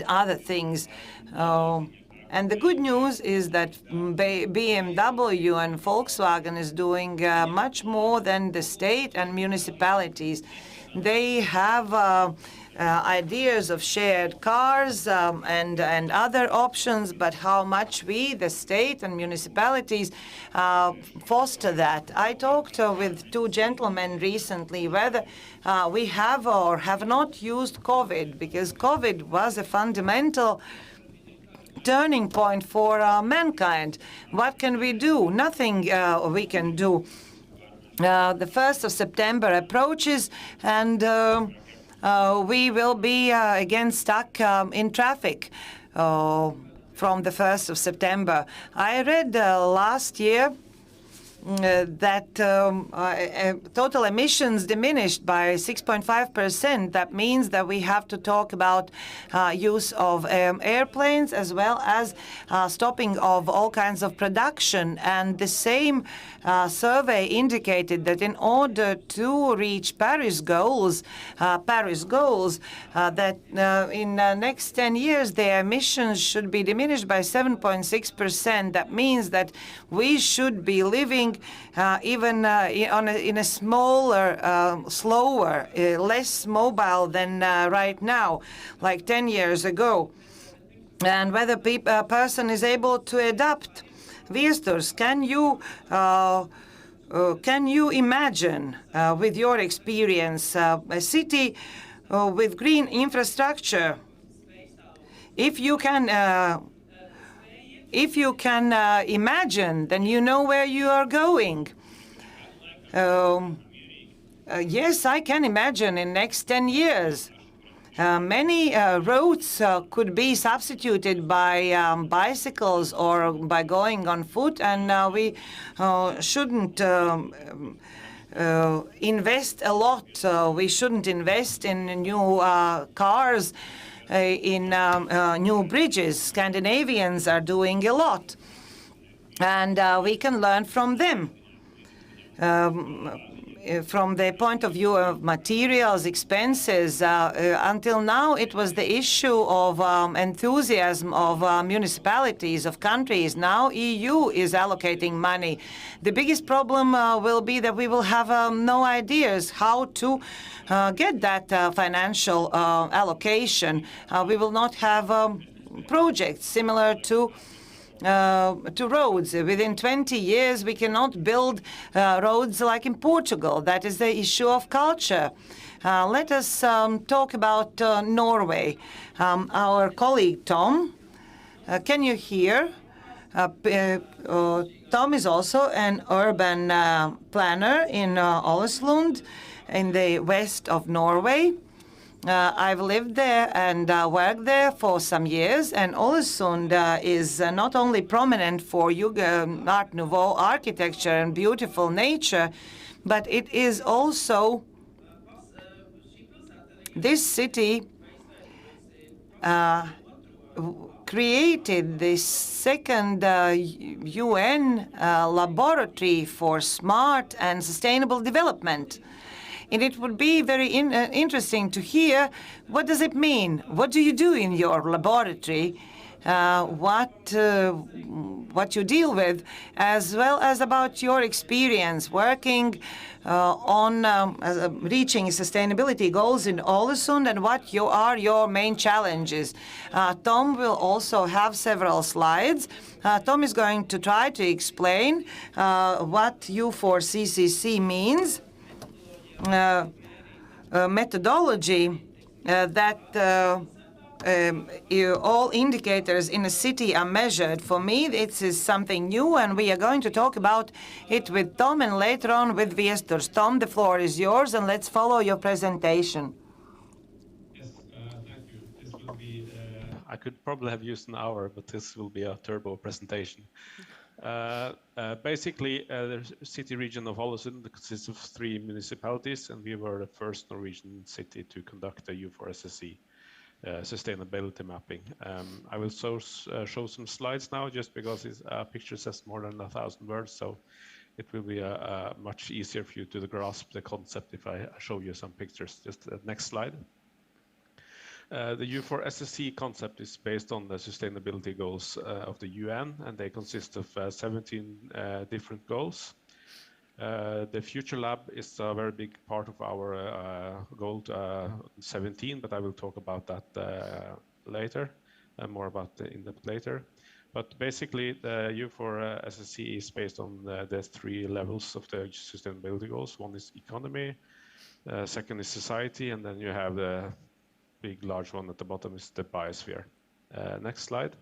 other things. And the good news is that BMW and Volkswagen is doing much more than the state and municipalities. They have ideas of shared cars and other options, but how much we, the state and municipalities, foster that. I talked with two gentlemen recently whether we have or have not used COVID, because COVID was a fundamental turning point for mankind. What can we do? Nothing we can do. The 1st of September approaches, and we will be again stuck in traffic from the 1st of September. I read last year that total emissions diminished by 6.5%. That means that we have to talk about use of airplanes as well as stopping of all kinds of production. And the same survey indicated that in order to reach Paris goals, that in the next 10 years, the emissions should be diminished by 7.6%. That means that we should be living even in a smaller, slower, less mobile than right now, like 10 years ago. And whether a person is able to adapt. Viesturs, can you imagine, with your experience, a city with green infrastructure? If you can imagine, then you know where you are going. Yes, I can imagine in next 10 years. Many roads could be substituted by bicycles or by going on foot, and we shouldn't invest a lot. We shouldn't invest in new cars, in new bridges. Scandinavians are doing a lot, and we can learn from them. From the point of view of materials, expenses, until now it was the issue of enthusiasm of municipalities, of countries. Now EU is allocating money. The biggest problem will be that we will have no ideas how to get that financial allocation. We will not have projects similar to roads. Within 20 years, we cannot build roads like in Portugal. That is the issue of culture. Let us talk about Norway. Our colleague Tom, can you hear? Tom is also an urban planner in Ålesund in the west of Norway. I've lived there and worked there for some years, and Ålesund is not only prominent for Art Nouveau architecture and beautiful nature, but it is also this city created the second UN laboratory for smart and sustainable development. And it would be very interesting to hear, what does it mean? What do you do in your laboratory? What you deal with, as well as about your experience working on reaching sustainability goals in Ålesund, and what are your main challenges. Tom will also have several slides. Tom is going to try to explain what U4CCC means. Methodology that all indicators in a city are measured. For me, this is something new, and we are going to talk about it with Tom and later on with Viesturs. Tom, the floor is yours, and let's follow your presentation. Yes, thank you. This will be, I could probably have used an hour, but this will be a turbo presentation. Basically, the city region of Ålesund consists of 3 municipalities, and we were the first Norwegian city to conduct a U4SSC sustainability mapping. I will show some slides now, just because this picture says more than 1,000 words, so it will be much easier for you to grasp the concept if I show you some pictures. Just the next slide. The U4SSC concept is based on the sustainability goals of the UN, and they consist of 17 different goals. The Future Lab is a very big part of our goal 17, but I will talk about that later, more about the in-depth later. But basically, the U4 SSC is based on the 3 levels of the sustainability goals. One is economy, second is society, and then you have the big large one at the bottom is the biosphere. Next slide.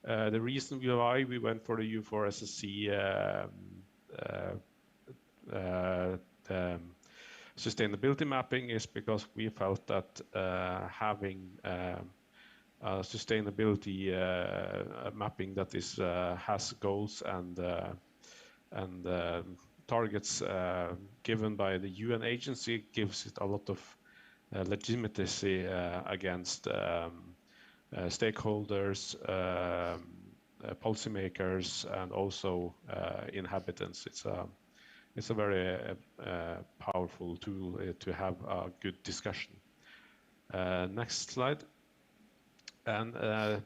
The reason why we went for the U4 SSC sustainability mapping is because we felt that having sustainability mapping that is has goals and targets given by the UN agency gives it a lot of legitimacy against stakeholders, policymakers, and also inhabitants. It's a very powerful tool to have a good discussion. Next slide. And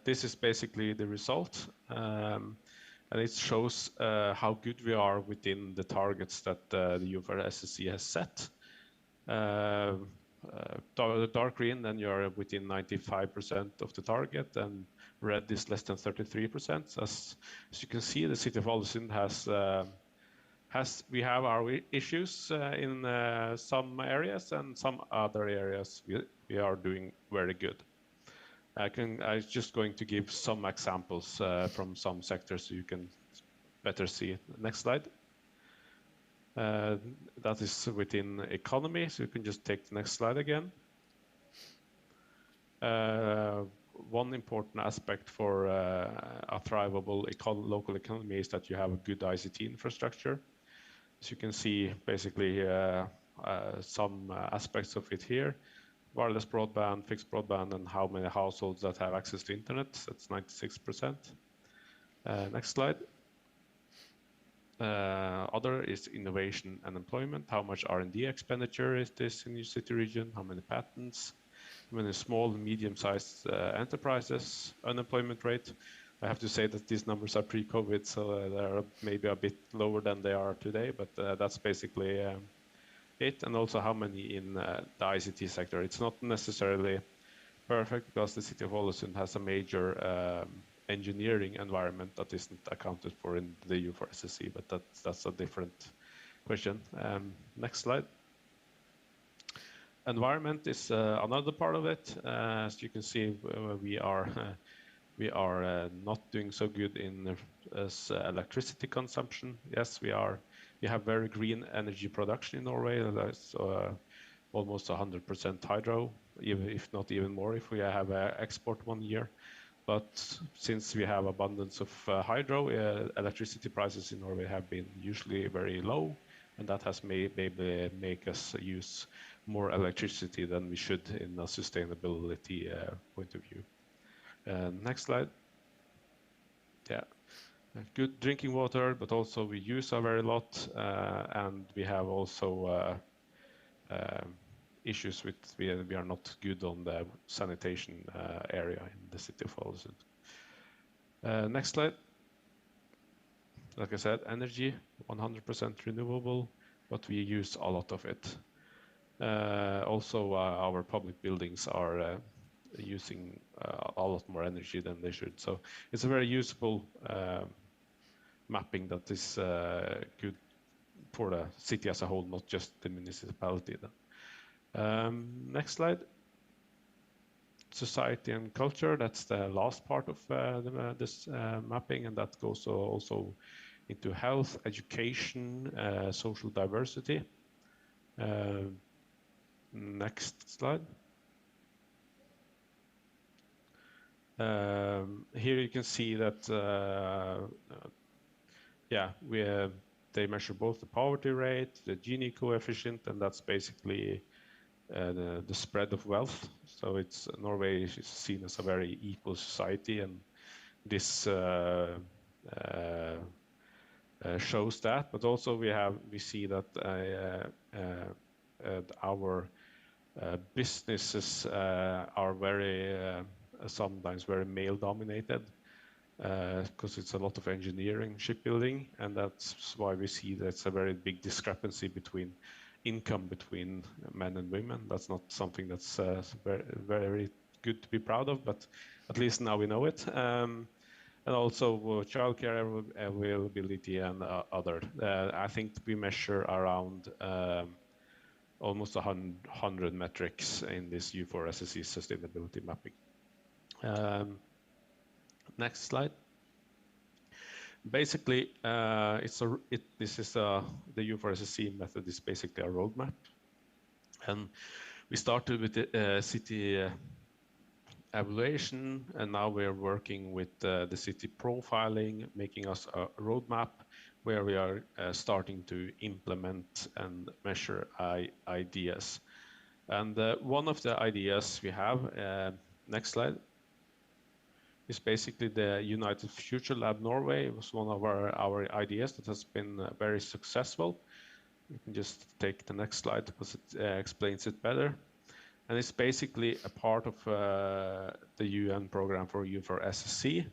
this is basically the result. And it shows how good we are within the targets that the U4 SSC has set. Dark green, then you are within 95% of the target, and red is less than 33%. As you can see, the city of Ålesund we have our issues in some areas, and some other areas we are doing very good. I'm just going to give some examples from some sectors so you can better see it. Next slide. That is within economy, so you can just take the next slide again. One important aspect for a thrivable local economy is that you have a good ICT infrastructure. As you can see, basically some aspects of it here. Wireless broadband, fixed broadband, and how many households that have access to internet. That's 96%. Next slide. Other is innovation and employment. How much R&D expenditure is this in your city region? How many patents? How many small and medium-sized enterprises? Unemployment rate. I have to say that these numbers are pre-COVID, so they're maybe a bit lower than they are today, but that's basically it. And also how many in the ICT sector. It's not necessarily perfect because the city of Ålesund has a major engineering environment that isn't accounted for in the U4 SSC, but that's a different question. Next slide. Environment is another part of it. As you can see, we are not doing so good in electricity consumption. Yes, we have very green energy production in Norway. That's almost 100% hydro, if not even more if we have export 1 year. But since we have abundance of hydro, electricity prices in Norway have been usually very low, and that has maybe make us use more electricity than we should in a sustainability point of view. Next slide. Yeah, good drinking water, but also we use a very lot, and we have also issues with we are not good on the sanitation area in the city of Ålesund. Next slide. Like I said, energy 100% renewable, but we use a lot of it. Also, our public buildings are using a lot more energy than they should. So it's a very useful mapping that is good for the city as a whole, not just the municipality. Next slide. Society and culture, that's the last part of this mapping, and that goes also into health, education, social diversity. Next slide. Here you can see that they measure both the poverty rate, the Gini coefficient, and that's basically the spread of wealth. So Norway is seen as a very equal society, and this shows that. But also we see that our businesses are sometimes very male dominated. because it's a lot of engineering, shipbuilding, and that's why we see that's a very big discrepancy between income between men and women. That's not something that's very, very good to be proud of, but at least now we know it. And also childcare availability and other. I think we measure around almost 100 metrics in this U4SSE sustainability mapping. Next slide. Basically, this is the U4SSE method is basically a roadmap, and we started with the city evaluation, and now we're working with the city profiling, making us a roadmap where we are starting to implement and measure ideas. And one of the ideas we have, next slide, is basically the United Future Lab Norway. It was one of our ideas that has been very successful. You can just take the next slide because it explains it better. And it's basically a part of the UN program for U4SSE.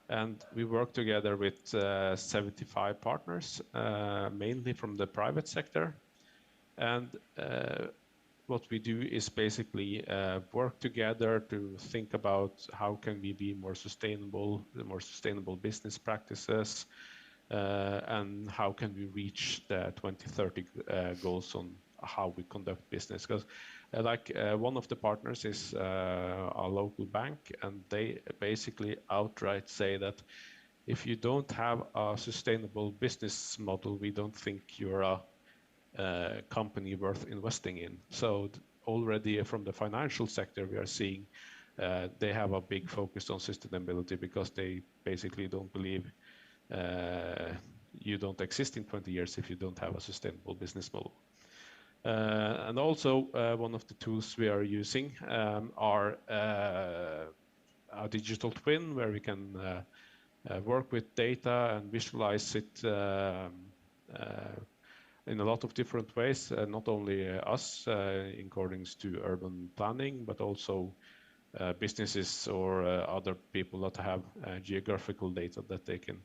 And we work together with 75 partners, mainly from the private sector. And what we do is basically work together to think about how can we be more sustainable business practices, and how can we reach the 2030 goals on how we conduct business. Because one of the partners is a local bank, and they basically outright say that if you don't have a sustainable business model, we don't think you're a company worth investing in. So already from the financial sector, we are seeing they have a big focus on sustainability because they basically don't believe you don't exist in 20 years if you don't have a sustainable business model. And also one of the tools we are using are a digital twin where we can work with data and visualize it in a lot of different ways, not only us in accordance to urban planning, but also businesses or other people that have geographical data that they can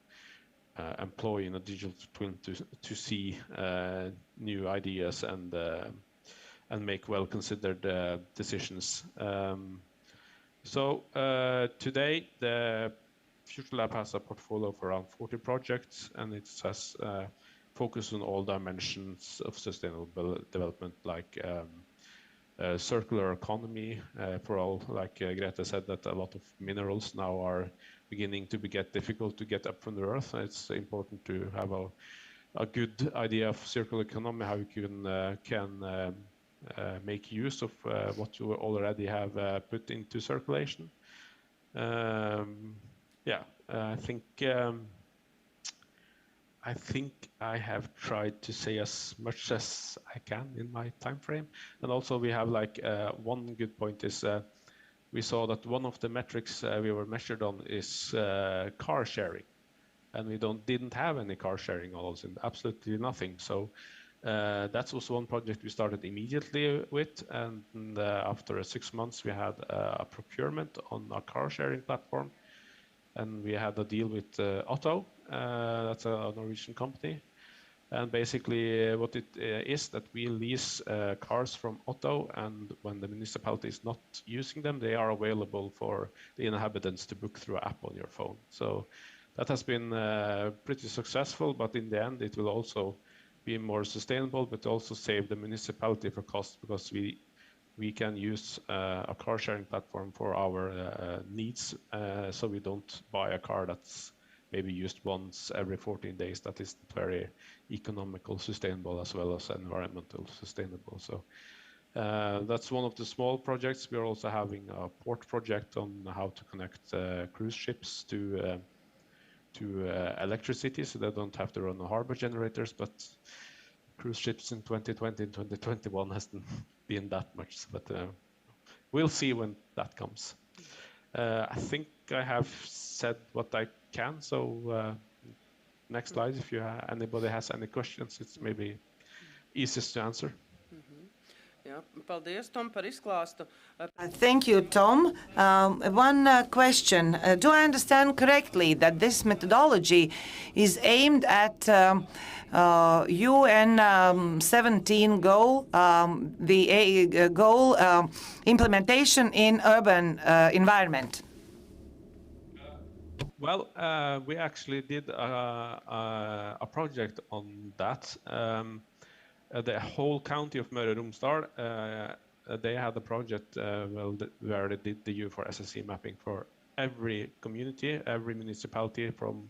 employ in a digital twin to see new ideas and make well-considered decisions. So today, the Future Lab has a portfolio of around 40 projects, and it has focus on all dimensions of sustainable development, like circular economy for all, like Greta said, that a lot of minerals now are beginning to get difficult to get up from the earth. It's important to have a good idea of circular economy, how you can make use of what you already have put into circulation. Yeah, I think I have tried to say as much as I can in my time frame. And also we have one good point is we saw that one of the metrics we were measured on is car sharing. And we didn't have any car sharing models, and absolutely nothing. So that was one project we started immediately with. And after 6 months, we had a procurement on a car sharing platform. And we had a deal with Otrā, that's a Norwegian company. And basically what it is that we lease cars from Otrā, and when the municipality is not using them, they are available for the inhabitants to book through an app on your phone. So that has been pretty successful, but in the end it will also be more sustainable, but also save the municipality for cost, because we can use a car sharing platform for our needs, so we don't buy a car that's maybe used once every 14 days. That is very economical, sustainable, as well as environmental sustainable. So that's one of the small projects. We're also having a port project on how to connect cruise ships to electricity, so they don't have to run harbor generators. But cruise ships in 2020 and 2021 hasn't been that much, but we'll see when that comes. I think I have said what I can, so next slide, if anybody has any questions, it's maybe easiest to answer. Jā, paldies, Tom, par izklāstu. Thank you, Tom. One question. Do I understand correctly that this methodology is aimed at UN 17 goal, the goal implementation in urban environment? Well, we actually did a project on that. The whole county of Møre og Romsdal, they had a project where they did the U4SSE mapping for every community, every municipality, from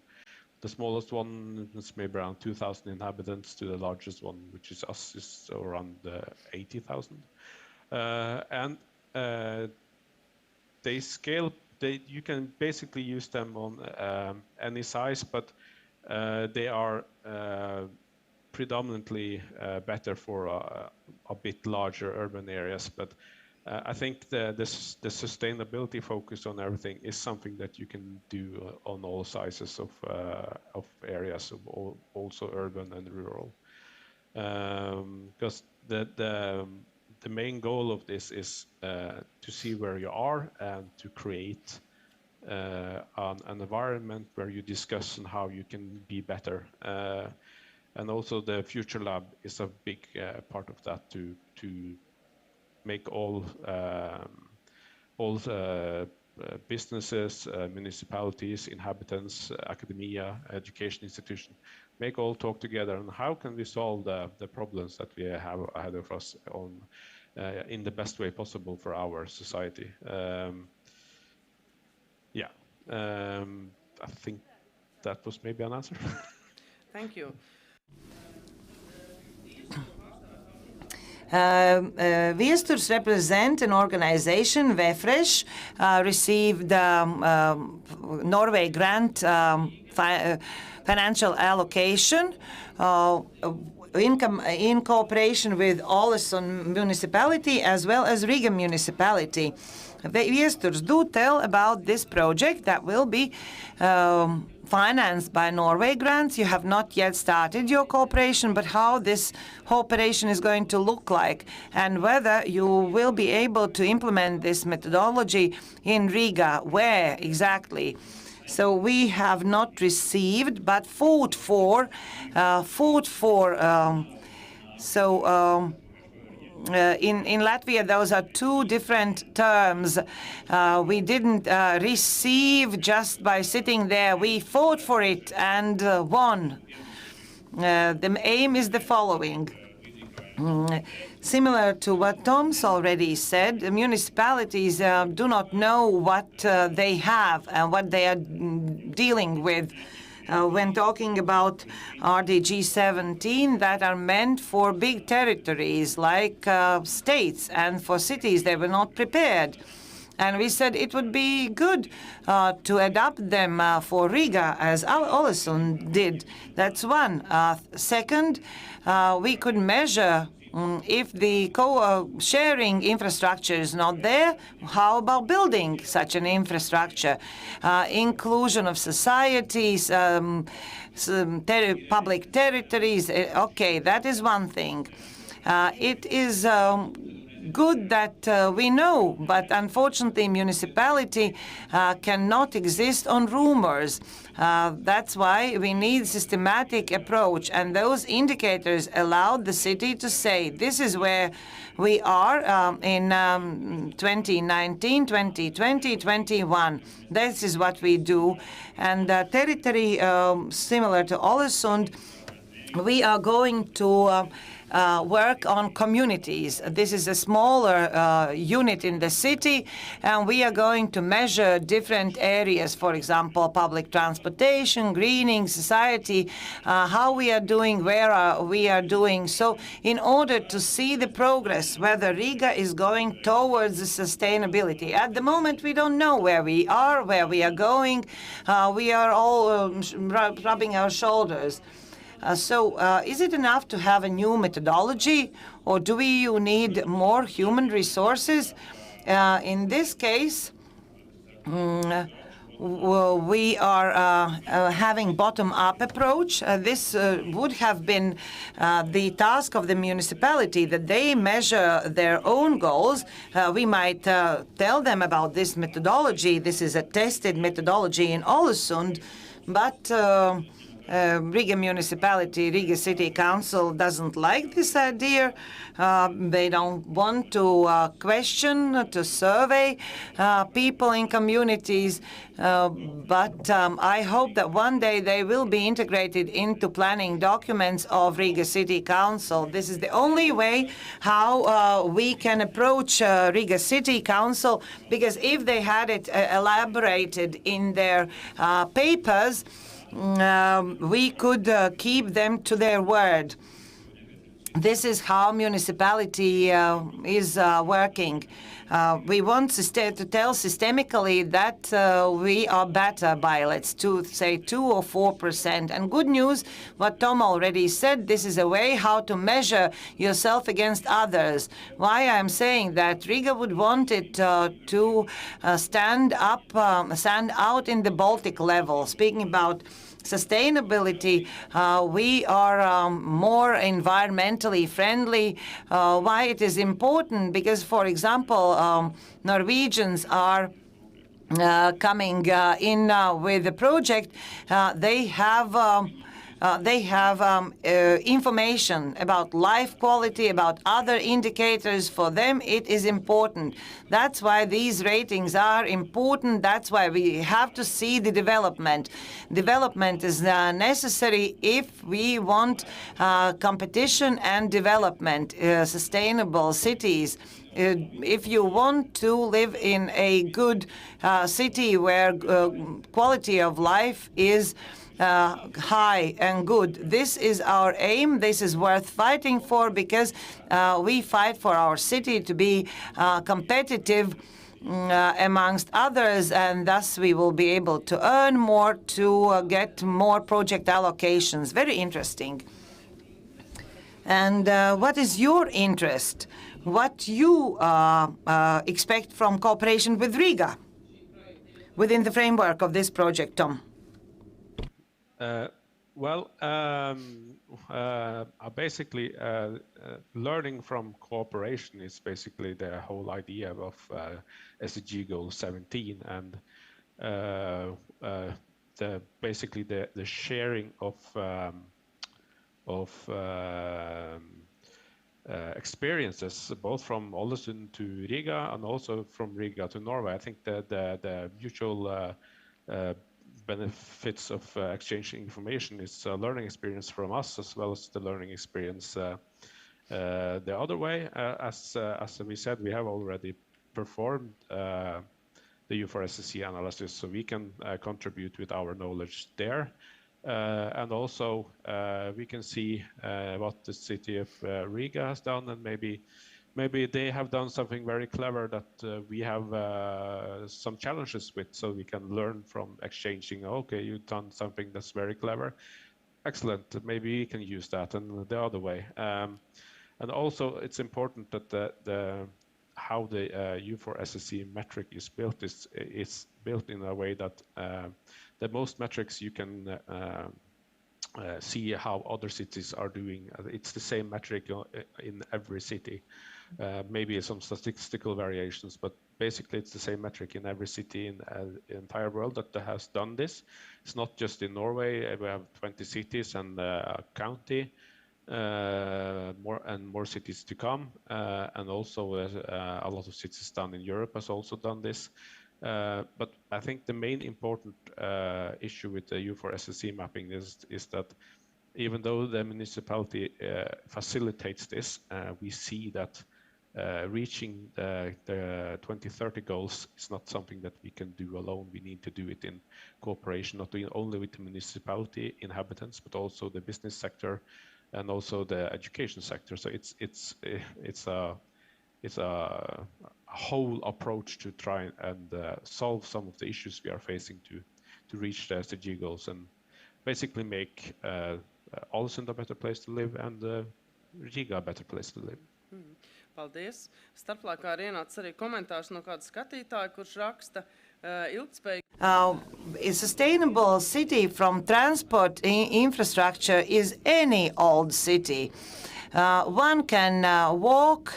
the smallest one is maybe around 2,000 inhabitants to the largest one, which is us, is around 80,000. And they scale. You can basically use them on any size, but they are predominantly better for a bit larger urban areas. But I think the sustainability focus on everything is something that you can do on all sizes of areas, also urban and rural. Because the main goal of this is to see where you are and to create an environment where you discuss on how you can be better. And also the Future Lab is a big part of that to make all businesses, municipalities, inhabitants, academia, education institution, make all talk together on how can we solve the problems that we have ahead of us in the best way possible for our society. I think that was maybe an answer. Thank you. Viesturs represent an organization, VFresh, received Norway grant financial allocation in cooperation with Ålesund municipality as well as Riga municipality. Viesturs, do tell about this project that will be financed by Norway grants. You have not yet started your cooperation, but how this cooperation is going to look like and whether you will be able to implement this methodology in Riga, where exactly. So we have not received, but fought for. In Latvia, those are two different terms. We didn't receive just by sitting there. We fought for it and won. The aim is the following. Similar to what Tom's already said, the municipalities do not know what they have and what they are dealing with. When talking about RDG 17 that are meant for big territories like states, and for cities they were not prepared. And we said it would be good to adapt them for Riga, as Ålesund did. That's one. Second, we could measure if the sharing infrastructure is not there, how about building such an infrastructure? Inclusion of societies, public territories, okay, that is one thing. It is good that we know, but unfortunately municipality cannot exist on rumors. That's why we need systematic approach, and those indicators allowed the city to say this is where we are in 2019, 2020, 21. This is what we do. And territory similar to Ålesund, we are going to work on communities. This is a smaller unit in the city, and we are going to measure different areas, for example, public transportation, greening, society, how we are doing, where we are doing. So in order to see the progress, whether Riga is going towards the sustainability. At the moment, we don't know where we are going. We are all rubbing our shoulders. So is it enough to have a new methodology, or do we need more human resources? In this case, we are having bottom-up approach. This would have been the task of the municipality, that they measure their own goals. We might tell them about this methodology. This is a tested methodology in Ålesund, but Riga municipality, Riga City Council doesn't like this idea. They don't want to question, to survey people in communities. But I hope that one day they will be integrated into planning documents of Riga City Council. This is the only way how we can approach Riga City Council, because if they had it elaborated in their papers, we could keep them to their word. This is how municipality is working. We want to tell systemically that we are better by, say, 2 or 4%. And good news, what Tom already said, this is a way how to measure yourself against others. Why I'm saying that Riga would want it to stand out in the Baltic level. Speaking about sustainability, we are more environmentally friendly. Why it is important? Because, for example, Norwegians are coming in with the project. They have information about life quality, about other indicators. For them, it is important. That's why these ratings are important. That's why we have to see the development. Development is necessary if we want competition and development, sustainable cities. If you want to live in a good city where quality of life is high and good. This is our aim. This is worth fighting for, because we fight for our city to be competitive amongst others, and thus we will be able to earn more, to get more project allocations. Very interesting. And what is your interest? What you expect from cooperation with Riga within the framework of this project, Tom? Basically, learning from cooperation is basically the whole idea of SDG Goal 17, and basically the sharing of experiences, both from Ålesund to Riga and also from Riga to Norway. I think that the mutual benefits of exchanging information is a learning experience from us, as well as the learning experience the other way. As we said, we have already performed the U4SSC analysis, so we can contribute with our knowledge there. And also we can see what the city of Riga has done, and maybe they have done something very clever that we have some challenges with, so we can learn from exchanging. Okay, you've done something that's very clever. Excellent, maybe we can use that, and the other way. And also it's important that how the U4SSC metric is built is built in a way that the most metrics you can see how other cities are doing. It's the same metric in every city. Maybe some statistical variations, but basically it's the same metric in every city in the entire world that has done this. It's not just in Norway. We have 20 cities and a county, more cities to come, and also a lot of cities down in Europe has also done this. But I think the main important issue with the U4SSC mapping is that even though the municipality facilitates this, we see that reaching the 2030 goals is not something that we can do alone. We need to do it in cooperation, not only with the municipality inhabitants, but also the business sector and also the education sector. So it's a whole approach to try and solve some of the issues we are facing to reach the SDG goals and basically make Ålesund a better place to live and Riga a better place to live. Paldies. Starplaikā ir ienācis arī komentārs no kāda skatītāja, kurš raksta ilgtspējīgi. a sustainable city from transport infrastructure is any old city. One can walk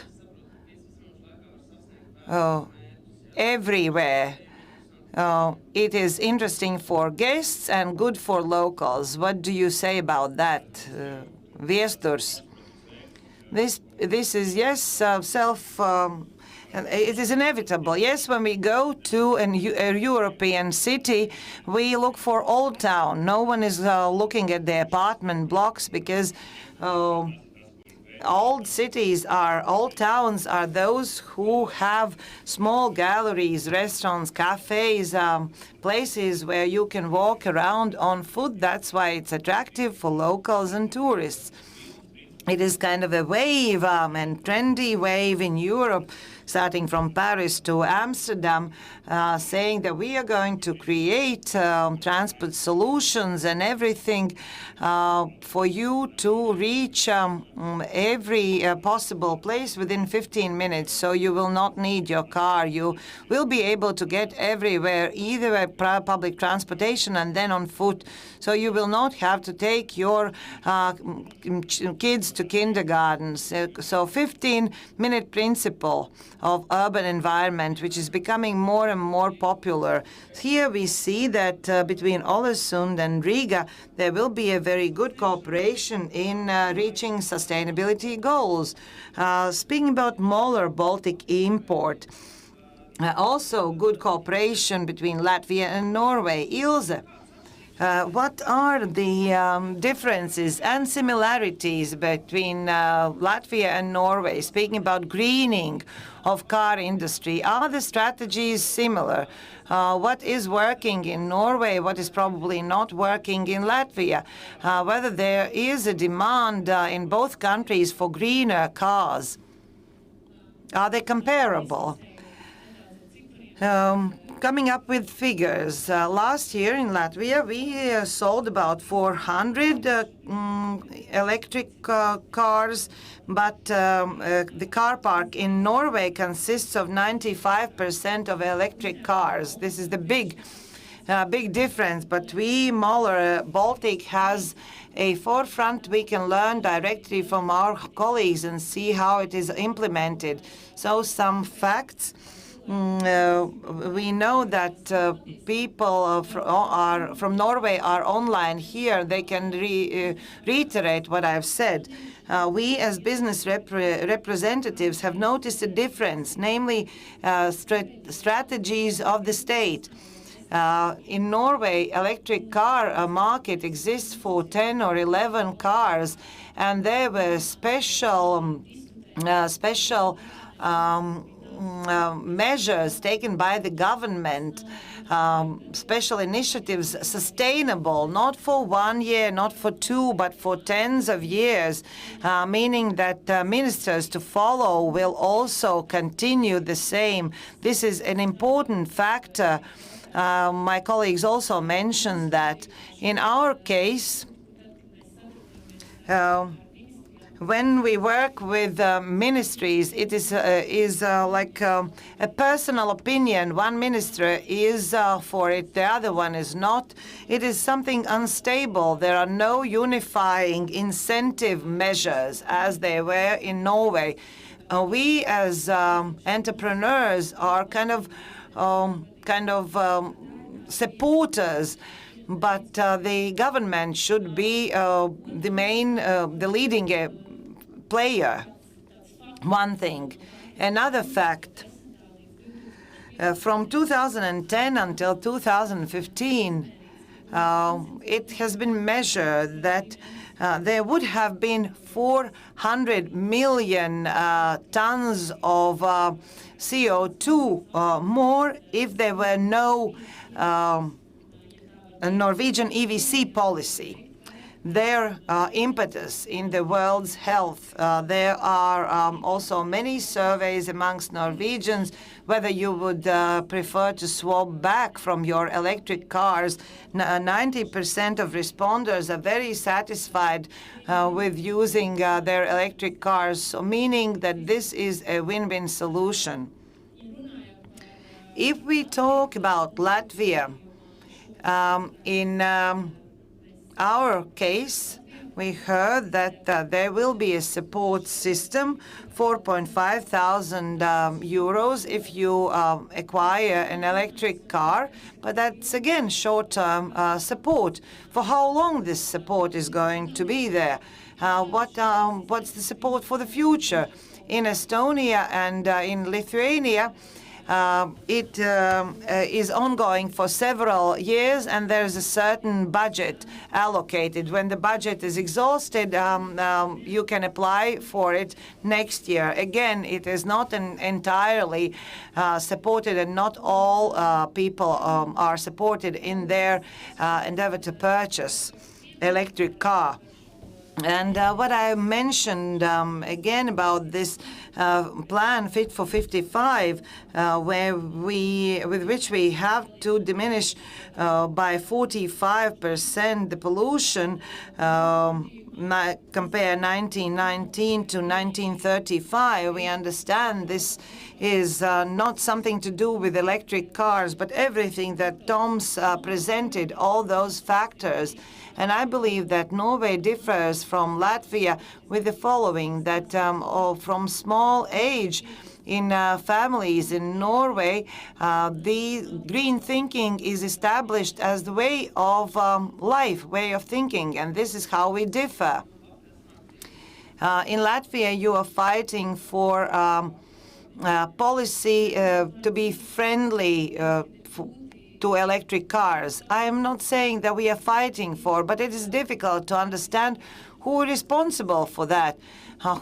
everywhere. It is interesting for guests and good for locals. What do you say about that, Viesturs? This is, yes, it is inevitable. Yes, when we go to a European city, we look for Old Town. No one is looking at the apartment blocks because old towns are those who have small galleries, restaurants, cafes, places where you can walk around on foot. That's why it's attractive for locals and tourists. It is kind of a wave, and trendy wave in Europe, starting from Paris to Amsterdam, saying that we are going to create transport solutions and everything for you to reach every possible place within 15 minutes. So you will not need your car. You will be able to get everywhere, either by public transportation and then on foot. So you will not have to take your kids to kindergarten. So 15-minute principle of urban environment, which is becoming more and more popular. Here we see that between Ålesund and Riga, there will be a very good cooperation in reaching sustainability goals. Speaking about molar Baltic import, also good cooperation between Latvia and Norway. Ilse, what are the differences and similarities between Latvia and Norway? Speaking about greening of car industry, are the strategies similar? What is working in Norway? What is probably not working in Latvia? Whether there is a demand in both countries for greener cars? Are they comparable? Coming up with figures. Last year in Latvia, we sold about 400 electric cars, but the car park in Norway consists of 95% of electric cars. This is the big difference. But molar Baltic has a forefront. We can learn directly from our colleagues and see how it is implemented. So some facts. We know that people from Norway are online here. They can reiterate what I've said. We as business representatives have noticed a difference, namely strategies of the state. In Norway, electric car market exists for 10 or 11 cars, and there were special measures taken by the government, special initiatives, sustainable, not for 1 year, not for 2, but for tens of years, meaning that ministers to follow will also continue the same. This is an important factor. My colleagues also mentioned that in our case, when we work with ministries, it is like a personal opinion. One minister is for it, the other one is not. It is something unstable. There are no unifying incentive measures as there were in Norway. We as entrepreneurs are kind of supporters. But the government should be the leading player. One thing. Another fact, from 2010 until 2015, it has been measured that there would have been 400 million tons of CO2 more if there were no Norwegian EVC policy. Their impetus in the world's health. There are also many surveys amongst Norwegians whether you would prefer to swap back from your electric cars. 90% of responders are very satisfied with using their electric cars, so meaning that this is a win-win solution. If we talk about Latvia, In our case, we heard that there will be a support system, 4,500 euros if you acquire an electric car, but that's again short-term support. For how long this support is going to be there? What's the support for the future? In Estonia and in Lithuania, it is ongoing for several years, and there's a certain budget allocated. When the budget is exhausted, you can apply for it next year. Again, it is not entirely supported, and not all people are supported in their endeavor to purchase electric car. And what I mentioned again about this plan Fit for 55, with which we have to diminish by 45% the pollution, compare 1919 to 1935. We understand this is not something to do with electric cars, but everything that Tom's presented, all those factors. And I believe that Norway differs from Latvia with the following, that from small age in families in Norway, the green thinking is established as the way of life, way of thinking, and this is how we differ. In Latvia, you are fighting for policy to be friendly to electric cars. I am not saying that we are fighting for, but it is difficult to understand who is responsible for that.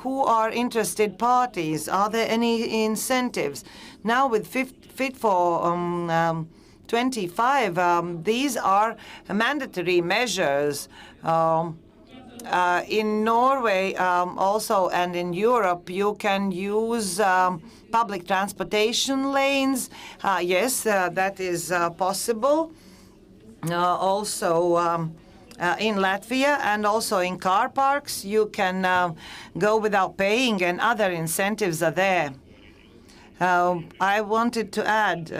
Who are interested parties? Are there any incentives? Now with Fit for 25, these are mandatory measures. In Norway also, and in Europe, you can use public transportation lanes. Yes, that is possible. Also in Latvia, and also in car parks, you can go without paying, and other incentives are there. I wanted to add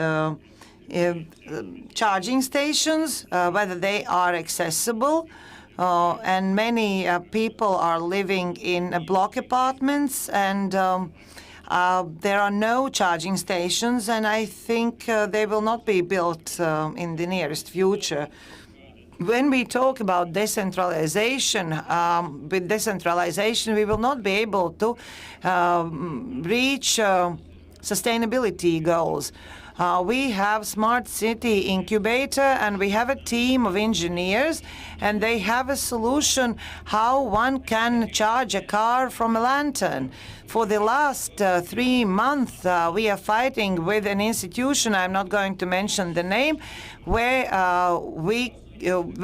charging stations, whether they are accessible. And many people are living in block apartments, and there are no charging stations, and I think they will not be built in the nearest future. When we talk about decentralization, with decentralization, we will not be able to reach sustainability goals. We have Smart City Incubator, and we have a team of engineers, and they have a solution how one can charge a car from a lantern. For the last 3 months, we are fighting with an institution, I'm not going to mention the name, where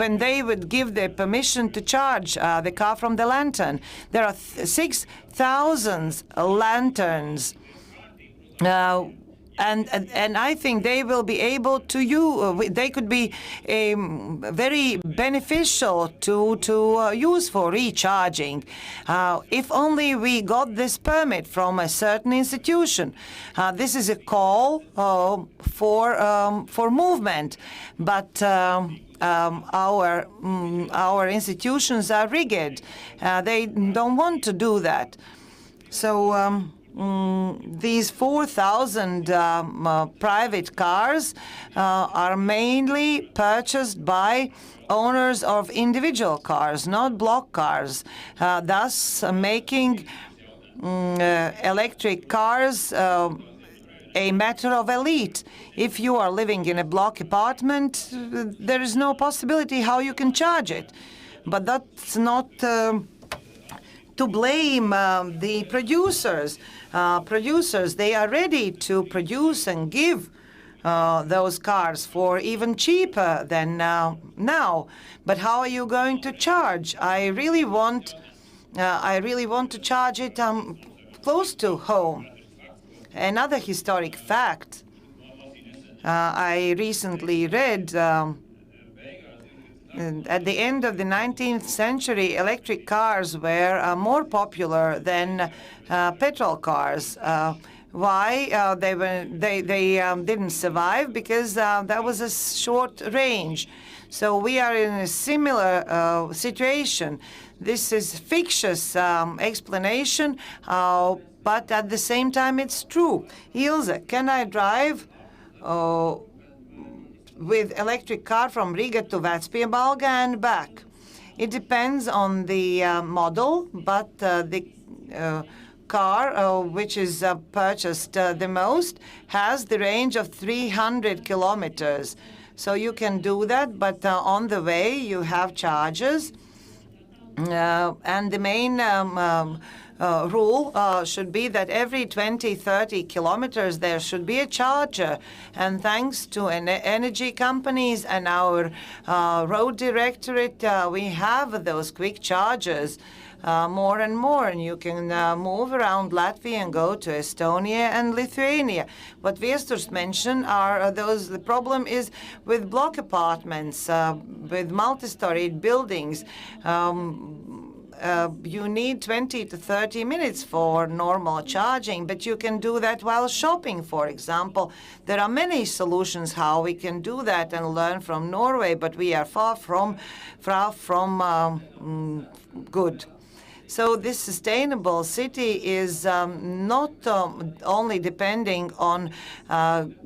when they would give the permission to charge the car from the lantern. There are 6,000 lanterns. And I think they will be able to use. They could be very beneficial to use for recharging. If only we got this permit from a certain institution. This is a call for movement, but our institutions are rigged. They don't want to do that. So. These 4,000 private cars are mainly purchased by owners of individual cars, not block cars, thus making electric cars a matter of elite. If you are living in a block apartment, there is no possibility how you can charge it. But that's not to blame the producers. Producers, they are ready to produce and give those cars for even cheaper than now. But how are you going to charge? I really want to charge it close to home. Another historic fact I recently read. At the end of the 19th century, electric cars were more popular than petrol cars. Why they didn't survive? Because that was a short range. So we are in a similar situation. This is fictitious explanation, but at the same time it's true. Ilse, can I drive with electric car from Riga to Vecpiebalga and back? It depends on the model, but the car which is purchased the most has the range of 300 kilometers. So you can do that, but on the way you have charges. And the main rule should be that every 20-30 kilometers there should be a charger. And thanks to energy companies and our road directorate, we have those quick chargers more and more, and you can move around Latvia and go to Estonia and Lithuania. What Viesturs mentioned are those. The problem is with block apartments, with multi-storied buildings. You need 20 to 30 minutes for normal charging, but you can do that while shopping, for example. There are many solutions how we can do that and learn from Norway, but we are far from good. So this sustainable city is not only depending on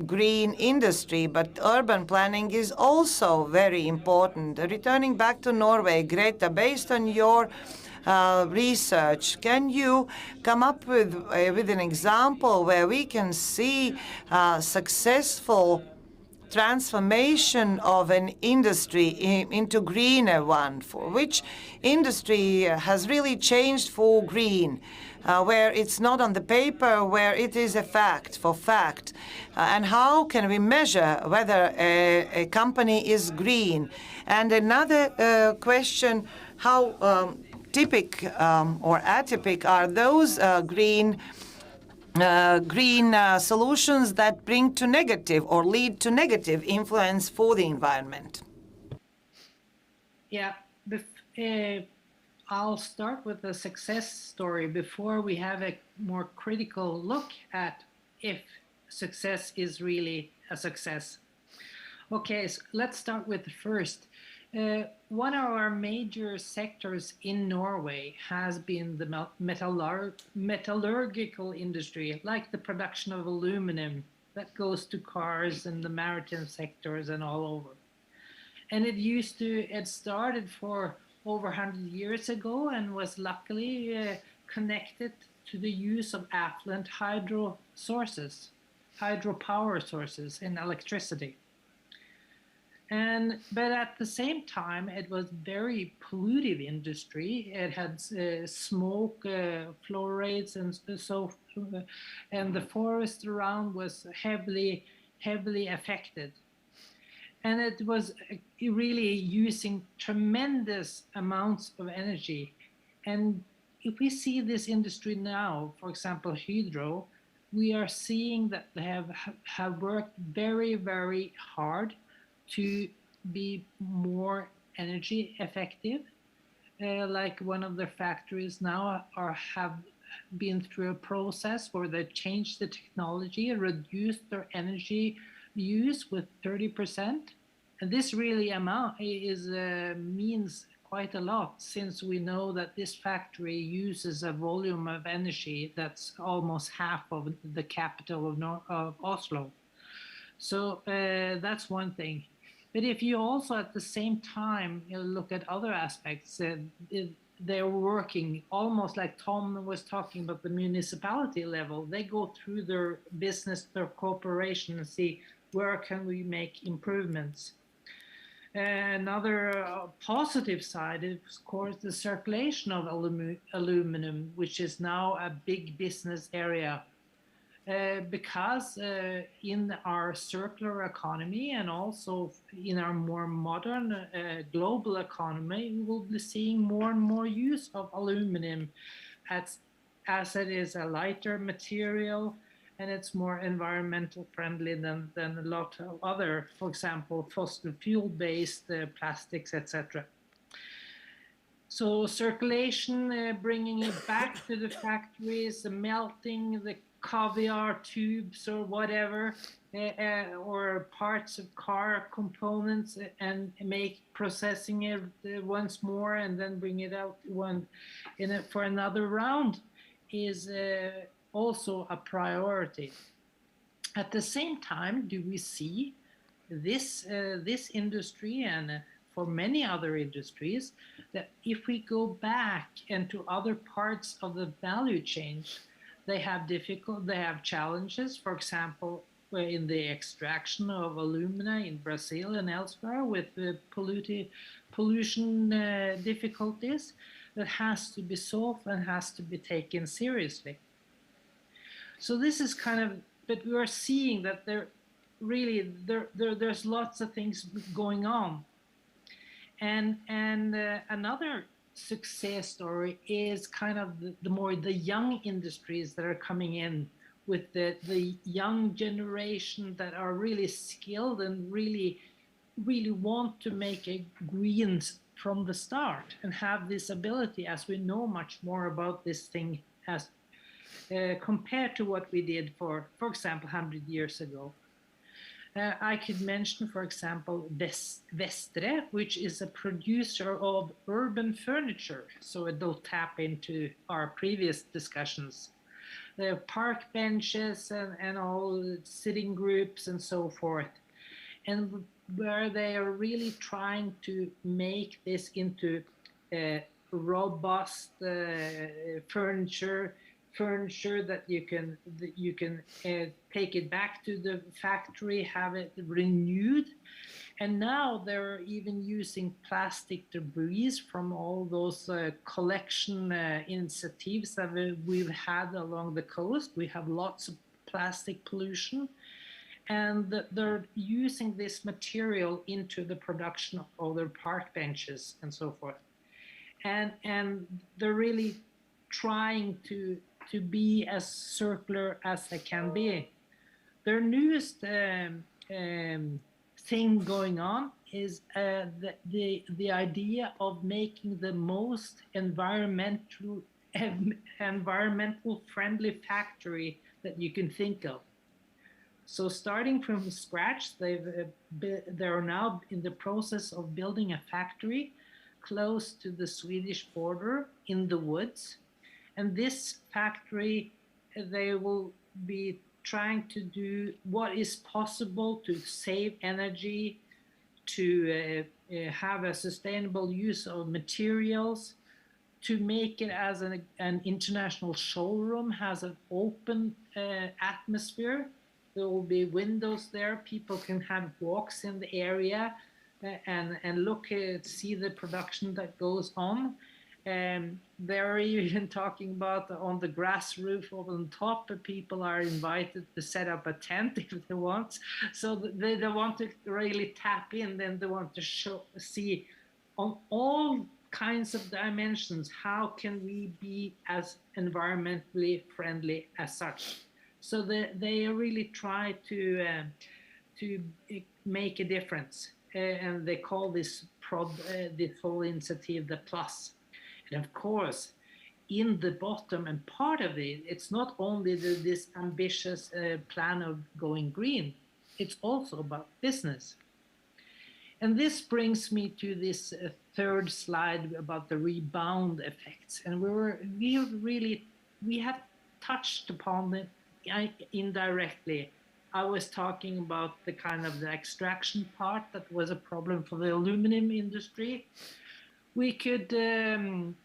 green industry, but urban planning is also very important. Returning back to Norway, Greta, based on your research, can you come up with an example where we can see successful transformation of an industry into greener one, for which industry has really changed for green, where it's not on the paper, where it is a fact, and how can we measure whether a company is green? And another question, how typical or atypical are those green solutions that bring to negative or lead to negative influence for the environment? Yeah, I'll start with a success story before we have a more critical look at if success is really a success. Okay, so let's start with the first. One of our major sectors in Norway has been the metallurgical industry, like the production of aluminum that goes to cars and the maritime sectors and all over. And it started for over 100 years ago and was luckily connected to the use of affluent hydropower sources in electricity. But at the same time, it was very pollutive industry. It had smoke, fluorides, and the forest around was heavily affected. And it was really using tremendous amounts of energy. And if we see this industry now, for example, Hydro, we are seeing that they have worked very, very hard to be more energy effective. Like one of their factories now have been through a process where they changed the technology and reduced their energy use with 30%. And this really means quite a lot, since we know that this factory uses a volume of energy that's almost half of the capital of Oslo. So that's one thing. But if you also at the same time look at other aspects, they're working almost like Tom was talking about the municipality level. They go through their business, their corporation, and see where can we make improvements. Another positive side is, of course, the circulation of aluminum, which is now a big business area. Because in our circular economy and also in our more modern global economy, we will be seeing more and more use of aluminum as it is a lighter material and it's more environmental friendly than a lot of other, for example, fossil fuel-based plastics, etc. So circulation, bringing it back to the factories, melting the caviar tubes or whatever, or parts of car components, and processing it once more and then bring it out for another round is also a priority. At the same time, do we see this industry and for many other industries that if we go back into other parts of the value chain, they have challenges. For example, in the extraction of alumina in Brazil and elsewhere with the pollution difficulties that has to be solved and has to be taken seriously. So this is kind of, but we are seeing that there's lots of things going on. And another success story is kind of the young industries that are coming in with the young generation that are really skilled and really want to make a greens from the start and have this ability, as we know much more about this thing as compared to what we did for example, 100 years ago. I could mention, for example, Vestre, which is a producer of urban furniture. So it'll tap into our previous discussions. They have park benches and all sitting groups and so forth. And where they are really trying to make this into robust furniture that you can take it back to the factory, have it renewed. And now they're even using plastic debris from all those collection initiatives that we've had along the coast. We have lots of plastic pollution, and they're using this material into the production of their park benches and so forth. And they're really trying to be as circular as they can be. Their newest thing going on is the idea of making the most environmental friendly factory that you can think of. So starting from scratch, they're now in the process of building a factory close to the Swedish border in the woods. And this factory, they will be trying to do what is possible to save energy, to have a sustainable use of materials, to make it as an international showroom, has an open atmosphere. There will be windows there. People can have walks in the area and look at, see the production that goes on. They're even talking about on the grass roof on top, people are invited to set up a tent if they want. So they want to really tap in, then they want to see on all kinds of dimensions, how can we be as environmentally friendly as such. So they really try to make a difference. And they call this whole initiative the Plus. And of course, in the bottom and part of it, it's not only this ambitious plan of going green, it's also about business. And this brings me to this third slide about the rebound effects. And we have touched upon it indirectly. I was talking about the kind of the extraction part that was a problem for the aluminum industry. We could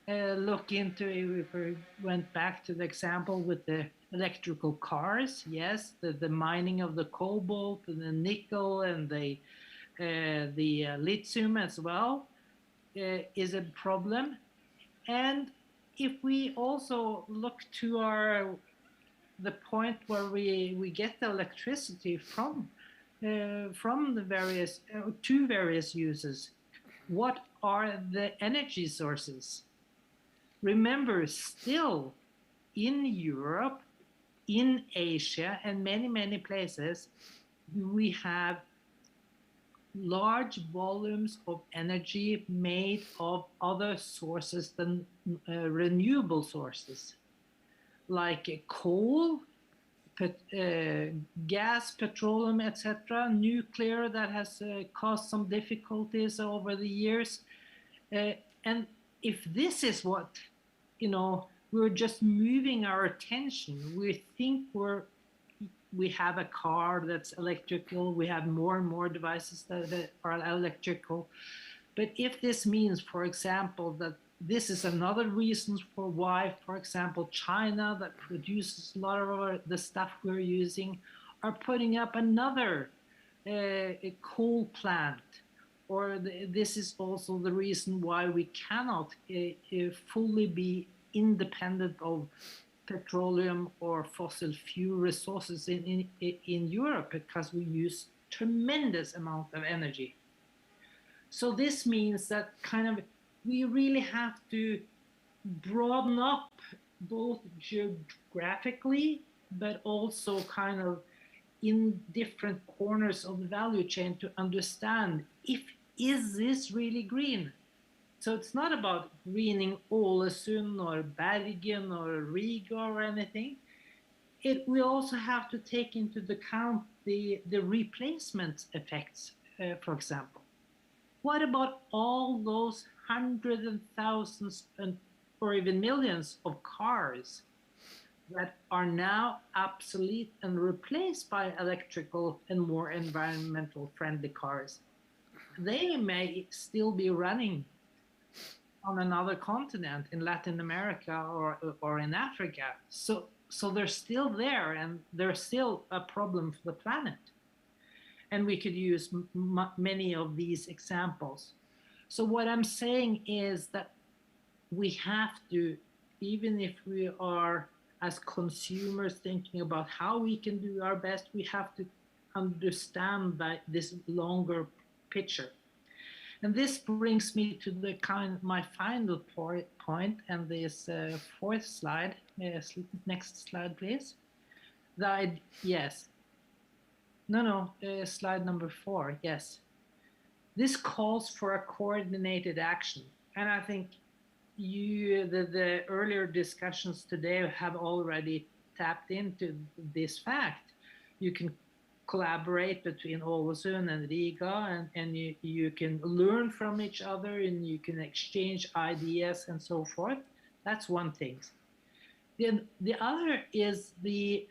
look into, if we went back to the example with the electrical cars, yes, the mining of the cobalt and the nickel and the lithium as well is a problem. And if we also look to the point where we get the electricity from the various to various uses, what are the energy sources? Remember, still in Europe, in Asia, and many places, we have large volumes of energy made of other sources than renewable sources, like coal, gas, petroleum, etc., nuclear that has caused some difficulties over the years. And if this is what, we're just moving our attention, we think we have a car that's electrical, we have more and more devices that are electrical. But if this means, for example, that this is another reason for why, for example, China, that produces a lot of the stuff we're using, are putting up another coal plant, or this is also the reason why we cannot fully be independent of petroleum or fossil fuel resources in Europe, because we use tremendous amount of energy. So this means that we really have to broaden up both geographically, but also in different corners of the value chain to understand is this really green? So it's not about greening Ålesund or Bergen or Riga or anything. We also have to take into account the replacement effects, for example. What about all those hundreds and thousands or even millions of cars that are now obsolete and replaced by electrical and more environmental friendly cars? They may still be running on another continent, in Latin America or in Africa. So they're still there, and they're still a problem for the planet. And we could use many of these examples. So what I'm saying is that we have to, even if we are as consumers thinking about how we can do our best, we have to understand this longer picture. And this brings me to my final point, and this fourth slide. Next slide, please. Yes. No, slide number 4, yes. This calls for a coordinated action. And I think the earlier discussions today have already tapped into this fact. You can collaborate between Ålesund and Riga, and you can learn from each other, and you can exchange ideas and so forth. That's one thing. The other is the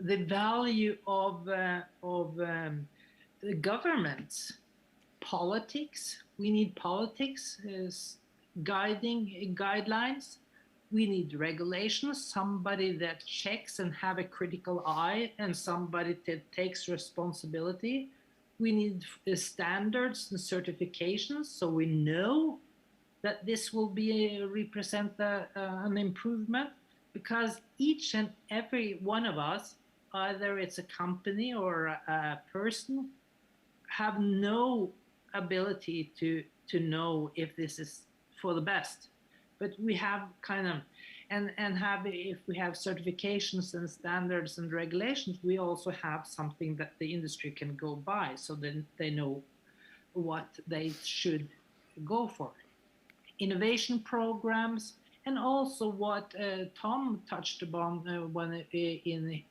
value of the governments, politics. We need politics as guidelines. We need regulations, somebody that checks and have a critical eye, and somebody that takes responsibility. We need standards and certifications, so we know that this will represent an improvement, because each and every one of us, either it's a company or a person, have no ability to know if this is for the best. But we have if we have certifications and standards and regulations, we also have something that the industry can go by, so then they know what they should go for. Innovation programs, and also what Tom touched upon in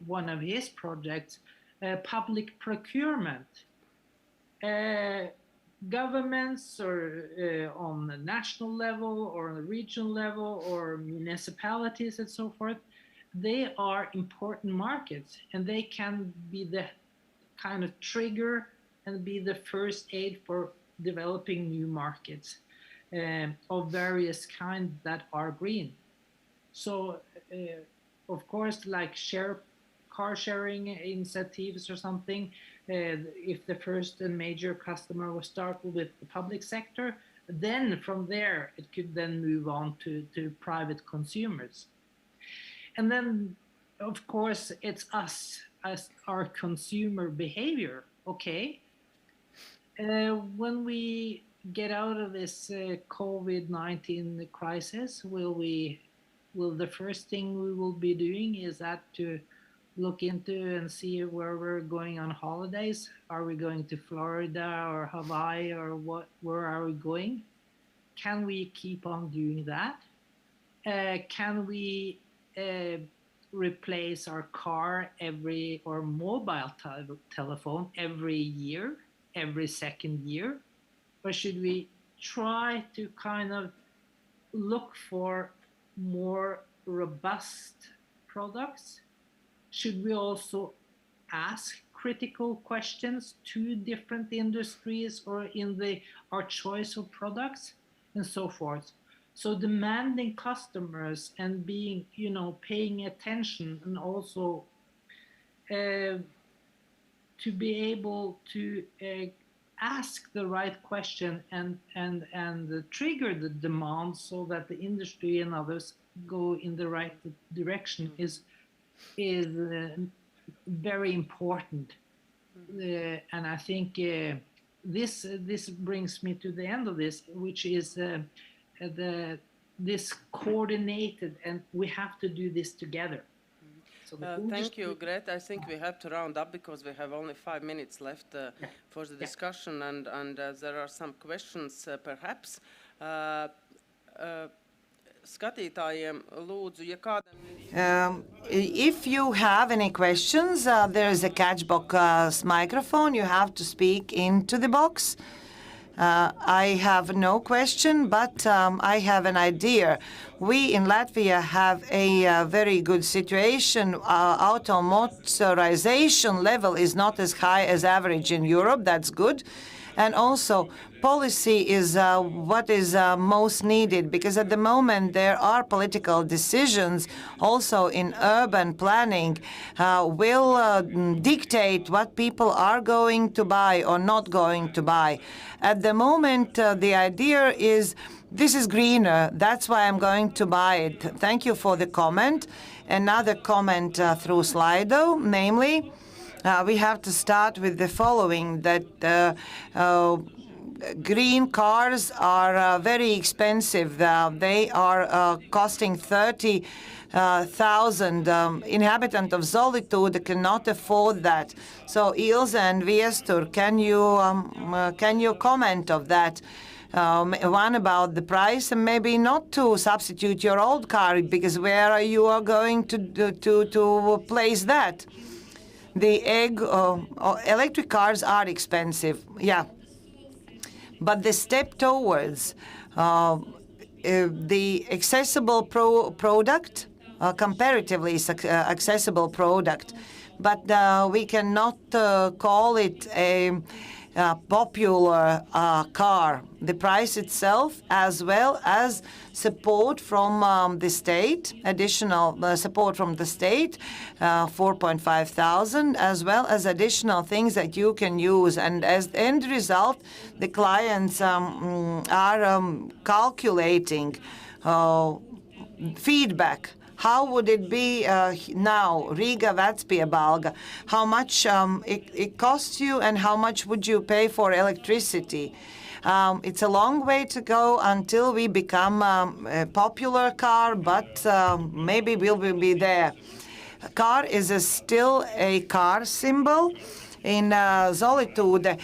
one of his projects, public procurement. Governments, or on the national level or on the regional level or municipalities and so forth, they are important markets, and they can be the kind of trigger and be the first aid for developing new markets of various kinds that are green. So of course, like car sharing incentives or something, if the first and major customer will start with the public sector, then from there it could then move on to private consumers. And then of course it's us as our consumer behavior. Okay, when we get out of this COVID-19 crisis, will the first thing we will be doing is that to look into and see where we're going on holidays? Are we going to Florida or Hawaii, or where are we going? Can we keep on doing that? Can we replace our car or mobile telephone every year, every second year? Or should we try to kind of look for more robust products? Should we also ask critical questions to different industries or in our choice of products and so forth? So demanding customers and being, paying attention, and also to be able to ask the right question and trigger the demand so that the industry and others go in the right direction is very important. And I think this brings me to the end of this, which is this coordinated, and we have to do this together. So thank you, Grete. I think we have to round up because we have only 5 minutes left for the discussion, and there are some questions perhaps. Skatītājiem lūdzu, ja kādam if you have any questions, there is a catchbox microphone. You have to speak into the box. I have no question, but I have an idea. We in Latvia have a very good situation. Auto motorization level is not as high as average in Europe. That's good. And also, policy is what is most needed, because at the moment there are political decisions also in urban planning will dictate what people are going to buy or not going to buy. At the moment, the idea is this is greener, that's why I'm going to buy it. Thank you for the comment. Another comment through Slido, namely, we have to start with the following, that green cars are very expensive. They are costing 30,000. Inhabitants of Solitude cannot afford that. So Ilse and Viestur, can you comment of that? One about the price, and maybe not to substitute your old car, because where are you going to place that? The ENG electric cars are expensive, yeah. But the step towards the accessible product, comparatively accessible product, but we cannot call it a popular car. The price itself, as well as support from the state, additional support from the state, 4,500, as well as additional things that you can use. And as the end result, the clients are calculating feedback. How would it be now, Riga, Vecpie, Balga? How much it costs you, and how much would you pay for electricity? It's a long way to go until we become a popular car, but maybe we'll be there. A car is still a car symbol. In Solitude,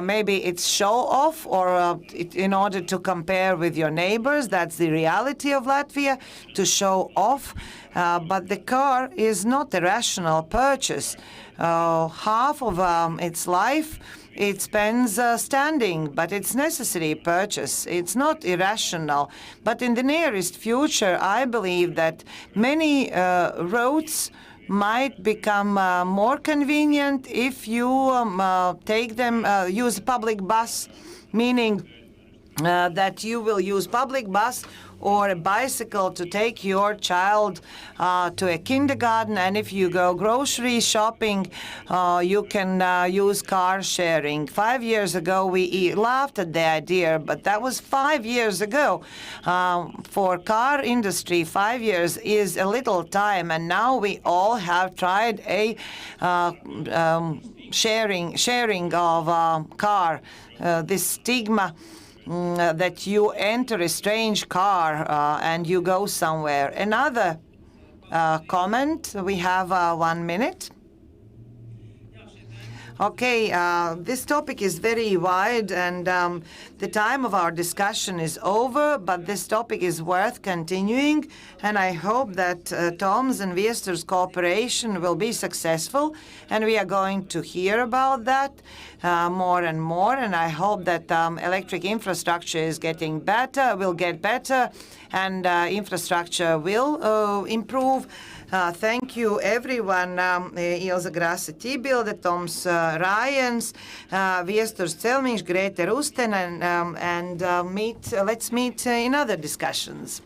maybe it's show off, or in order to compare with your neighbors. That's the reality of Latvia, to show off. But the car is not a rational purchase. Half of its life it spends standing, but it's necessary purchase. It's not irrational. But in the nearest future, I believe that many roads might become more convenient if you take them, use public bus, meaning that you will use public bus or a bicycle to take your child to a kindergarten, and if you go grocery shopping, you can use car sharing. 5 years ago, we laughed at the idea, but that was 5 years ago. For car industry, 5 years is a little time, and now we all have tried a sharing of car. This stigma that you enter a strange car and you go somewhere. Another comment, we have 1 minute. Okay, this topic is very wide, and the time of our discussion is over, but this topic is worth continuing, and I hope that Tom's and Viester's cooperation will be successful, and we are going to hear about that more and more, and I hope that electric infrastructure is getting better, will get better, and infrastructure will improve. Thank you, everyone. Ilza Grasa Tībilde, Toms Rājens, Viesturs Celmiņš, Grēte Rustene, and let's meet in other discussions.